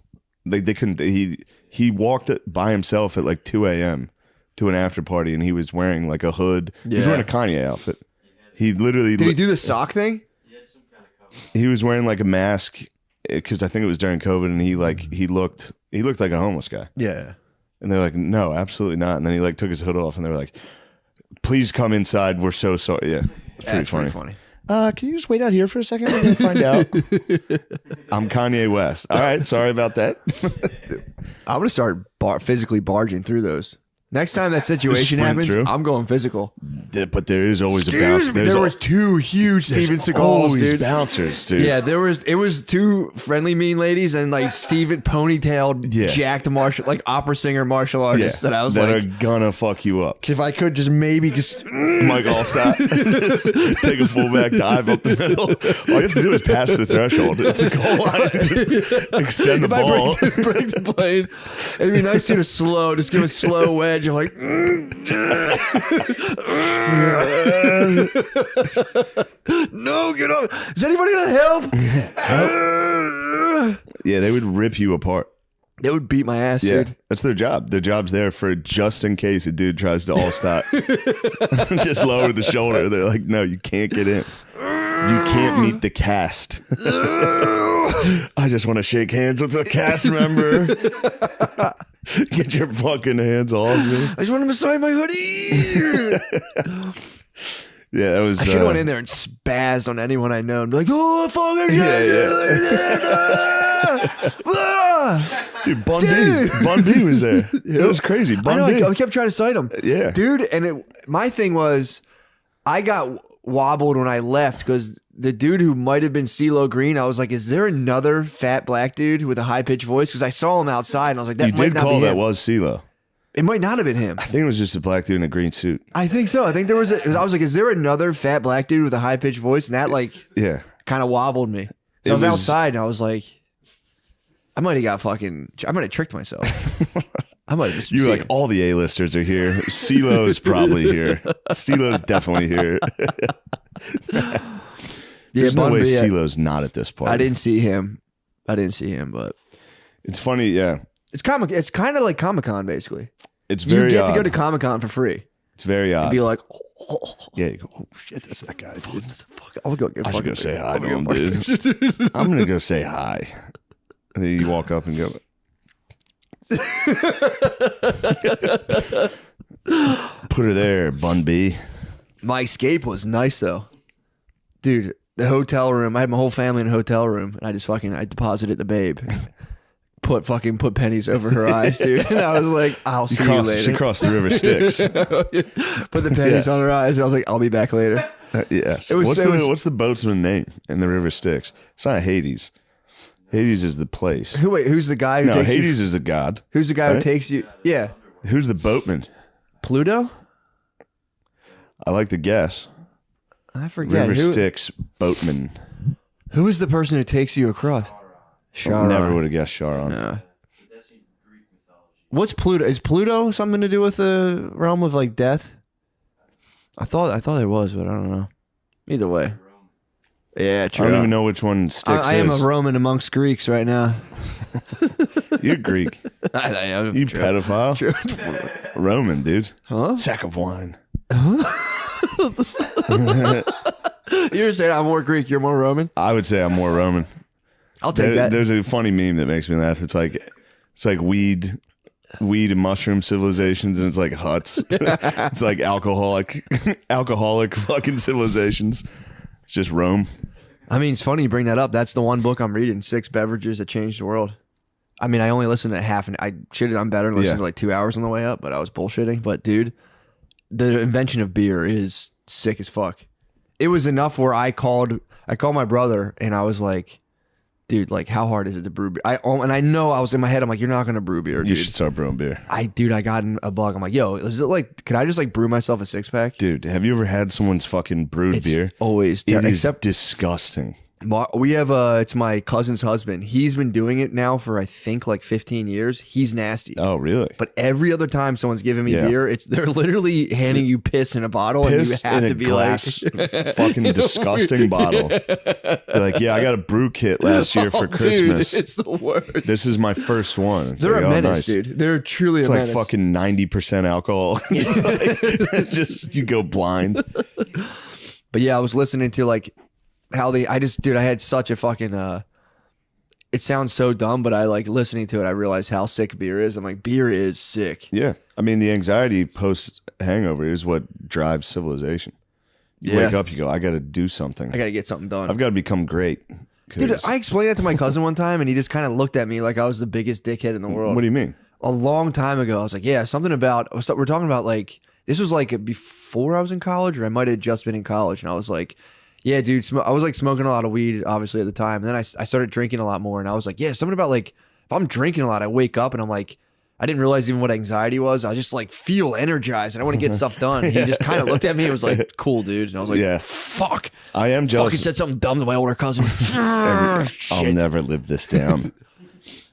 S3: they couldn't." He walked by himself at like 2 a.m. to an after party, and he was wearing like a hood. He was
S7: Yeah.
S3: wearing a Kanye outfit. He literally
S7: Did he do the sock thing?
S3: he was wearing like a mask because I think it was during COVID, and he looked like a homeless guy.
S7: Yeah.
S3: And they're like, "No, absolutely not." And then he like took his hood off, and they were like, "Please come inside. We're so sorry." Yeah, it's pretty
S7: That's
S3: funny.
S7: pretty funny.
S3: Can you just wait out here for a second? We're gonna find out. I'm Kanye West. All right, sorry about that.
S7: I'm gonna start physically barging through those. Next time that situation
S3: sprint
S7: happens,
S3: through?
S7: I'm going physical.
S3: But there is always a bounce.
S7: Excuse me. There was two huge Steven Seagals,
S3: always
S7: dude.
S3: bouncers, dude.
S7: Yeah, it was two friendly mean ladies and like Steven ponytailed,
S3: Yeah.
S7: jacked opera singer martial artists that I was
S3: that
S7: like,
S3: are gonna fuck you up.
S7: if I could just maybe just
S3: Mike Allstott, just take a fullback dive up the middle. All you have to do is pass the threshold. It's the goal line. Just extend the
S7: if I
S3: ball.
S7: break the plane, it'd be nice to do a slow, just give a slow wedge. You're like, no, get up. Is anybody gonna help?
S3: Yeah, they would rip you apart.
S7: They would beat my ass,
S3: Yeah,
S7: dude.
S3: that's their job. Their job's there for just in case a dude tries to all stop. Just lower the shoulder. They're like, no, you can't get in. You can't meet the cast. I just want to shake hands with a cast member. Get your fucking hands off me.
S7: I just want him to sign my hoodie.
S3: Yeah, that was.
S7: I should have went in there and spazzed on anyone I know and be like, oh, fucking
S3: yeah. Dude, Bun B was there. It was crazy.
S7: I know,
S3: Bun B.
S7: I kept trying to cite him.
S3: Yeah.
S7: Dude, and my thing was, I got wobbled when I left because the dude who might have been CeeLo Green, I was like, is there another fat black dude with a high-pitched voice? Because I saw him outside and I was like, that
S3: You
S7: might
S3: did
S7: not be
S3: call
S7: him.
S3: that was CeeLo.
S7: It might not have been him.
S3: I think it was just a black dude in a green suit.
S7: I think so. I think there was I was like, is there another fat black dude with a high-pitched voice? And that like
S3: Yeah.
S7: kind of wobbled me. So
S3: It
S7: I was
S3: was-
S7: outside and I was like, I might have tricked myself. I might have just
S3: You were
S7: seen
S3: like,
S7: him.
S3: all the A-listers are here. CeeLo's probably here. CeeLo's definitely here.
S7: Yeah,
S3: There's no
S7: Bun
S3: way
S7: B,
S3: CeeLo's not at this party.
S7: I didn't see him. But
S3: It's funny, yeah.
S7: it's kind of like Comic-Con basically.
S3: It's very
S7: You get
S3: odd.
S7: to go to Comic-Con for free.
S3: It's very odd.
S7: And be like,
S3: Yeah, you go, oh shit, that's that guy, dude.
S7: fuck, I'll go get
S3: I should
S7: fucking
S3: go say hi to
S7: I'll
S3: him,
S7: go
S3: dude. I'm gonna go say hi. And then you walk up and go. Put her there, Bun B.
S7: My escape was nice though, dude. The hotel room. I had my whole family in a hotel room, and I deposited the babe. Put pennies over her eyes, dude. And I was like, I'll see you later.
S3: She crossed the river Styx.
S7: Put the pennies
S3: Yes.
S7: on her eyes, and I was like, I'll be back later.
S3: Yes.
S7: It was-
S3: What's the boatsman name in the river Styx? It's not Hades. Hades is the place.
S7: Who's the guy who
S3: No,
S7: takes
S3: Hades
S7: you?
S3: is a god.
S7: Who's the guy who
S3: right?
S7: takes you? Yeah,
S3: Who's the boatman?
S7: Pluto.
S3: I like to guess.
S7: I forget
S3: River
S7: who.
S3: Styx boatman.
S7: Who is the person who takes you across? Charon.
S3: Never would have guessed Charon.
S7: Yeah. What's Pluto? Is Pluto something to do with the realm of like death? I thought it was, but I don't know. Either way. Yeah,
S3: I
S7: true.
S3: don't even know which one Styx
S7: I am a
S3: is.
S7: Roman amongst Greeks right now.
S3: You're Greek.
S7: I am.
S3: You pedophile.
S7: True.
S3: Roman, dude.
S7: Huh?
S3: Sack of wine.
S7: You're saying I'm more Greek, you're more Roman?
S3: I would say I'm more Roman.
S7: I'll take that.
S3: There's a funny meme that makes me laugh. It's like weed and mushroom civilizations, and it's like huts. It's like alcoholic fucking civilizations. It's just Rome.
S7: I mean, it's funny you bring that up. That's the one book I'm reading, 6 Beverages That Changed the World. I mean, I only listened to half, and I should have done better and listened to like 2 hours on the way up, but I was bullshitting. But dude, the invention of beer is sick as fuck. It was enough where I called my brother and I was like, dude, like how hard is it to brew beer? And I know I was in my head, I'm like, you're not gonna brew beer,
S3: You
S7: dude.
S3: should start brewing beer.
S7: I got in a bug. I'm like, yo, is it like, could I just like brew myself a 6-pack?
S3: Dude, have you ever had someone's fucking brewed
S7: It's
S3: beer?
S7: always
S3: It is
S7: except
S3: disgusting.
S7: we have it's my cousin's husband. He's been doing it now for I think like 15 years. He's nasty.
S3: Oh, really?
S7: But every other time someone's giving me
S3: Yeah.
S7: beer, they're literally handing you piss in a bottle, and you
S3: Piss
S7: have
S3: in
S7: to
S3: a
S7: be
S3: glass,
S7: like,
S3: fucking disgusting bottle. They're like, yeah, I got a brew kit last year for
S7: "Oh,
S3: Christmas.
S7: Dude, it's the worst.
S3: This is my first one. It's
S7: They're
S3: like,
S7: a
S3: oh,
S7: menace,
S3: nice.
S7: dude. They're truly
S3: It's
S7: a
S3: like
S7: menace.
S3: fucking 90% alcohol. It's like, just you go blind.
S7: But yeah, I was listening to like how I had such a fucking it sounds so dumb, but I like listening to it, I realized how sick beer is. I'm like, beer is sick.
S3: Yeah. I mean, the anxiety post hangover is what drives civilization. You
S7: Yeah.
S3: wake up, you go, I got to do something.
S7: I gotta get something done.
S3: I've got to become great. 'Cause-
S7: Dude, I explained that to my cousin one time, and he just kind of looked at me like I was the biggest dickhead in the world.
S3: What do you mean?
S7: A long time ago, I was like, yeah, something about, we're talking about like, this was like before I was in college, or I might have just been in college. And I was like, yeah, dude, I was like smoking a lot of weed, obviously, at the time. And then I started drinking a lot more. And I was like, yeah, something about like, if I'm drinking a lot, I wake up and I'm like, I didn't realize even what anxiety was. I just like feel energized and I want to get stuff done. And he just kind of looked at me and was like, cool, dude. And I was like,
S3: Yeah.
S7: fuck.
S3: I am jealous.
S7: Fucking said something dumb to my older cousin.
S3: I'll
S7: Shit.
S3: never live this down.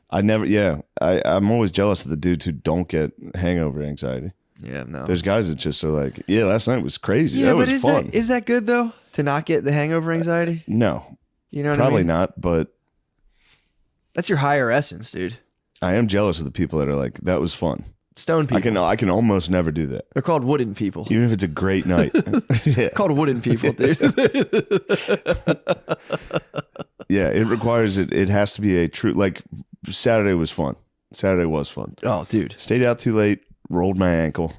S3: I'm always jealous of the dudes who don't get hangover anxiety.
S7: Yeah, no.
S3: There's guys that just are like, yeah, last night was crazy.
S7: Yeah,
S3: that
S7: but
S3: was fun.
S7: is that good though? To not get the hangover anxiety?
S3: No,
S7: You know what
S3: probably
S7: I mean?
S3: not. But
S7: That's your higher essence, dude.
S3: I am jealous of the people that are like, that was fun.
S7: Stone people.
S3: I can almost never do that.
S7: They're called wooden people.
S3: Even if it's a great night. Yeah.
S7: Called wooden people, dude.
S3: Yeah, it requires it. It has to be a true, like, Saturday was fun. Saturday was fun.
S7: Oh, dude.
S3: Stayed out too late, rolled my ankle.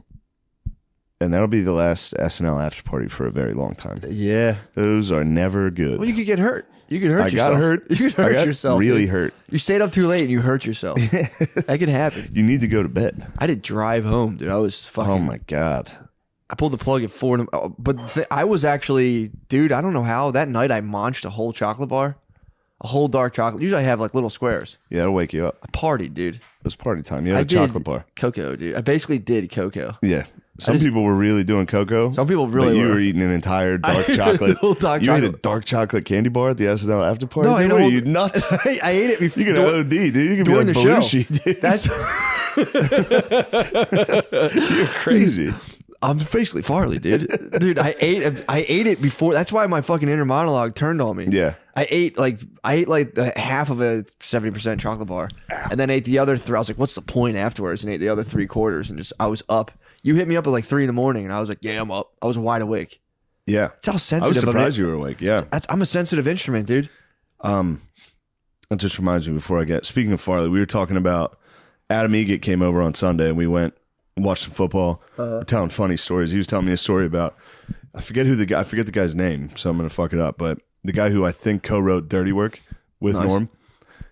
S3: And that'll be the last SNL after party for a very long time.
S7: Yeah.
S3: Those are never good.
S7: Well, you could get hurt. You could hurt
S3: I
S7: yourself.
S3: got hurt.
S7: You could hurt
S3: I got
S7: yourself.
S3: really
S7: dude.
S3: hurt.
S7: You stayed up too late and you hurt yourself. That could happen.
S3: You need to go to bed.
S7: I did drive home, dude. I was fucking.
S3: Oh my God.
S7: I pulled the plug at 4. But I was actually, dude, I don't know how. That night I munched a whole chocolate bar. A whole dark chocolate. Usually I have like little squares.
S3: Yeah, that'll wake you up.
S7: I partied, dude.
S3: It was party time. You had
S7: I
S3: a
S7: did
S3: chocolate bar.
S7: Cocoa, dude. I basically did cocoa.
S3: Yeah. Some people were really doing cocoa.
S7: Some people really
S3: but you
S7: were.
S3: were eating an entire dark
S7: ate a
S3: chocolate.
S7: little dark
S3: you ate a
S7: chocolate.
S3: dark chocolate candy bar at the SNL after party?
S7: No, I
S3: Dude,
S7: ate
S3: what
S7: a
S3: are
S7: whole-
S3: you nuts?
S7: I ate it before.
S3: You can OD, dude. You can
S7: during
S3: be
S7: the
S3: like
S7: show.
S3: Belushi, dude.
S7: That's
S3: You're crazy.
S7: I'm basically Farley, dude. Dude, I ate it before. That's why my fucking inner monologue turned on me.
S3: Yeah.
S7: I ate like half of a 70% chocolate bar, and then ate the other 3. I was like, "What's the point?" Afterwards, and ate the other 3/4, and just I was up. You hit me up at like 3 a.m, and I was like, "Yeah, I'm up." I was wide awake.
S3: Yeah.
S7: That's how
S3: I was
S7: sensitive.
S3: surprised you were awake. Yeah.
S7: I'm a sensitive instrument, dude.
S3: That just reminds me before I get, speaking of Farley, we were talking about Adam Egget came over on Sunday and we went and watched some football. We're telling funny stories. He was telling me a story about, I forget the guy's name, so I'm going to fuck it up, but the guy who I think co-wrote Dirty Work with Norm,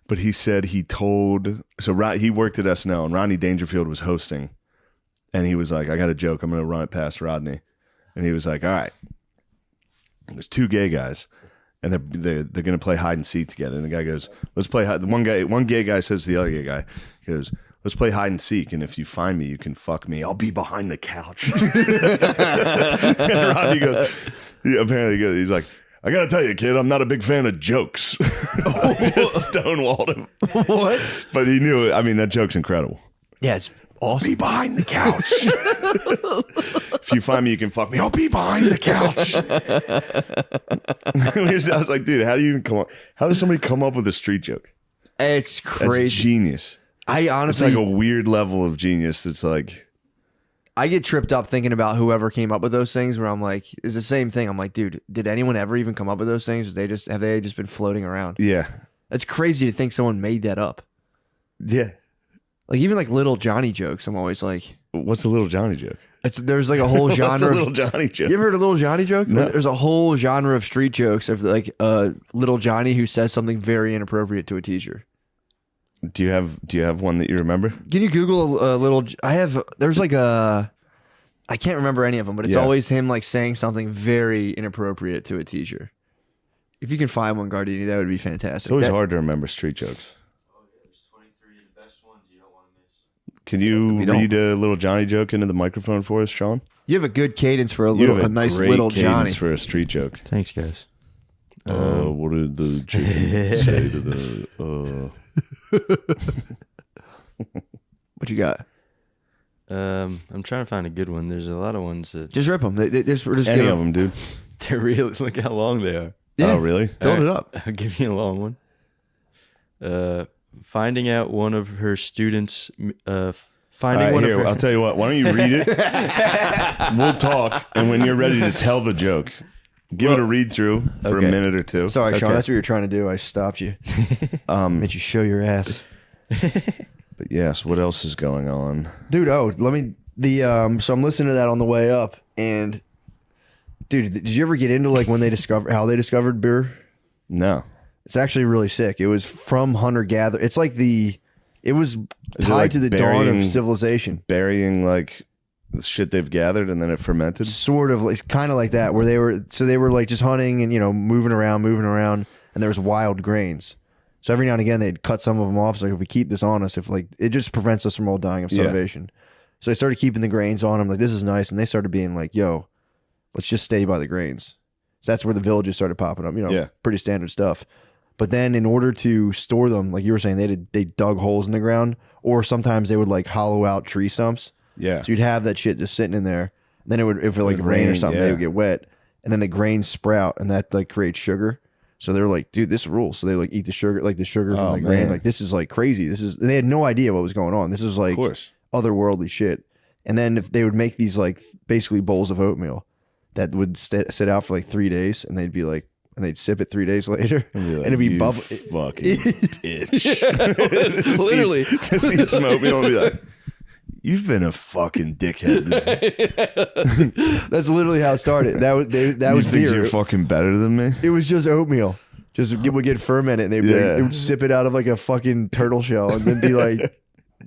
S3: but he said he told, he worked at SNL and Rodney Dangerfield was hosting and he was like, I got a joke, I'm going to run it past Rodney. And he was like, all right, there's 2 gay guys. And they're going to play hide and seek together. And the guy goes, let's play hide. One gay guy says to the other gay guy, he goes, let's play hide and seek. And if you find me, you can fuck me. I'll be behind the couch. And Rodney goes, he's like, I got to tell you, kid, I'm not a big fan of jokes. Just stonewalled him.
S7: What?
S3: But he knew it. I mean, that joke's incredible.
S7: Yeah, it's
S3: I'll be behind the couch. If you find me, you can fuck me. I'll be behind the couch. I was like, dude, how do you even come up? How does somebody come up with a street joke?
S7: It's
S3: That's
S7: crazy.
S3: genius.
S7: I honestly,
S3: It's like a weird level of genius. That's like,
S7: I get tripped up thinking about whoever came up with those things. Where I'm like, it's the same thing. I'm like, dude, did anyone ever even come up with those things? Or have they just been floating around?
S3: yeah,
S7: It's crazy to think someone made that up.
S3: yeah.
S7: Like even like little Johnny jokes. I'm always like,
S3: What's a little Johnny joke?
S7: there's like a whole genre.
S3: What's a
S7: of-
S3: little Johnny joke?
S7: You ever heard a little Johnny joke?
S3: No.
S7: There's a whole genre of street jokes of like little Johnny who says something very inappropriate to a teacher.
S3: Do you have one that you remember?
S7: Can you Google a little? There's like I can't remember any of them, but it's
S3: Yeah.
S7: always him like saying something very inappropriate to a teacher. If you can find one, Gardini, that would be fantastic.
S3: It's always
S7: That-
S3: hard to remember street jokes.
S5: There's 23 of the best ones you don't want to miss.
S3: Can you
S7: don't-
S3: read a little Johnny joke into the microphone for us, Sean?
S7: You have a good cadence for
S3: You have
S7: a nice
S3: great
S7: little
S3: cadence
S7: Johnny.
S3: for a street joke.
S5: Thanks, guys.
S3: What did the chicken say to the?
S7: What you got?
S5: I'm trying to find a good one. There's a lot of ones that
S7: Just rip them. We're just
S3: Any
S7: giving-
S3: of them, dude?
S5: they're really look how long they are.
S7: Yeah.
S3: Oh, really?
S7: Build it
S5: All
S7: up.
S5: I'll give you a long one. Finding out one of her students. Finding
S3: All right,
S5: one
S3: here,
S5: of her.
S3: I'll tell you what. Why don't you read it? We'll talk, and when you're ready to tell the joke, give it a read through for
S5: Okay.
S3: a minute or two.
S7: Sorry, Sean.
S3: Okay.
S7: That's what you're trying to do. I stopped you. Made you show your ass,
S3: But yes, what else is going on?
S7: dude. Oh, let me. So I'm listening to that on the way up, and dude, did you ever get into like when they how they discovered beer?
S3: No,
S7: It's actually really sick. It was from hunter gatherer. It's like it was
S3: it
S7: tied
S3: like
S7: to the dawn
S3: burying-
S7: of civilization.
S3: burying like the shit they've gathered, and then it fermented.
S7: Sort of like kind of like that, where they were like just hunting and moving around, and there was wild grains. So every now and again they'd cut some of them off. It's like if we keep this on us, if like it just prevents us from all dying of
S3: Yeah.
S7: starvation. So they started keeping the grains on them. Like this is nice, and they started being like, "Yo, let's just stay by the grains." So that's where the villages started popping up.
S3: Yeah.
S7: Pretty standard stuff. But then in order to store them, like you were saying, they dug holes in the ground, or sometimes they would like hollow out tree stumps.
S3: Yeah,
S7: So you'd have that shit just sitting in there. And then if it like
S3: It would
S7: rain or
S3: rain,
S7: something,
S3: yeah.
S7: they would get wet. And then the grains sprout, and that like creates sugar.
S2: So they're like, dude, this rules. So they like eat the sugar, like the sugar from
S3: Oh,
S2: the grain.
S3: man.
S2: Like this is like crazy. This is, and they had no idea what was going on. This is like
S3: Of course.
S2: otherworldly shit. And then if they would make these like basically bowls of oatmeal that would sit out for like 3 days, and they'd be like, and they'd sip it 3 days later, and it'd be
S3: "You
S2: bubble.
S3: fucking bitch.
S2: Literally.
S3: just eat some oatmeal and be like, you've been a fucking dickhead.
S2: That's literally how it started. That was that
S3: You
S2: was
S3: think
S2: beer.
S3: you're fucking better than me?
S2: It was just oatmeal. Just would get fermented, and they'd be like,
S3: Yeah.
S2: they would sip it out of like a fucking turtle shell, and then be like,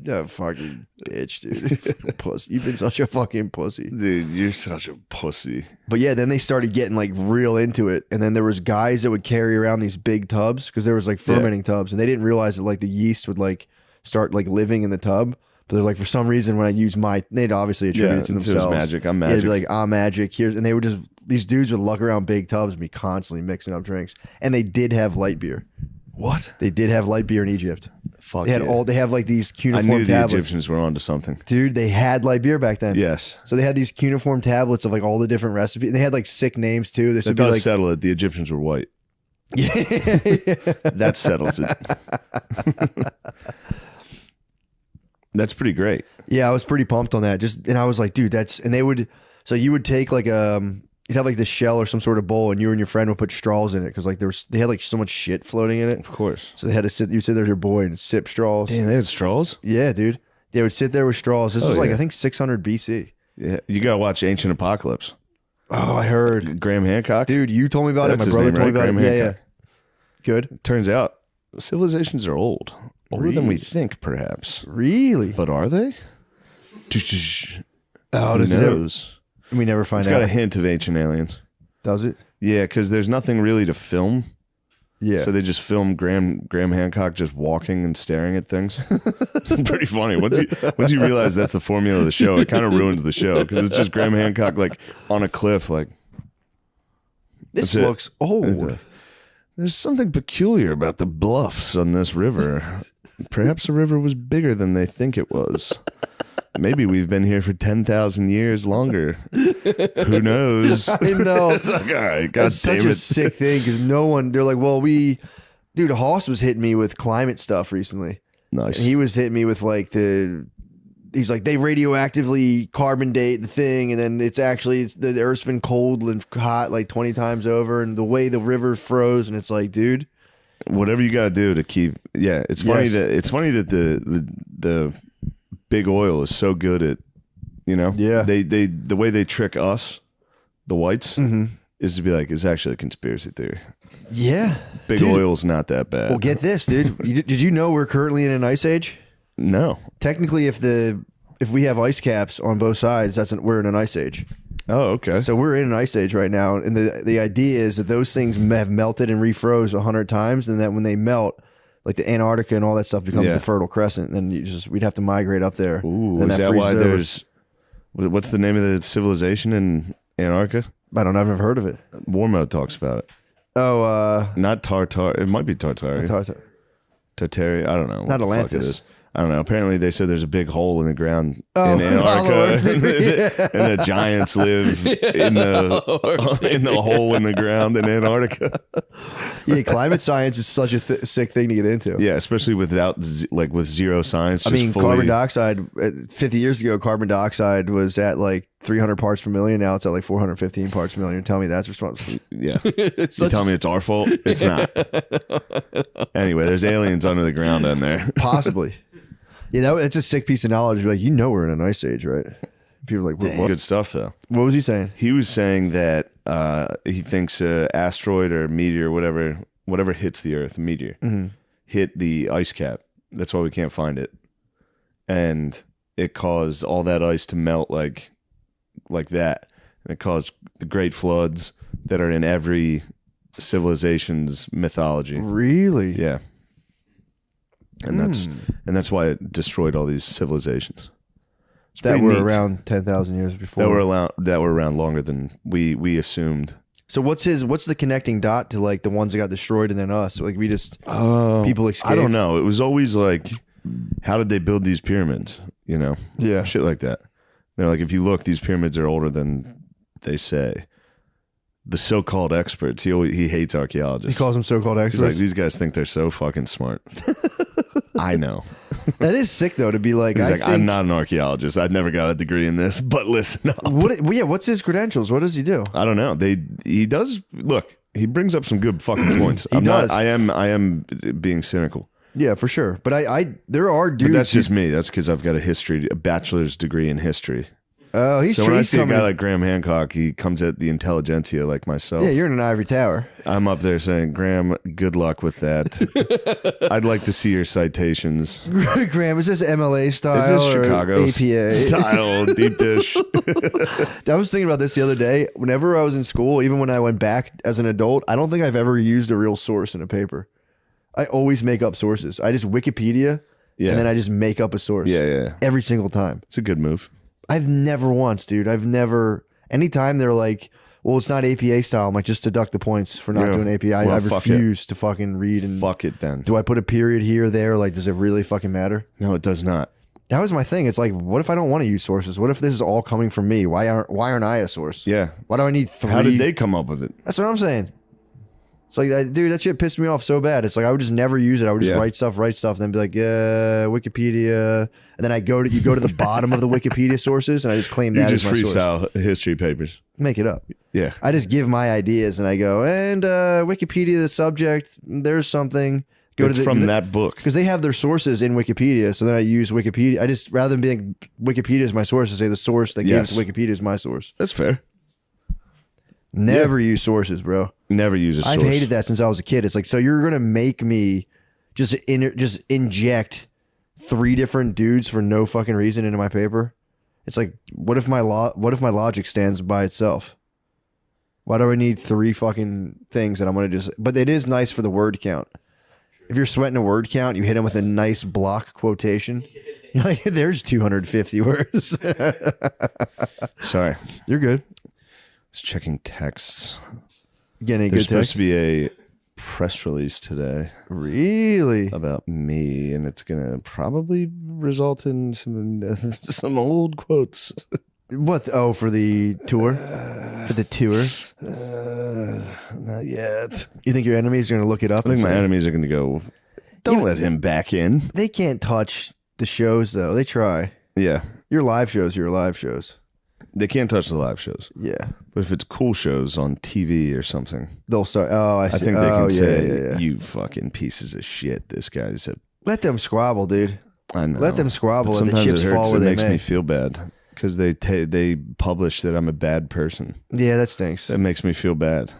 S2: "Oh, fucking bitch, dude, pussy. You've been such a fucking pussy."
S3: Dude, you're such a pussy.
S2: But yeah, then they started getting like real into it, and then there was guys that would carry around these big tubs because there was like fermenting tubs, and they didn't realize that like the yeast would like start like living in the tub. But they're like, for some reason, when I use they'd obviously attribute it to
S3: it was
S2: themselves.
S3: magic. I'm
S2: Yeah,
S3: magic.
S2: they'd be like, I'm magic. Here's, and they would just, these dudes would luck around big tubs and be constantly mixing up drinks. And they did have light beer.
S3: What?
S2: They did have light beer in Egypt.
S3: Fuck
S2: They had
S3: yeah.
S2: they have like these
S3: I
S2: cuneiform
S3: knew the
S2: tablets.
S3: Egyptians were onto something.
S2: Dude, they had light beer back then.
S3: Yes.
S2: So they had these cuneiform tablets of like all the different recipes. They had like sick names too. This
S3: That
S2: would be
S3: does
S2: like,
S3: settle it. The Egyptians were white. That settles it. That's pretty great.
S2: yeah, I was pretty pumped on that. And I was like, dude, and they would, so you would take like you'd have like this shell or some sort of bowl, and you and your friend would put straws in it because like they had like so much shit floating in it.
S3: Of course.
S2: So they had to you'd sit there with your boy and sip straws.
S3: Damn, they had straws?
S2: Yeah, dude. They would sit there with straws. This
S3: Oh,
S2: was like,
S3: yeah.
S2: I think 600 BC.
S3: Yeah. You got to watch Ancient Apocalypse.
S2: Oh, I heard.
S3: Graham Hancock.
S2: Dude, you told me about
S3: That's
S2: it.
S3: his
S2: My brother
S3: name,
S2: told me
S3: right?
S2: about
S3: Graham
S2: it. Yeah,
S3: Hancock.
S2: yeah. Good.
S3: Turns out civilizations are old. Older than we think, perhaps.
S2: Really?
S3: But are they?
S2: Oh,
S3: Who
S2: does it
S3: knows?
S2: we never find
S3: It's
S2: out.
S3: got a hint of ancient aliens.
S2: Does it?
S3: Yeah, because there's nothing really to film.
S2: Yeah.
S3: So they just film Graham Hancock just walking and staring at things. It's pretty funny. Once you realize that's the formula of the show, it kind of ruins the show because it's just Graham Hancock like on a cliff, like
S2: this
S3: that's it.
S2: looks old.
S3: there's something peculiar about the bluffs on this river. Perhaps the river was bigger than they think it was. Maybe we've been here for 10,000 years longer. Who knows?
S2: I know.
S3: It's like, all right, God
S2: That's
S3: damn
S2: such a
S3: it.
S2: sick thing because they're like, well, dude, Hoss was hitting me with climate stuff recently.
S3: Nice.
S2: And he was hitting me with like he's like, they radioactively carbon date the thing, and then the Earth's been cold and hot like 20 times over, and the way the river froze, and it's like, dude,
S3: Whatever you got to do to keep. Yeah, it's funny
S2: Yes.
S3: that the big oil is so good at,
S2: Yeah.
S3: they the way they trick us, the whites, is to be like, it's actually a conspiracy theory.
S2: yeah,
S3: Big
S2: Dude,
S3: oil's not that bad.
S2: Well, get this, dude. Did you know we're currently in an ice age?
S3: No.
S2: Technically, if we have ice caps on both sides, we're in an ice age.
S3: Oh, okay.
S2: So we're in an ice age right now, and the idea is that those things have melted and refroze 100 times, and that when they melt, like the Antarctica and all that stuff becomes
S3: Yeah.
S2: the Fertile Crescent, and then we'd have to migrate up there.
S3: Ooh,
S2: and
S3: is that
S2: freezes
S3: why
S2: over.
S3: there's? What's the name of the civilization in Antarctica?
S2: I don't know. I've never heard of it.
S3: Warmo talks about it.
S2: Oh,
S3: Not Tartar. It might be Tartari. Tartari. I don't know.
S2: Not
S3: what the fuck
S2: Atlantis.
S3: it is. I don't know. Apparently, they said there's a big hole in the ground
S2: Oh,
S3: in Antarctica,
S2: Lord.
S3: and the giants live in the hole in the ground in Antarctica.
S2: yeah. Climate science is such a sick thing to get into.
S3: Yeah, especially with zero science.
S2: I
S3: just
S2: mean,
S3: fully,
S2: carbon dioxide. 50 years ago, carbon dioxide was at like 300 parts per million. Now it's at like 415 parts per million. Tell me that's responsible.
S3: Yeah, you tell me it's our fault. It's not. Anyway, there's aliens under the ground down there.
S2: Possibly. It's a sick piece of knowledge. You're like, we're in an ice age, right? People are like, what?
S3: Good stuff, though.
S2: What was he saying?
S3: He was saying that he thinks an asteroid or meteor, whatever hits the Earth, meteor, hit the ice cap. That's why we can't find it, and it caused all that ice to melt like that, and it caused the great floods that are in every civilization's mythology.
S2: Really?
S3: Yeah, and that's why it destroyed all these civilizations. It's
S2: That
S3: pretty
S2: were
S3: neat.
S2: around 10,000 years before.
S3: That were around longer than we assumed.
S2: So what's the connecting dot to like the ones that got destroyed and then us? Like we just people escaped.
S3: I don't know. It was always like, how did they build these pyramids?
S2: Yeah.
S3: Shit like that. They're like, if you look, these pyramids are older than they say. the so-called experts. He hates archaeologists.
S2: He calls them so-called
S3: He's
S2: experts.
S3: like, these guys think they're so fucking smart. I know.
S2: That is sick though to be like.
S3: He's
S2: I
S3: like,
S2: think,
S3: I'm not an archaeologist. I've never got a degree in this. But listen up.
S2: What's his credentials? What does he do?
S3: I don't know. He does look. He brings up some good fucking points.
S2: He does.
S3: I am being cynical.
S2: Yeah, for sure. But there are dudes.
S3: But that's just me. That's because I've got a bachelor's degree in history.
S2: Oh, he's
S3: So when I
S2: he's
S3: see a
S2: coming.
S3: guy like Graham Hancock, he comes at the intelligentsia like myself.
S2: Yeah, you're in an ivory tower.
S3: I'm up there saying, Graham, good luck with that. I'd like to see your citations.
S2: Graham, is this MLA style
S3: Is this
S2: or
S3: Chicago
S2: APA?
S3: style deep dish?
S2: I was thinking about this the other day. Whenever I was in school, even when I went back as an adult, I don't think I've ever used a real source in a paper. I always make up sources. I just Wikipedia,
S3: Yeah.
S2: and then I just make up a source.
S3: Yeah.
S2: Every single time.
S3: It's a good move.
S2: I've never once, dude. Anytime they're like, well, it's not APA style, I'm like, just deduct the points for not
S3: Yeah.
S2: doing APA.
S3: Well,
S2: I
S3: fuck
S2: refuse to fucking read and.
S3: Fuck it then.
S2: Do I put a period here or there? Like, does it really fucking matter?
S3: No, it does not.
S2: That was my thing. It's like, what if I don't want to use sources? What if this is all coming from me? Why aren't I a source?
S3: Yeah.
S2: Why do I need 3?
S3: How did they come up with it?
S2: That's what I'm saying. It's like, dude, that shit pissed me off so bad. It's like I would just never use it. I would just
S3: Yeah.
S2: write stuff, and then be like, Wikipedia, and then you go to the bottom of the Wikipedia sources, and I just claim
S3: You
S2: that
S3: just
S2: as my source.
S3: freestyle history papers.
S2: Make it up.
S3: Yeah.
S2: I just give my ideas, and I go, and Wikipedia, the subject, there's something.
S3: It's from that book.
S2: Because they have their sources in Wikipedia, so then I use Wikipedia. I just, rather than being Wikipedia is my source, I say the source that
S3: Yes.
S2: gave it to Wikipedia is my source.
S3: That's fair.
S2: Never use sources, bro.
S3: Never use a source.
S2: I've hated that since I was a kid. It's like, so you're gonna make me just inject 3 different dudes for no fucking reason into my paper? It's like, what if my logic stands by itself? Why do I need 3 fucking things that I'm gonna just? But it is nice for the word count. If you're sweating a word count, you hit them with a nice block quotation. You're like, there's 250 words.
S3: Sorry.
S2: You're good.
S3: Just checking texts.
S2: Getting a
S3: There's
S2: good
S3: supposed
S2: text.
S3: to be a press release today
S2: Really?
S3: about me, and it's gonna probably result in some old quotes.
S2: What? Oh, for the tour? For the tour?
S3: Not yet.
S2: You think your enemies are going to look it up?
S3: I think
S2: and
S3: my
S2: say-
S3: enemies are gonna go. Don't let him back in.
S2: They can't touch the shows, though. They try.
S3: Yeah,
S2: Your live shows are your live shows.
S3: they can't touch the live shows.
S2: Yeah.
S3: But if it's cool shows on TV or something,
S2: They'll start. Oh, I see.
S3: I think they
S2: oh,
S3: can say,
S2: yeah.
S3: "You fucking pieces of shit." This guy's a.
S2: Let them squabble, dude.
S3: I know.
S2: Let them squabble
S3: But
S2: and the
S3: sometimes
S2: chips
S3: it hurts.
S2: fall where
S3: It
S2: they
S3: makes
S2: may.
S3: me feel bad because they publish that I'm a bad person.
S2: Yeah, that stinks.
S3: That makes me feel bad.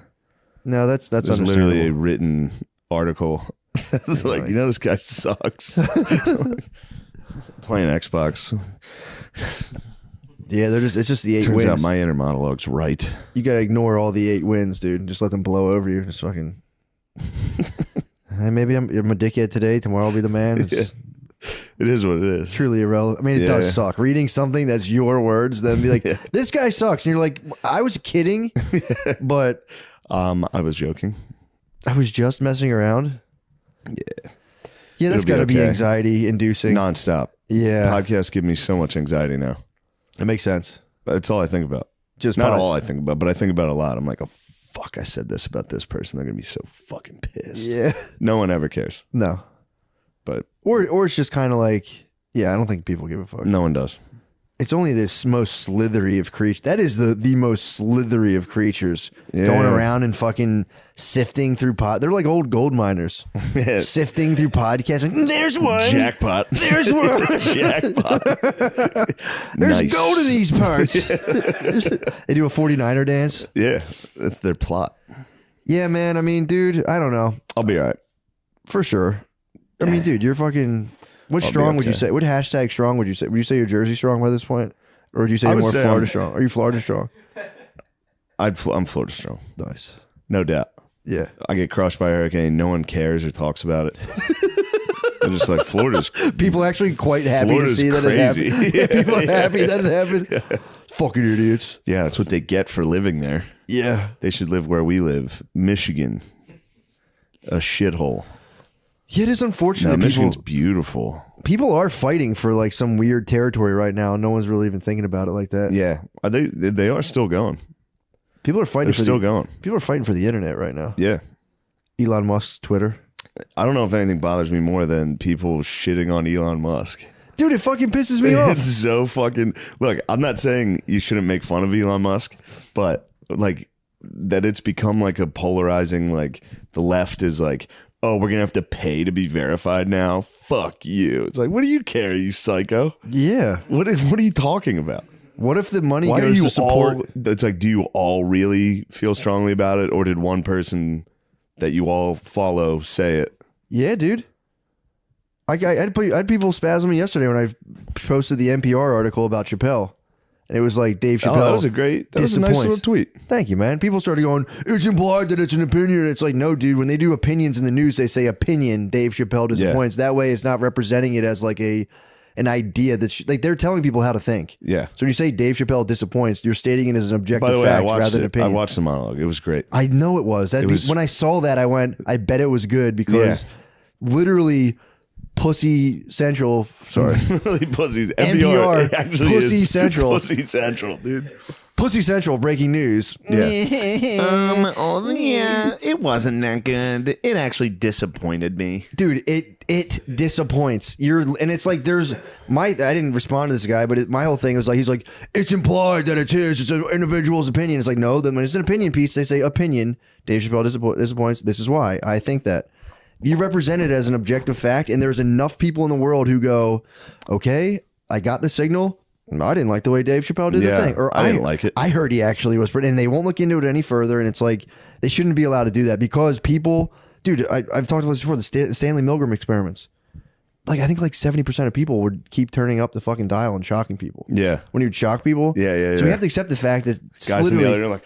S2: No, that's
S3: There's
S2: understandable.
S3: literally a written article. It's like, you know, this guy sucks. Playing Xbox.
S2: Yeah, it's just the 8
S3: Turns
S2: wins.
S3: out my inner monologue's right.
S2: You got to ignore all the 8 wins, dude. Just let them blow over you. Just fucking. Hey, maybe I'm a dickhead today. Tomorrow I'll be the man. It's
S3: It is what it is.
S2: truly irrelevant. I mean, it does
S3: Yeah.
S2: suck. Reading something that's your words, then be like, this guy sucks. And you're like, I was kidding, but
S3: I was joking.
S2: I was just messing around.
S3: Yeah.
S2: Yeah, that's
S3: It'll be
S2: got to be
S3: okay.
S2: anxiety inducing.
S3: Nonstop.
S2: Yeah,
S3: Podcasts give me so much anxiety now.
S2: it makes sense.
S3: That's all I think about.
S2: Just
S3: Not
S2: pod-
S3: all I think about, but I think about it a lot. I'm like, oh, fuck, I said this about this person. They're going to be so fucking pissed.
S2: Yeah,
S3: No one ever cares,
S2: no,
S3: but
S2: or it's just kind of like, yeah, I don't think people give a fuck.
S3: no one does.
S2: It's only this most slithery of creatures. That is the most slithery of creatures
S3: Yeah.
S2: going around and fucking sifting through They're like old gold miners, sifting through podcasts. Like, there's one.
S3: Jackpot.
S2: There's one.
S3: Jackpot.
S2: There's
S3: Nice.
S2: gold in these parts. They do a 49er dance.
S3: Yeah, that's their plot.
S2: Yeah, man. I mean, dude, I don't know.
S3: I'll be all right.
S2: For sure. I mean, dude, you're fucking. What
S3: I'll be
S2: strong would you
S3: okay.
S2: say? What hashtag strong would you say? Would you say you're Jersey strong by this point? Or would you say
S3: I
S2: you're
S3: would
S2: more
S3: say
S2: Florida
S3: I'm-
S2: strong? Are you Florida strong?
S3: I'm Florida strong,
S2: Nice.
S3: no doubt.
S2: Yeah.
S3: I get crushed by a hurricane. No one cares or talks about it. I'm just like, Florida's
S2: People are actually quite happy
S3: Florida's
S2: to see that
S3: crazy.
S2: it happened. Yeah, people are happy that it happened. Fucking idiots.
S3: Yeah, that's what they get for living there.
S2: Yeah.
S3: They should live where we live. Michigan. A shithole.
S2: Yeah, it is
S3: No,
S2: unfortunate.
S3: Michigan's beautiful.
S2: People are fighting for like some weird territory right now. And no one's really even thinking about it like that.
S3: Yeah. They are still going.
S2: People are fighting
S3: They're
S2: for
S3: still going.
S2: People are fighting for the internet right now.
S3: Yeah.
S2: Elon Musk's Twitter.
S3: I don't know if anything bothers me more than people shitting on Elon Musk.
S2: Dude, it fucking pisses me off.
S3: It's so fucking. Look, I'm not saying you shouldn't make fun of Elon Musk, but like that it's become like a polarizing, like the left is like, oh, we're gonna have to pay to be verified now. Fuck you. It's like, what do you care, you psycho?
S2: Yeah.
S3: What are you talking about?
S2: What if the money
S3: Why are
S2: goes
S3: you
S2: to support?
S3: all? It's like, do you all really feel strongly about it, or did one person that you all follow say it?
S2: Yeah, dude. I had people spaz on me yesterday when I posted the NPR article about Chappelle. And it was like Dave Chappelle.
S3: Oh, that was a nice little tweet.
S2: Thank you, man. People started going, it's implied that it's an opinion. It's like, no, dude, when they do opinions in the news, they say opinion, Dave Chappelle disappoints. That way it's not representing it as like an idea that like they're telling people how to think.
S3: Yeah.
S2: So when you say Dave Chappelle disappoints, you're stating it as an objective
S3: By the way,
S2: fact
S3: I watched
S2: rather than
S3: it.
S2: opinion.
S3: I watched the monologue. It was great.
S2: I know it was. When I saw that, I went, I bet it was good because literally Pussy Central, sorry.
S3: Literally pussies.
S2: NPR,
S3: actually
S2: Pussy
S3: is
S2: Central.
S3: Pussy Central, dude.
S2: Pussy Central breaking news.
S3: Yeah.
S8: It wasn't that good. It actually disappointed me.
S2: Dude, it disappoints. And it's like I didn't respond to this guy, but my whole thing was like, he's like, it's implied that it's an individual's opinion. It's like, no, then when it's an opinion piece, they say opinion. Dave Chappelle disappoints. This is why I think that. You represent it as an objective fact, and there's enough people in the world who go, okay, I got the signal. I didn't like the way Dave Chappelle did the thing. Or
S3: I didn't like it.
S2: I heard he actually was pretty, and they won't look into it any further. And it's like, they shouldn't be allowed to do that because people, dude, I've talked about this before, the Stanley Milgram experiments. Like, I think like 70% of people would keep turning up the fucking dial and shocking people.
S3: Yeah.
S2: When you would shock people.
S3: Yeah.
S2: So we have to accept the fact that
S3: Guys in the other room like,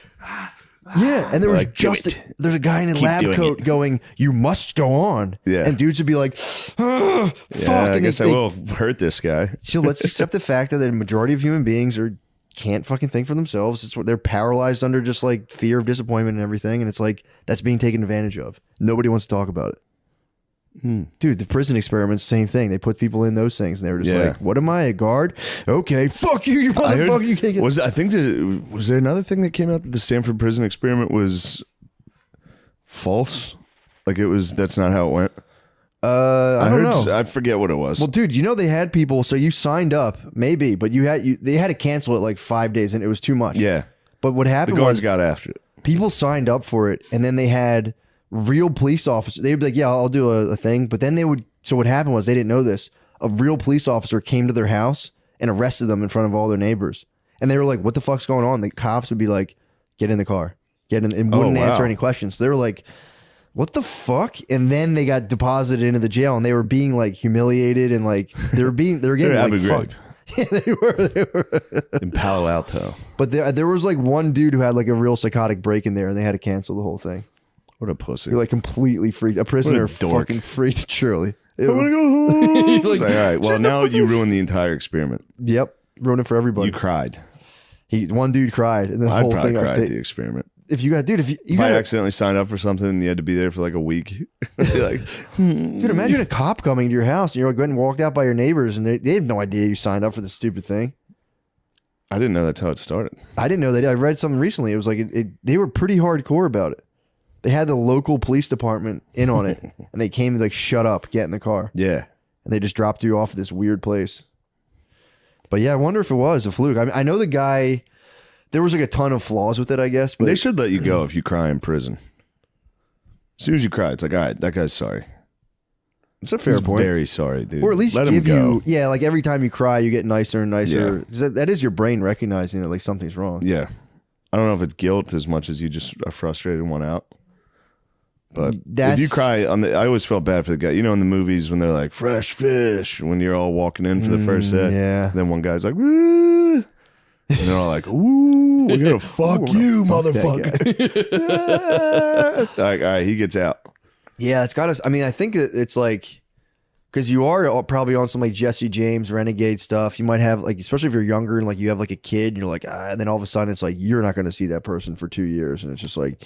S2: yeah, and there was
S3: like, "Do it."
S2: there's a guy in a lab
S3: doing
S2: coat
S3: it.
S2: going, you must go on.
S3: Yeah.
S2: And dudes would be like, fuck.
S3: I
S2: And
S3: guess I will hurt this guy.
S2: So let's accept the fact that the majority of human beings can't fucking think for themselves. It's what they're paralyzed under just like fear of disappointment and everything. And it's like, that's being taken advantage of. Nobody wants to talk about it. Dude, the prison experiments, same thing. They put people in those things and they were just like, what am I, a guard? Okay, fuck you, you motherfucker. You can't get
S3: Was there another thing that came out that the Stanford prison experiment was false? Like that's not how it went.
S2: I don't know.
S3: I forget what it was.
S2: Well, dude, they had people. So you signed up, maybe, but they had to cancel it like 5 days, and it was too much.
S3: Yeah.
S2: But what
S3: The
S2: happened
S3: guards
S2: was
S3: got after it.
S2: people signed up for it, and then they had real police officers. They'd be like, "Yeah, I'll do a thing," but then they would. So what happened was they didn't know this. A real police officer came to their house and arrested them in front of all their neighbors, and they were like, "What the fuck's going on?" The cops would be like, "Get in the car, get in," and wouldn't answer any questions. So they were like, what the fuck? And then they got deposited into the jail, and they were being like humiliated, and like they were getting like fucked. Yeah, they were
S3: in Palo Alto.
S2: But there was like one dude who had like a real psychotic break in there, and they had to cancel the whole thing.
S3: What a pussy!
S2: You're like completely freaked. A prisoner fucking freaked. Truly,
S3: I want to go home. Like, all right. Well, now you ruined the entire experiment.
S2: Yep, ruined it for everybody.
S3: You cried.
S2: One dude cried, and the whole
S3: probably
S2: thing.
S3: Cried the experiment.
S2: If you got, dude, if
S3: I accidentally signed up for something and you had to be there for like a week, like,
S2: dude, imagine a cop coming to your house and you're like going and walked out by your neighbors and they have no idea you signed up for this stupid thing.
S3: I didn't know that's how it started.
S2: I didn't know that. I read something recently. It was like they were pretty hardcore about it. They had the local police department in on it, and they came like, "Shut up, get in the car."
S3: Yeah,
S2: and they just dropped you off at this weird place. But yeah, I wonder if it was a fluke. I mean, I know the guy. There was like a ton of flaws with it, I guess. But
S3: they should let you go if you cry in prison. As soon as you cry, it's like, all right, that guy's sorry.
S2: It's a fair point.
S3: Very sorry, dude.
S2: Or at least
S3: let
S2: give
S3: him go.
S2: you, like every time you cry, you get nicer and nicer. That is your brain recognizing that like something's wrong.
S3: Yeah. I don't know if it's guilt as much as you just are frustrated and want out. But if you cry I always felt bad for the guy. You know, in the movies when they're like fresh fish, when you're all walking in for the first set.
S2: Yeah.
S3: Then one guy's like, woo. And they're all like, ooh, we're gonna fuck you, motherfucker. All right, he gets out.
S2: Yeah, it's got us. I mean, I think it's like, because you are probably on some like Jesse James renegade stuff. You might have like, especially if you're younger and like you have like a kid and you're like, and then all of a sudden it's like, you're not going to see that person for 2 years. And it's just like,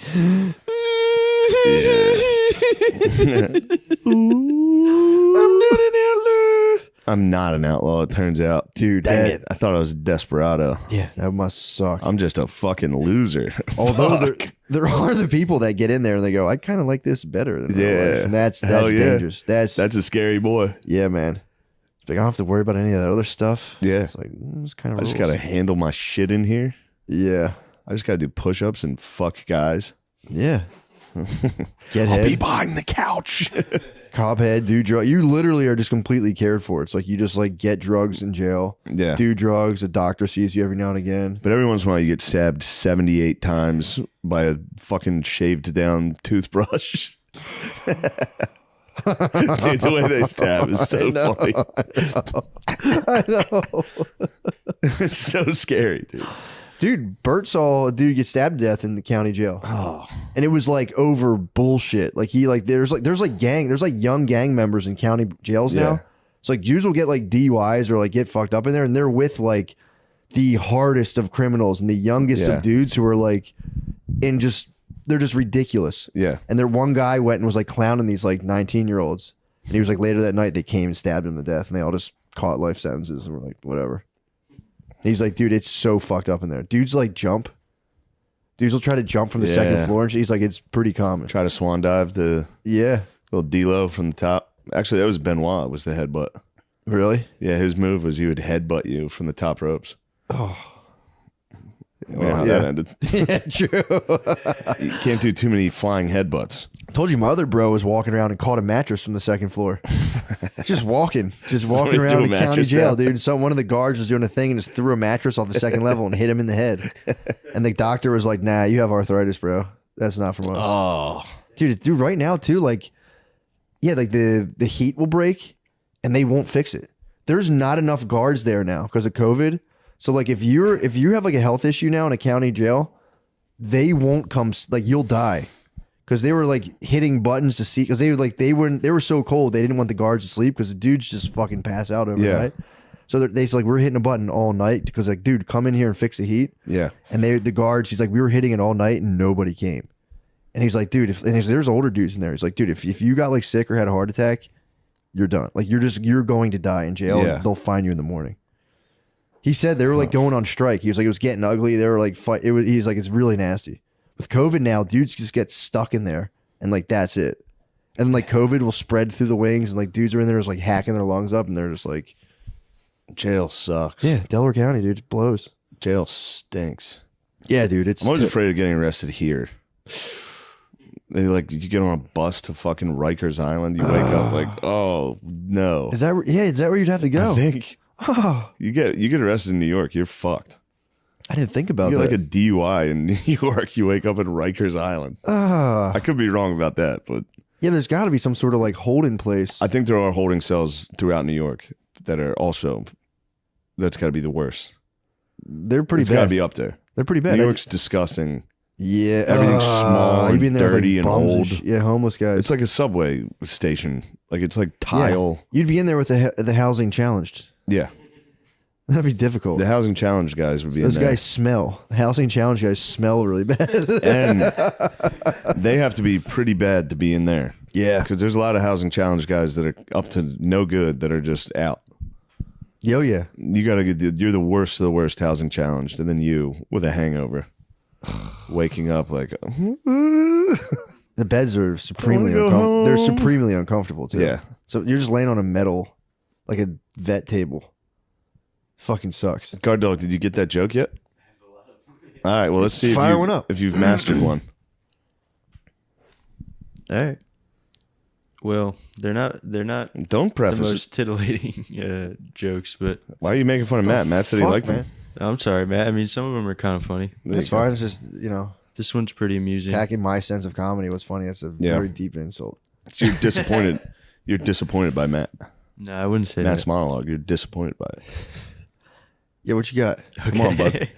S3: I'm not an outlaw, it turns out.
S2: Dude,
S3: Dang it. I thought I was a desperado.
S2: Yeah, that must suck.
S3: I'm just a fucking loser.
S2: Although there are the people that get in there and they go, I kind of like this better than my life. And that's
S3: Hell yeah.
S2: dangerous. That's
S3: a scary boy.
S2: Yeah, man. It's like I don't have to worry about any of that other stuff.
S3: Yeah.
S2: It's like it's kind of.
S3: I just gotta handle my shit in here.
S2: Yeah.
S3: I just gotta do push-ups and fuck guys.
S2: Yeah. Get
S3: I'll
S2: head.
S3: be behind the couch.
S2: Cop head, do drugs. You literally are just completely cared for. It's like you just like get drugs in jail.
S3: Yeah.
S2: Do drugs. A doctor sees you every now and again.
S3: But every once in a while, you get stabbed 78 times by a fucking shaved down toothbrush. Dude, the way they stab is so funny.
S2: I know.
S3: It's so scary, dude.
S2: Dude, Bert saw a dude get stabbed to death in the county jail.
S3: Oh.
S2: And it was like over bullshit. Like there's young gang members in county jails now.
S3: Yeah.
S2: So like dudes will get like DUIs or like get fucked up in there and they're with like the hardest of criminals and the youngest of dudes who are like they're just ridiculous.
S3: Yeah.
S2: And there one guy went and was like clowning these like 19-year-olds. And he was like later that night they came and stabbed him to death and they all just caught life sentences and were like, whatever. And he's like, dude, it's so fucked up in there. Dudes like jump. Dudes will try to jump from the second floor and shit. He's like, it's pretty common.
S3: Try to swan dive the little D-Lo from the top. Actually, that was Benoit, was the headbutt.
S2: Really?
S3: Yeah, his move was he would headbutt you from the top ropes.
S2: Oh.
S3: You know how that ended.
S2: Yeah, true.
S3: You can't do too many flying headbutts.
S2: I told you my other bro was walking around and caught a mattress from the second floor. just walking
S3: Somebody
S2: around
S3: threw
S2: the
S3: a
S2: county
S3: mattress
S2: jail,
S3: down.
S2: dude. So one of the guards was doing a thing and just threw a mattress off the second level and hit him in the head. And the doctor was like, nah, you have arthritis, bro. That's not from us.
S3: Oh.
S2: Dude, right now too, like, yeah, like the heat will break and they won't fix it. There's not enough guards there now because of COVID. So like if you have like a health issue now in a county jail, they won't come, like you'll die. Because they were like hitting buttons to see, because they were so cold they didn't want the guards to sleep because the dudes just fucking pass out overnight. So they're like, we're hitting a button all night because like, dude, come in here and fix the heat.
S3: Yeah.
S2: And the guards, he's like, we were hitting it all night and nobody came. And he's like, dude, there's older dudes in there. He's like, dude, if you got like sick or had a heart attack, you're done. Like you're going to die in jail.
S3: Yeah.
S2: And they'll find you in the morning. He said they were like going on strike. He was like, it was getting ugly. They were like, he's like, it's really nasty. With COVID now, dudes just get stuck in there and like that's it. And like COVID will spread through the wings and like dudes are in there just like hacking their lungs up and they're just like,
S3: jail sucks.
S2: yeah, Delaware County, dude, it blows.
S3: Jail stinks.
S2: Yeah, dude, it's
S3: I'm always afraid of getting arrested here. They like you get on a bus to fucking Rikers Island. You wake up like, oh no.
S2: Is that where you'd have to go?
S3: I think you get arrested in New York, you're fucked.
S2: I didn't think about
S3: You
S2: that.
S3: get like a DUI in New York, you wake up at Rikers Island. I could be wrong about that, but
S2: yeah, there's got to be some sort of like holding place.
S3: I think there are holding cells throughout New York that are also, that's got to be the worst.
S2: They're pretty
S3: It's
S2: bad.
S3: got to be up there.
S2: They're pretty bad.
S3: New York's disgusting.
S2: Yeah,
S3: Everything's small
S2: you'd be
S3: and
S2: in there with,
S3: dirty
S2: like,
S3: and
S2: bums
S3: old.
S2: yeah, homeless guys.
S3: It's like a subway station. Like it's like tile.
S2: You'd be in there with the housing challenged.
S3: Yeah.
S2: That'd be difficult.
S3: The housing challenge guys would be
S2: Those
S3: in there.
S2: guys smell. The housing challenge guys smell really bad.
S3: And they have to be pretty bad to be in there.
S2: Yeah.
S3: Because there's a lot of housing challenge guys that are up to no good that are just out.
S2: Yo, yeah.
S3: You gotta get, you're the worst of the worst housing challenged, and then you with a hangover, waking up like,
S2: The beds are supremely
S3: go
S2: uncomfortable. They're
S3: home.
S2: supremely uncomfortable too.
S3: Yeah.
S2: So you're just laying on a metal, like a vet table. Fucking sucks.
S3: Guard dog, did you get that joke yet? All right, well let's see
S2: Fire one up.
S3: if you've mastered one.
S2: All right.
S5: Well, they're not
S3: Don't
S5: the
S3: preface it.
S5: most titillating jokes, but
S3: Why are you making fun of Matt? Matt said he
S2: Fuck,
S3: liked
S2: man.
S3: him.
S5: I'm sorry, Matt. I mean, some of them are kind of funny.
S2: That's fine. It's just,
S5: This one's pretty amusing.
S2: attacking my sense of comedy was funny. That's a
S3: Yeah.
S2: very deep insult.
S3: So you're disappointed. You're disappointed by Matt.
S5: No, I wouldn't say
S3: Matt's
S5: that.
S3: monologue. You're disappointed by it.
S2: Yeah, what you got?
S3: Come on, bud.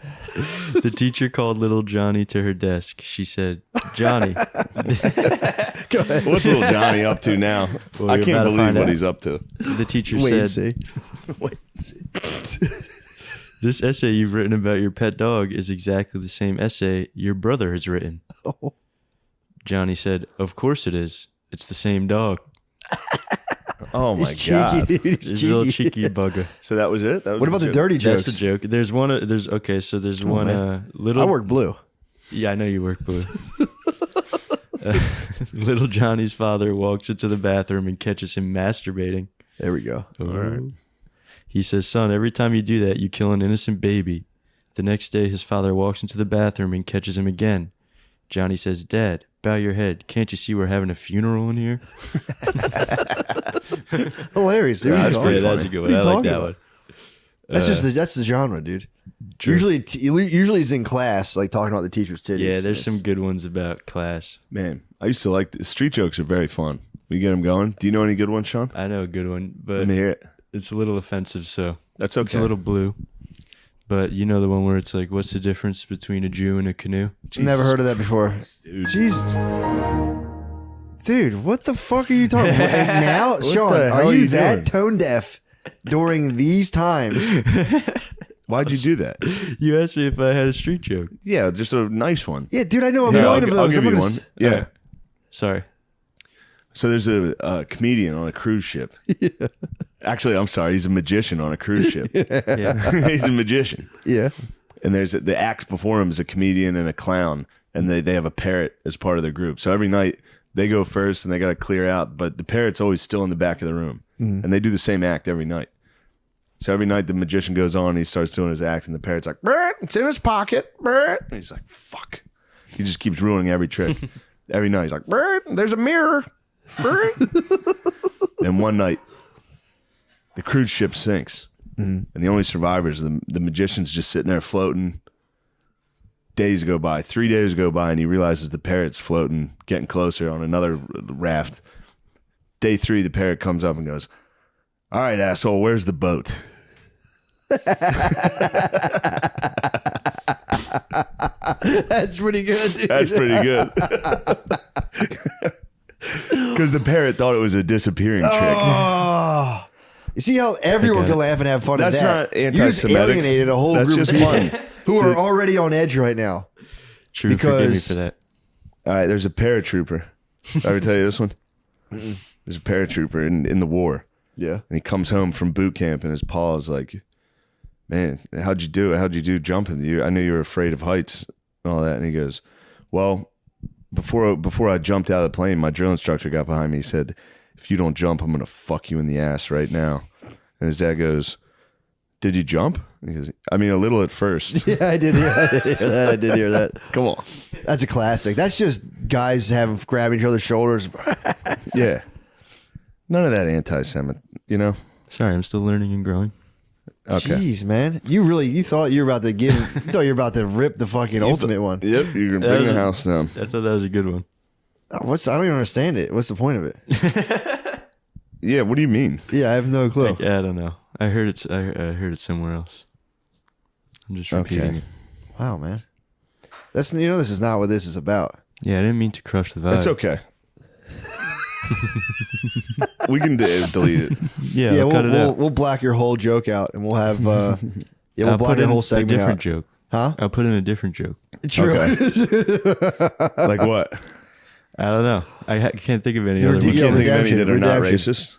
S5: The teacher called little Johnny to her desk. She said, "Johnny."
S2: Go ahead.
S3: What's little Johnny up to now?
S5: Well,
S3: I
S5: you're
S3: can't
S5: about to
S3: believe
S5: find
S3: what
S5: out.
S3: he's up to.
S5: The teacher
S2: Wait and
S5: said,
S2: see.
S5: "This essay you've written about your pet dog is exactly the same essay your brother has written." Johnny said, "Of course it is. It's the same dog."
S3: Oh my
S2: He's
S3: god!
S2: cheeky, dude. He's
S5: He's a little
S2: cheeky.
S5: cheeky bugger.
S3: So that was it. That was
S2: What about the
S3: joke?
S2: dirty jokes?
S5: That's the joke. There's one. There's okay. So there's one.
S2: man.
S5: Little.
S2: I work blue.
S5: Yeah, I know you work blue. Little Johnny's father walks into the bathroom and catches him masturbating.
S2: There we go.
S5: All right. He says, "Son, every time you do that, you kill an innocent baby." The next day, his father walks into the bathroom and catches him again. Johnny says, "Dad, bow your head. Can't you see we're having a funeral in here?"
S2: Hilarious. Dude.
S3: That's pretty
S5: That's
S3: funny.
S5: a good
S2: What
S5: one.
S2: are you
S5: I like
S2: talking
S5: that
S2: about?
S5: one.
S2: That's the genre, dude.
S5: True.
S2: Usually he's in class, like talking about the teacher's titties.
S5: Yeah, there's
S2: It's-
S5: some good ones about class.
S3: Man, I used to like street jokes are very fun. We get them going. Do you know any good ones, Sean?
S5: I know a good one, but
S3: Let me hear it.
S5: it's a little offensive, so
S3: That's okay.
S5: it's a little blue. But you know the one where it's like, what's the difference between a Jew and a canoe?
S2: Never heard of that before.
S3: Dude.
S2: Jesus. Dude, what the fuck are you talking about? And now, Sean,
S3: the hell
S2: are
S3: are
S2: you
S3: you
S2: that
S3: doing?
S2: tone deaf during these times?
S3: Why'd you do that?
S5: You asked me if I had a street joke.
S3: Yeah, just a nice one.
S2: Yeah, dude, I know a
S3: Here,
S2: million of those.
S3: I'll give
S2: I'm
S3: you
S2: gonna
S3: one.
S2: s-
S3: Yeah.
S5: Sorry.
S3: So there's a comedian on a cruise ship. Actually, I'm sorry. He's a magician on a cruise ship.
S5: Yeah.
S3: He's a magician.
S2: Yeah.
S3: And there's the act before him is a comedian and a clown, and they have a parrot as part of their group. So every night they go first and they got to clear out, but the parrot's always still in the back of the room, and they do the same act every night. So every night the magician goes on, and he starts doing his act, and the parrot's like, "Bert, it's in his pocket, Bert." And he's like, "Fuck." He just keeps ruining every trick. Every night he's like, "Bert, there's a mirror, Bert." And one night the cruise ship sinks. And the only survivors, the magician's just sitting there floating. Days go by, 3 days go by, and he realizes the parrot's floating, getting closer on another raft. Day 3, the parrot comes up and goes, "All right, asshole, where's the boat?"
S2: That's pretty good, dude.
S3: That's pretty good. Because the parrot thought it was a disappearing trick.
S2: Oh. You see how everyone can laugh and have fun
S3: That's
S2: at that?
S3: not
S2: You just
S3: anti-Semitic.
S2: alienated a whole
S3: That's
S2: group
S3: just
S2: of people
S3: fun.
S2: who are already on edge right now.
S5: True. Forgive me
S2: Because-
S5: for that.
S3: All right, there's a paratrooper. Did I ever tell you this one? There's a paratrooper in the war.
S2: Yeah.
S3: And he comes home from boot camp, and his pa is like, "Man, how'd you do it? How'd you do jumping? I knew you were afraid of heights and all that." And he goes, "Well, before I jumped out of the plane, my drill instructor got behind me. He said, 'If you don't jump, I'm gonna fuck you in the ass right now.'" And his dad goes, "Did you jump?" And he goes, "I mean, a little at first."
S2: Yeah, I did hear that. I did hear that.
S3: Come on.
S2: That's a classic. That's just guys grabbing each other's shoulders.
S3: Yeah. None of that anti-Semit, you know?
S5: Sorry, I'm still learning and growing.
S3: Okay.
S2: Jeez, man. You thought you were about to rip the fucking ultimate one.
S3: Yep, you're gonna bring the house down.
S5: I thought that was a good one.
S2: I don't even understand it. What's the point of it?
S3: Yeah, what do you mean?
S2: Yeah, I have no clue.
S5: Yeah, I don't know. I heard it somewhere else. I'm just repeating
S3: Okay.
S5: it.
S2: Wow, man. This is not what this is about.
S5: Yeah, I didn't mean to crush the vibe.
S3: It's okay. We can delete it.
S5: Yeah,
S2: Yeah,
S5: I'll cut it out.
S2: we'll black your whole joke out, and we'll have we'll
S5: I'll
S2: black
S5: put
S2: the
S5: in
S2: whole
S5: a
S2: segment
S5: different
S2: out.
S5: joke.
S2: Huh?
S5: I'll put in a different joke.
S2: True.
S3: Like what?
S5: I don't know. I can't think of any
S2: You're
S5: other
S2: de-
S5: ones.
S2: yeah,
S3: Can't think of any
S2: redemption,
S3: that are not
S2: redemption.
S3: racist.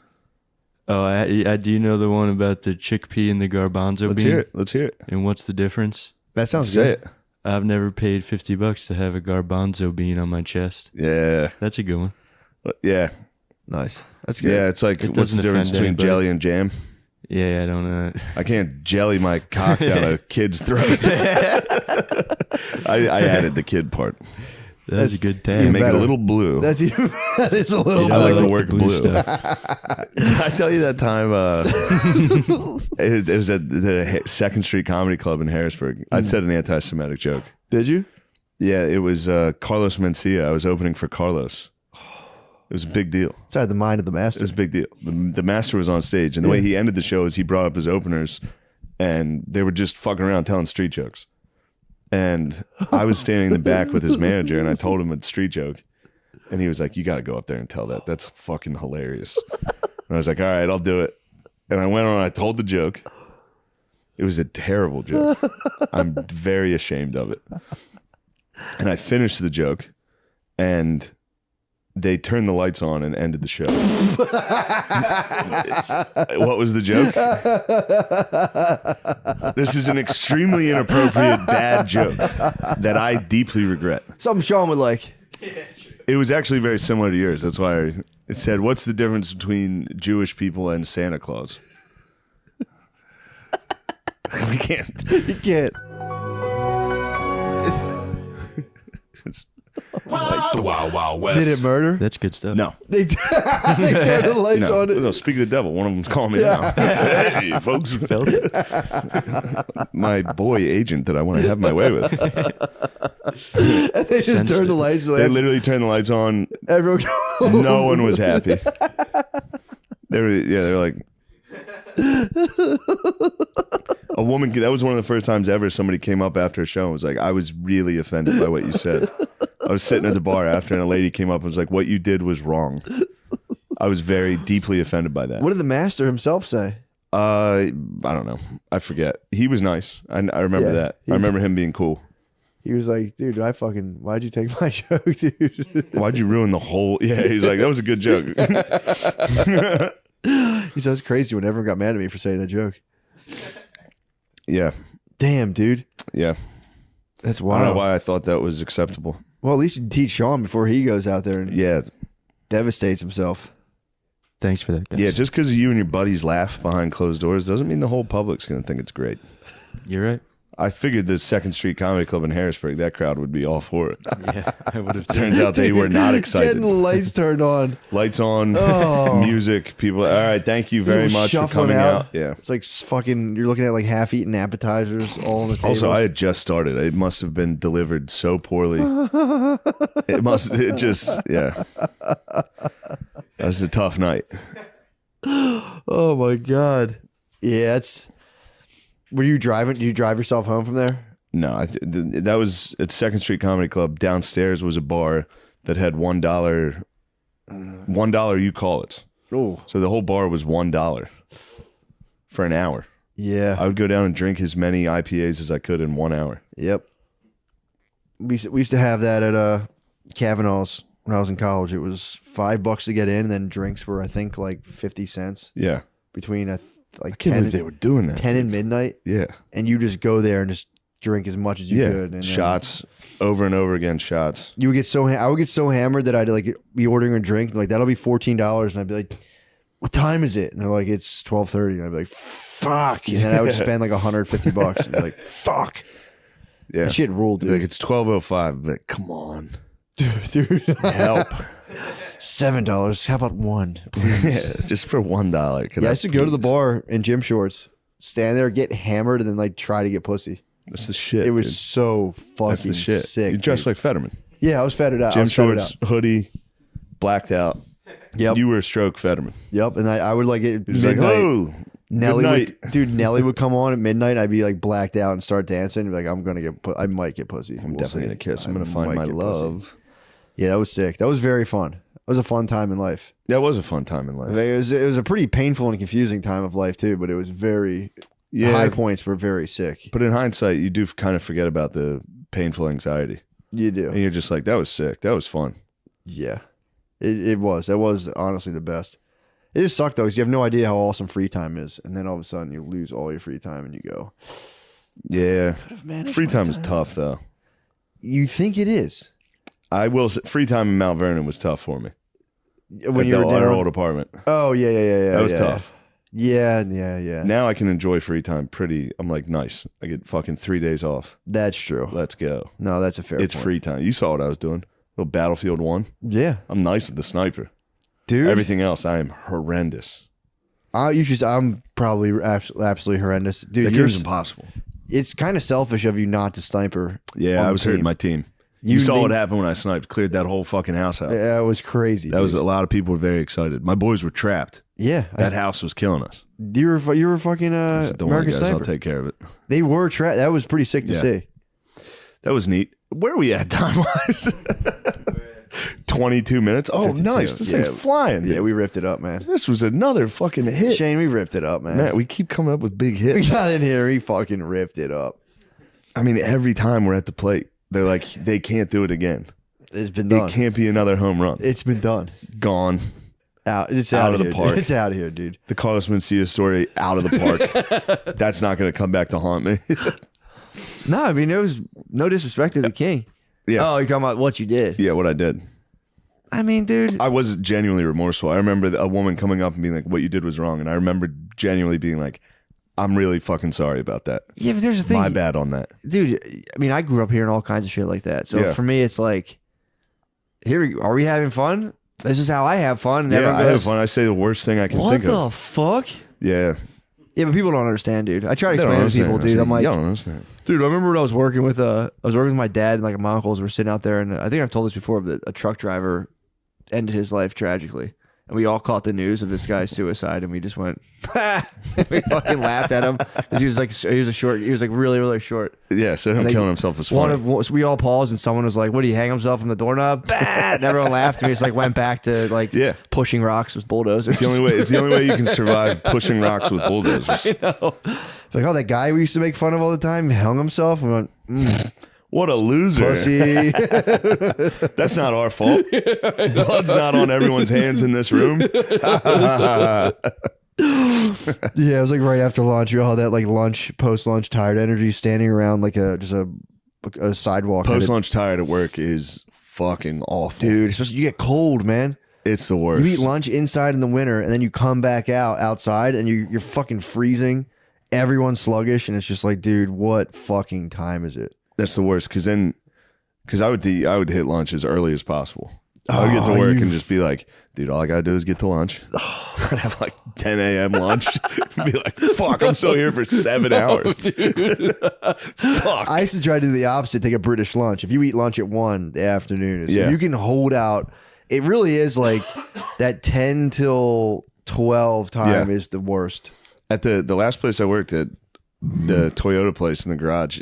S5: Oh, I do you know the one about the chickpea and the garbanzo
S3: Let's
S5: bean?
S3: hear it. Let's hear it.
S5: And what's the difference?
S2: That sounds
S3: Say
S2: good.
S3: it.
S5: I've never paid $50 to have a garbanzo bean on my chest.
S3: Yeah.
S5: That's a good one.
S3: Yeah.
S2: Nice. That's good.
S3: Yeah, it's like,
S5: It
S3: what's the
S5: doesn't
S3: difference
S5: offend
S3: between
S5: anybody.
S3: jelly and jam?
S5: Yeah, I don't know.
S3: I can't jelly my cock down a kid's throat. I added the kid part.
S5: That's a good
S3: To
S5: tag.
S2: even
S3: make it
S2: better.
S3: a little blue.
S2: That is a little.
S3: I like
S2: blue.
S3: to work blue.
S5: stuff.
S3: Did I tell you that time? It was at the Second Street Comedy Club in Harrisburg. I said an anti-Semitic joke.
S2: Did you?
S3: Yeah, it was Carlos Mencia. I was opening for Carlos. It was a big deal.
S2: Sorry, the mind of the
S3: It
S2: master.
S3: was a big deal. The master was on stage, and the way he ended the show is he brought up his openers, and they were just fucking around telling street jokes. And I was standing in the back with his manager, and I told him a street joke, and he was like, "You got to go up there and tell that. That's fucking hilarious." And I was like, "All right, I'll do it." And I went on. And I told the joke. It was a terrible joke. I'm very ashamed of it. And I finished the joke, and they turned the lights on and ended the show. What was the joke? This is an extremely inappropriate, bad joke that I deeply regret.
S2: Something Sean would like.
S3: It was actually very similar to yours. That's why it said, "What's the difference between Jewish people and Santa Claus?" We can't.
S2: You can't.
S3: It's-
S6: The Wild Wild West.
S2: Did it murder?
S5: That's good stuff.
S3: no.
S2: They turned the lights
S3: No,
S2: on it.
S3: no, speak of the devil. One of them's calling me now. Hey, folks.
S5: Felt it?
S3: My boy agent that I want to have my way with.
S2: And they just
S5: Sensed
S2: turned the
S5: it.
S2: lights on.
S3: They literally turned the lights on.
S2: Everyone.
S3: No one was happy. They were like, a woman. That was one of the first times ever somebody came up after a show and was like, "I was really offended by what you said." I was sitting at the bar after, and a lady came up and was like, "What you did was wrong." I was very deeply offended by that.
S2: What did the master himself say?
S3: I don't know. I forget. He was nice. I remember
S2: Yeah,
S3: that. I remember him being cool.
S2: He was like, dude, why'd you take my joke, dude?
S3: Why'd you ruin the whole? Yeah, he's like, that was a good joke.
S2: He said, it's crazy when everyone got mad at me for saying that joke.
S3: Yeah,
S2: Damn, dude.
S3: yeah.
S2: That's
S3: I don't know
S2: wild.
S3: why I thought that was acceptable.
S2: Well, at least you can teach Sean before he goes out there and
S3: Yeah,
S2: devastates himself.
S5: Thanks for that, guys.
S3: yeah. Just because you and your buddies laugh behind closed doors doesn't mean the whole public's going to think it's great.
S5: You're right.
S3: I figured the Second Street Comedy Club in Harrisburg, that crowd would be all for it.
S5: Yeah, I would have.
S3: Turns out they were not excited.
S2: Getting the lights turned on.
S3: Lights on,
S2: Oh.
S3: music, people. All right, thank you very
S2: People
S3: much for
S2: shuffling
S3: coming
S2: out.
S3: out. Yeah.
S2: It's like fucking, you're looking at like half-eaten appetizers all on the table.
S3: Also, I had just started. It must have been delivered so poorly. It just, yeah. That was a tough night.
S2: Oh my God. Yeah, were you driving? Did you drive yourself home from there?
S3: No, that was at Second Street Comedy Club. Downstairs was a bar that had $1. $1, you call it.
S2: Oh.
S3: So the whole bar was $1 for an hour.
S2: Yeah.
S3: I would go down and drink as many IPAs as I could in 1 hour.
S2: Yep. We used to have that at Kavanaugh's when I was in college. It was $5 to get in, and then drinks were, I think, like 50 cents
S3: Yeah.
S2: between
S3: I
S2: like
S3: can't
S2: 10,
S3: believe they were doing that.
S2: 10 and midnight.
S3: Yeah.
S2: And you just go there and just drink as much as you
S3: Yeah.
S2: could. And then
S3: Shots over and over again, shots.
S2: You would get I would get so hammered that I'd like be ordering a drink, like that'll be $14, and I'd be like, "What time is it?" And they're like, "It's 12:30," and I'd be like, "Fuck!" And then I would spend like $150 and be like, "Fuck!"
S3: Yeah.
S2: That shit ruled,
S3: Like
S2: dude.
S3: it's 12:05, but come on.
S2: Dude,
S3: Help.
S2: $7. How about one?
S3: Yeah, just for $1. Can
S2: Yeah, I used to go to the
S3: please?
S2: bar in gym shorts, stand there, get hammered, and then like try to get pussy.
S3: That's the shit.
S2: It was
S3: dude.
S2: so fucking
S3: That's the shit.
S2: sick.
S3: You dress
S2: dude.
S3: like Fetterman.
S2: Yeah, I was fetted out. I
S3: Gym
S2: was fetted
S3: shorts,
S2: out.
S3: hoodie, blacked out.
S2: Yep.
S3: You were a stroke Fetterman.
S2: Yep. And I would like it
S3: He was like,
S2: midnight.
S3: oh,
S2: Nelly
S3: good
S2: would, dude, Nelly would come on at midnight. I'd be like blacked out and start dancing. Be like, I'm gonna I might get pussy.
S3: I'm definitely going to kiss. I'm going to find my love.
S2: Yeah, that was sick. That was very fun. It was a fun time in life.
S3: That was a fun time in life.
S2: It was a pretty painful and confusing time of life too, but it was very. The
S3: Yeah.
S2: high points were very sick.
S3: But in hindsight, you do kind of forget about the painful anxiety.
S2: You
S3: And
S2: do.
S3: you're just like, that was sick. That was fun.
S2: Yeah, it was. That was honestly the best. It just sucked though, because you have no idea how awesome free time is, and then all of a sudden you lose all your free time, and you go.
S3: Yeah.
S2: managed
S3: Free
S2: my
S3: time is tough, though.
S2: You think it is
S3: I will say, free time in Mount Vernon was tough for me.
S2: when you were
S3: at our
S2: down.
S3: old apartment.
S2: Oh yeah.
S3: That was
S2: yeah.
S3: tough.
S2: Yeah.
S3: Now I can enjoy free time pretty. I'm like, nice. I get fucking 3 days off.
S2: That's true.
S3: Let's go.
S2: No, that's a fair.
S3: It's
S2: point.
S3: free time. You saw what I was doing. Little Battlefield 1.
S2: Yeah,
S3: I'm nice with the sniper.
S2: dude.
S3: Everything else, I am horrendous.
S2: I'm probably absolutely horrendous, dude.
S3: That game's impossible.
S2: It's kind of selfish of you not to sniper.
S3: Yeah,
S2: on
S3: I
S2: the
S3: was hurting
S2: team.
S3: my team. You saw
S2: think-
S3: what happened when I sniped. Cleared that whole fucking house out.
S2: Yeah, it was crazy.
S3: That was a lot of people were very excited. My boys were trapped.
S2: yeah.
S3: That house was killing us.
S2: You were fucking
S3: I said, don't worry,
S2: American
S3: guys. I'll
S2: Sniper.
S3: take care of it.
S2: They were trapped. That was pretty sick to
S3: Yeah.
S2: see.
S3: That was neat. Where are we at time wise? 22 minutes. Oh,
S2: 52.
S3: nice. This
S2: Yeah.
S3: thing's flying.
S2: Yeah,
S3: dude.
S2: we ripped it up, man.
S3: This was another fucking hit.
S2: Shane, we ripped it up, man.
S3: Man, we keep coming up with big
S2: We
S3: hits.
S2: got in here. We fucking ripped it up.
S3: I mean, every time we're at the plate, they're like, they can't do it again.
S2: It's been done.
S3: It can't be another home run.
S2: It's been done.
S3: Gone.
S2: It's
S3: Out
S2: out
S3: of the
S2: here,
S3: park.
S2: dude. It's out of here, dude.
S3: The Carlos Mencia story out of the park. That's not going to come back to haunt me.
S7: No, I mean, there was no disrespect to the king.
S3: Yeah.
S7: Oh, you're talking about what you did.
S3: Yeah, what I did.
S7: I mean, dude.
S3: I was genuinely remorseful. I remember a woman coming up and being like, what you did was wrong. And I remember genuinely being like, I'm really fucking sorry about that.
S7: Yeah, but there's a thing.
S3: My bad on that.
S7: Dude, I mean, I grew up hearing all kinds of shit like that. So
S3: Yeah.
S7: for me, it's like, are we having fun? This is how I have fun. And
S3: Yeah,
S7: everyone
S3: I have
S7: goes,
S3: fun. I say the worst thing I can
S7: what
S3: think
S7: the
S3: of.
S7: fuck?
S3: Yeah.
S7: Yeah, but people don't understand, dude. I try to
S3: They don't
S7: explain to people,
S3: understand.
S7: dude. I'm like,
S3: you don't understand.
S7: dude, I remember when I was working with my dad and like my uncles were sitting out there, and I think I've told this before, but a truck driver ended his life tragically. And we all caught the news of this guy's suicide, and we just went, we fucking laughed at him because he was like really, really short.
S3: Yeah, so him
S7: Like,
S3: killing himself was funny.
S7: So we all paused, and someone was like, "What, did he hang himself on the doorknob?" Bah! And everyone laughed, and we just like went back to like
S3: Yeah.
S7: pushing rocks with bulldozers.
S3: It's the only way you can survive pushing rocks with bulldozers.
S7: I know.
S2: Like, oh, that guy we used to make fun of all the time hung himself. And we went,
S3: What a loser.
S2: pussy.
S3: That's not our fault. Blood's not on everyone's hands in this room.
S2: Yeah, it was like right after lunch. You all had that like post lunch tired energy, standing around like a sidewalk.
S3: Post lunch tired at work is fucking awful.
S2: dude. Especially you get cold, man.
S3: It's the worst.
S2: You eat lunch inside in the winter, and then you come back outside, and you're fucking freezing. Everyone's sluggish, and it's just like, dude, what fucking time is it?
S3: That's the worst. Because I would hit lunch as early as possible. I would get to work and just be like, dude, all I gotta do is get to lunch. I'd have like 10 a.m. lunch. Be like, fuck, I'm still here for 7 hours. Fuck.
S2: I used to try to do the opposite, take a British lunch. If you eat lunch at 1 the afternoon,
S3: Yeah.
S2: you can hold out. It really is like that 10 till 12 time
S3: Yeah.
S2: is the worst.
S3: At the last place I worked at, the Toyota place in the garage,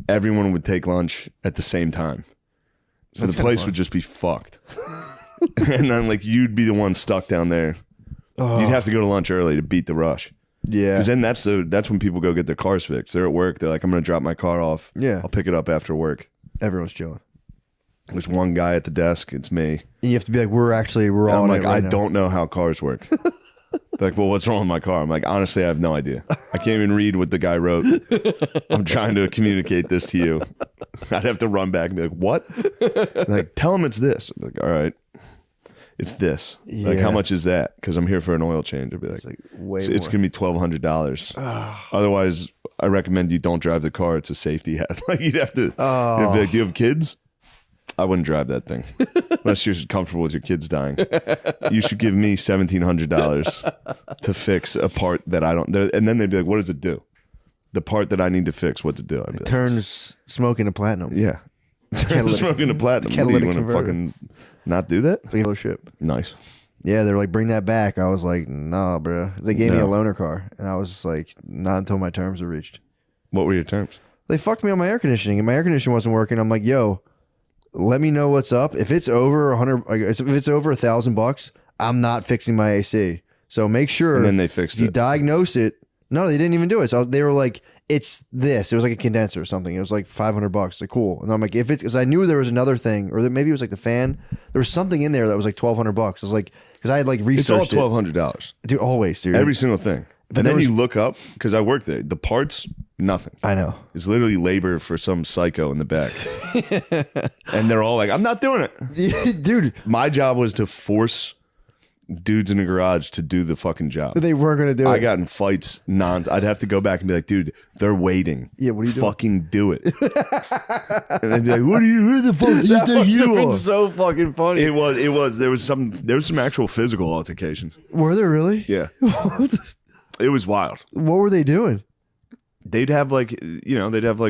S3: everyone would take lunch at the same time. So the place would just be fucked. And then like you'd be the one stuck down there. You'd have to go to lunch early to beat the rush.
S2: Yeah.
S3: Because then that's when people go get their cars fixed. They're at work. They're like, I'm going to drop my car off.
S2: Yeah.
S3: I'll pick it up after work.
S2: Everyone's chilling.
S3: There's one guy at the desk. It's me.
S2: And you have to be like, we're
S3: And
S2: on
S3: I'm like,
S2: it right
S3: I
S2: now.
S3: don't know how cars work. They're like, well, what's wrong with my car? I'm like, honestly, I have no idea. I can't even read what the guy wrote. I'm trying to communicate this to you. I'd have to run back and be like, what? Like, tell him it's this. I'm like, all right. It's this. Like, how
S2: Yeah.
S3: much is that? Because I'm here for an oil change. I'd be like,
S2: way
S3: it's
S2: more.
S3: going to be $1,200. Otherwise, I recommend you don't drive the car. It's a safety hazard. Like, you'd have to you'd be like, do you have kids? I wouldn't drive that thing unless you're comfortable with your kids dying. You should give me $1,700 to fix a part that I don't. And then they'd be like, "What does it do?" The part that I need to fix. What to do? I'd be like,
S2: Turns smoke into platinum.
S3: Yeah, turn smoking to platinum. What, do
S2: catalytic
S3: you want to
S2: converter.
S3: fucking not do that?
S2: Dealership.
S3: Nice.
S2: Yeah, they're like, bring that back. I was like, nah, bro. They gave me a
S3: No.
S2: loaner car, and I was like, not until my terms are reached.
S3: What were your terms?
S2: They fucked me on my air conditioning, and my air conditioning wasn't working. I'm like, yo, let me know what's up. If it's over 100, like, if it's over $1,000, I'm not fixing my AC. So make sure.
S3: And then they fixed
S2: you
S3: it.
S2: diagnose it. No, they didn't even do it. So they were like, it's this. It was like a condenser or something. It was like $500. Like, cool. And I'm like, if it's, because I knew there was another thing, or that maybe it was like the fan. There was something in there that was like $1,200. I was like, because I had like
S3: It's all
S2: researched it.
S3: $1,200.
S2: Dude, always, dude.
S3: Every single thing.
S2: But
S3: And then
S2: there
S3: you
S2: was-
S3: look up because I worked there. The parts, nothing.
S2: I know.
S3: It's literally labor for some psycho in the back. And they're all like, I'm not doing it.
S2: Dude,
S3: My job was to force dudes in the garage to do the fucking job.
S2: they weren't going to do it.
S3: I got in fights. I'd have to go back and be like, dude, they're waiting.
S2: Yeah, what are you doing?
S3: Fucking do it. And they'd be like, who the fuck do you think you are?
S2: so fucking funny.
S3: It was. There was some actual physical altercations.
S2: Were there really?
S3: Yeah. It was wild.
S2: What were they doing?
S3: They'd have like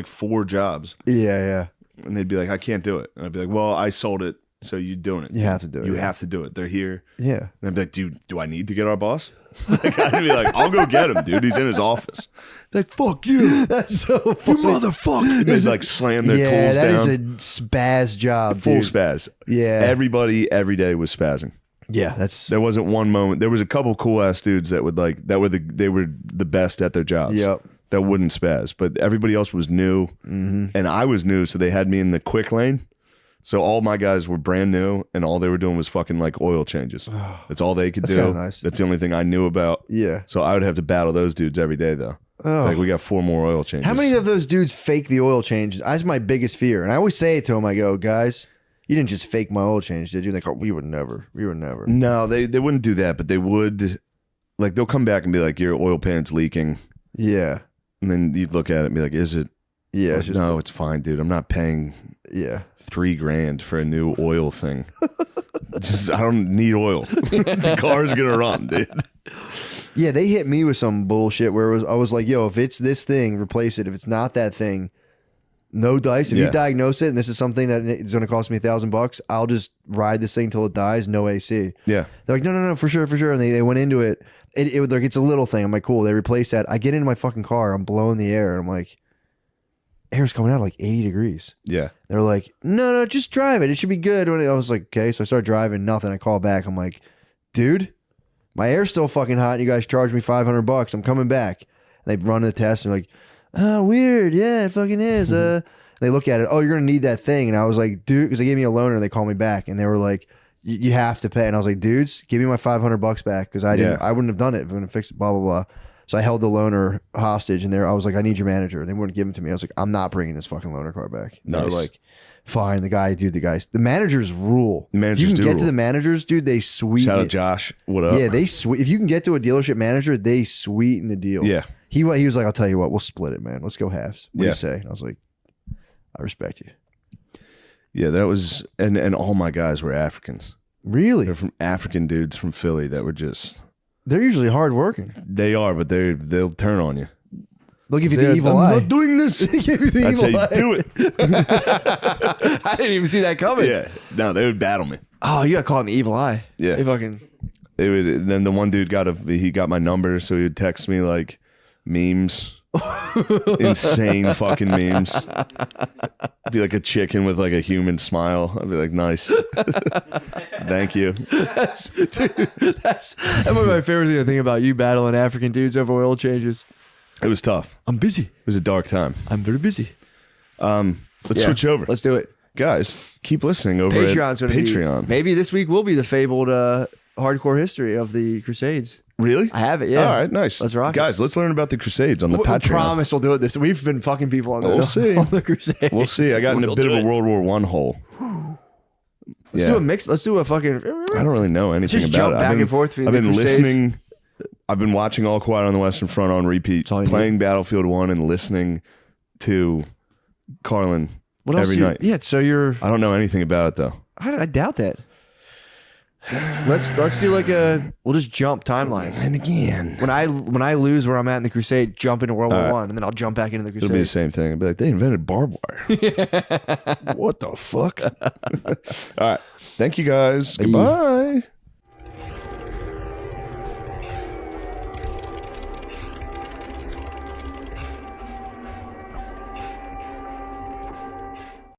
S3: 4 jobs.
S2: Yeah.
S3: And they'd be like, I can't do it. And I'd be like, well, I sold it, so you're doing it.
S2: You have to do it,
S3: You
S2: yeah.
S3: have to do it. They're here.
S2: Yeah.
S3: And I'd be like, do I need to get our boss? Like, I'd be like, I'll go get him, dude. He's in his office. They're like, fuck you.
S2: That's so funny.
S3: You motherfucker. They'd like slam their
S2: Yeah,
S3: tools
S2: that is
S3: down.
S2: a spaz job,
S3: Full
S2: dude.
S3: spaz.
S2: Yeah.
S3: Everybody every day was spazzing.
S2: Yeah, that's
S3: There wasn't one moment. There was a couple cool ass dudes that would like they were the best at their jobs.
S2: Yep.
S3: That wouldn't spaz, but everybody else was new, and I was new, so they had me in the quick lane, So all my guys were brand new, and all they were doing was fucking like oil changes. That's all they could
S2: That's
S3: do.
S2: kinda nice.
S3: That's the only thing I knew about.
S2: Yeah.
S3: So I would have to battle those dudes every day, though.
S2: Oh.
S3: Like we got 4 more oil changes.
S2: How many of those dudes fake the oil changes? That's my biggest fear. And I always say it to them. I go, guys, you didn't just fake my oil change, did you? They go, we would never. We would never.
S3: No, they wouldn't do that, but they would. Like they'll come back and be like, your oil pan's leaking,
S2: Yeah.
S3: and then you'd look at it and be like, is it?
S2: Yeah.
S3: Like,
S2: It's just,
S3: no, it's fine, dude. I'm not paying
S2: yeah.
S3: $3,000 for a new oil thing. Just I don't need oil. The car's gonna run, dude.
S2: Yeah, they hit me with some bullshit where I was like, yo, if it's this thing, replace it. If it's not that thing, no dice. If
S3: Yeah.
S2: you diagnose it and this is something that it's going to cost me $1,000, I'll just ride this thing till it dies, no AC.
S3: Yeah.
S2: They're like, no, for sure. And they went into it. It was like, it's a little thing. I'm like, cool. They replaced that. I get into my fucking car. I'm blowing the air. And I'm like, air's coming out like 80 degrees.
S3: Yeah.
S2: They're like, no, just drive it. It should be good. I was like, okay. So I start driving, nothing. I call back. I'm like, dude, my air's still fucking hot. And you guys charged me $500. I'm coming back. And they run the test and they're like, oh, weird. Yeah, it fucking is. They look at it. Oh, you're going to need that thing. And I was like, dude, because they gave me a loaner. They called me back and they were like, you have to pay. And I was like, dudes, give me my $500 back because I wouldn't have done it if I wouldn't have fixed it, blah, blah, blah. So I held the loaner hostage and I was like, I need your manager. And they wouldn't give him to me. I was like, I'm not bringing this fucking loaner car back. And they were
S3: Nice.
S2: like, fine. The managers rule.
S3: Managers
S2: if you
S3: do
S2: can get
S3: rule.
S2: to the managers, dude, they sweeten
S3: Shout out
S2: it.
S3: Josh. What up?
S2: Yeah, if you can get to a dealership manager, they sweeten the deal.
S3: Yeah.
S2: He was like, I'll tell you what, we'll split it, man. Let's go halves. What do
S3: Yeah.
S2: you say? And I was like, I respect you.
S3: Yeah, that was and all my guys were Africans.
S2: Really?
S3: They're from African dudes from Philly that were just
S2: They're usually hard working.
S3: they are, but they'll turn on you.
S2: They'll give you
S3: Say,
S2: the evil
S3: I'm
S2: eye.
S3: not doing this.
S2: They give you the
S3: I'd say,
S2: evil eye.
S3: do it.
S7: I didn't even see that coming.
S3: Yeah. No, they would battle me.
S7: Oh, you got caught in the evil eye.
S3: Yeah.
S7: They fucking.
S3: They would. Then the one dude got my number, so he would text me like memes, insane fucking memes. Be like a chicken with like a human smile. I'd be like, nice, thank you.
S7: That's one of my favorite things to think about. You battling African dudes over oil changes.
S3: It was tough.
S7: I'm busy.
S3: It was a dark time.
S7: I'm very busy.
S3: Let's switch over,
S7: Let's do it.
S3: guys. Keep listening over
S7: Patreon's
S3: at
S7: going to
S3: Patreon.
S7: be. Maybe this week will be the fabled hardcore history of the Crusades.
S3: Really?
S7: I have it. Yeah.
S3: All right, nice.
S7: Let's rock it.
S3: guys. Let's learn about the Crusades on the
S7: We
S3: Patreon.
S7: promise we'll do it this. We've been fucking people on the,
S3: We'll see.
S7: on the Crusades.
S3: We'll see. I got in a
S7: We'll
S3: bit
S7: do
S3: of a
S7: it.
S3: World War I hole.
S7: Let's do a mix. Let's do a fucking.
S3: I don't really know anything
S7: Just
S3: about
S7: jump
S3: it.
S7: back and forth between
S3: I've
S7: the
S3: been
S7: Crusades.
S3: listening. I've been watching All Quiet on the Western Front on repeat,
S7: all you
S3: playing Battlefield 1 and listening to Carlin
S7: What else?
S3: every
S7: you-
S3: night.
S7: Yeah. So you're.
S3: I don't know anything about it though.
S7: I doubt that. Let's do like a. We'll just jump timelines.
S3: And again,
S7: When I lose where I'm at in the Crusade, jump into World War
S3: right.
S7: One, and then I'll jump back into the
S3: it'll be the
S7: Crusade.
S3: same thing. I'll be like, they invented barbed wire. What the fuck? All right. Thank you guys. Goodbye.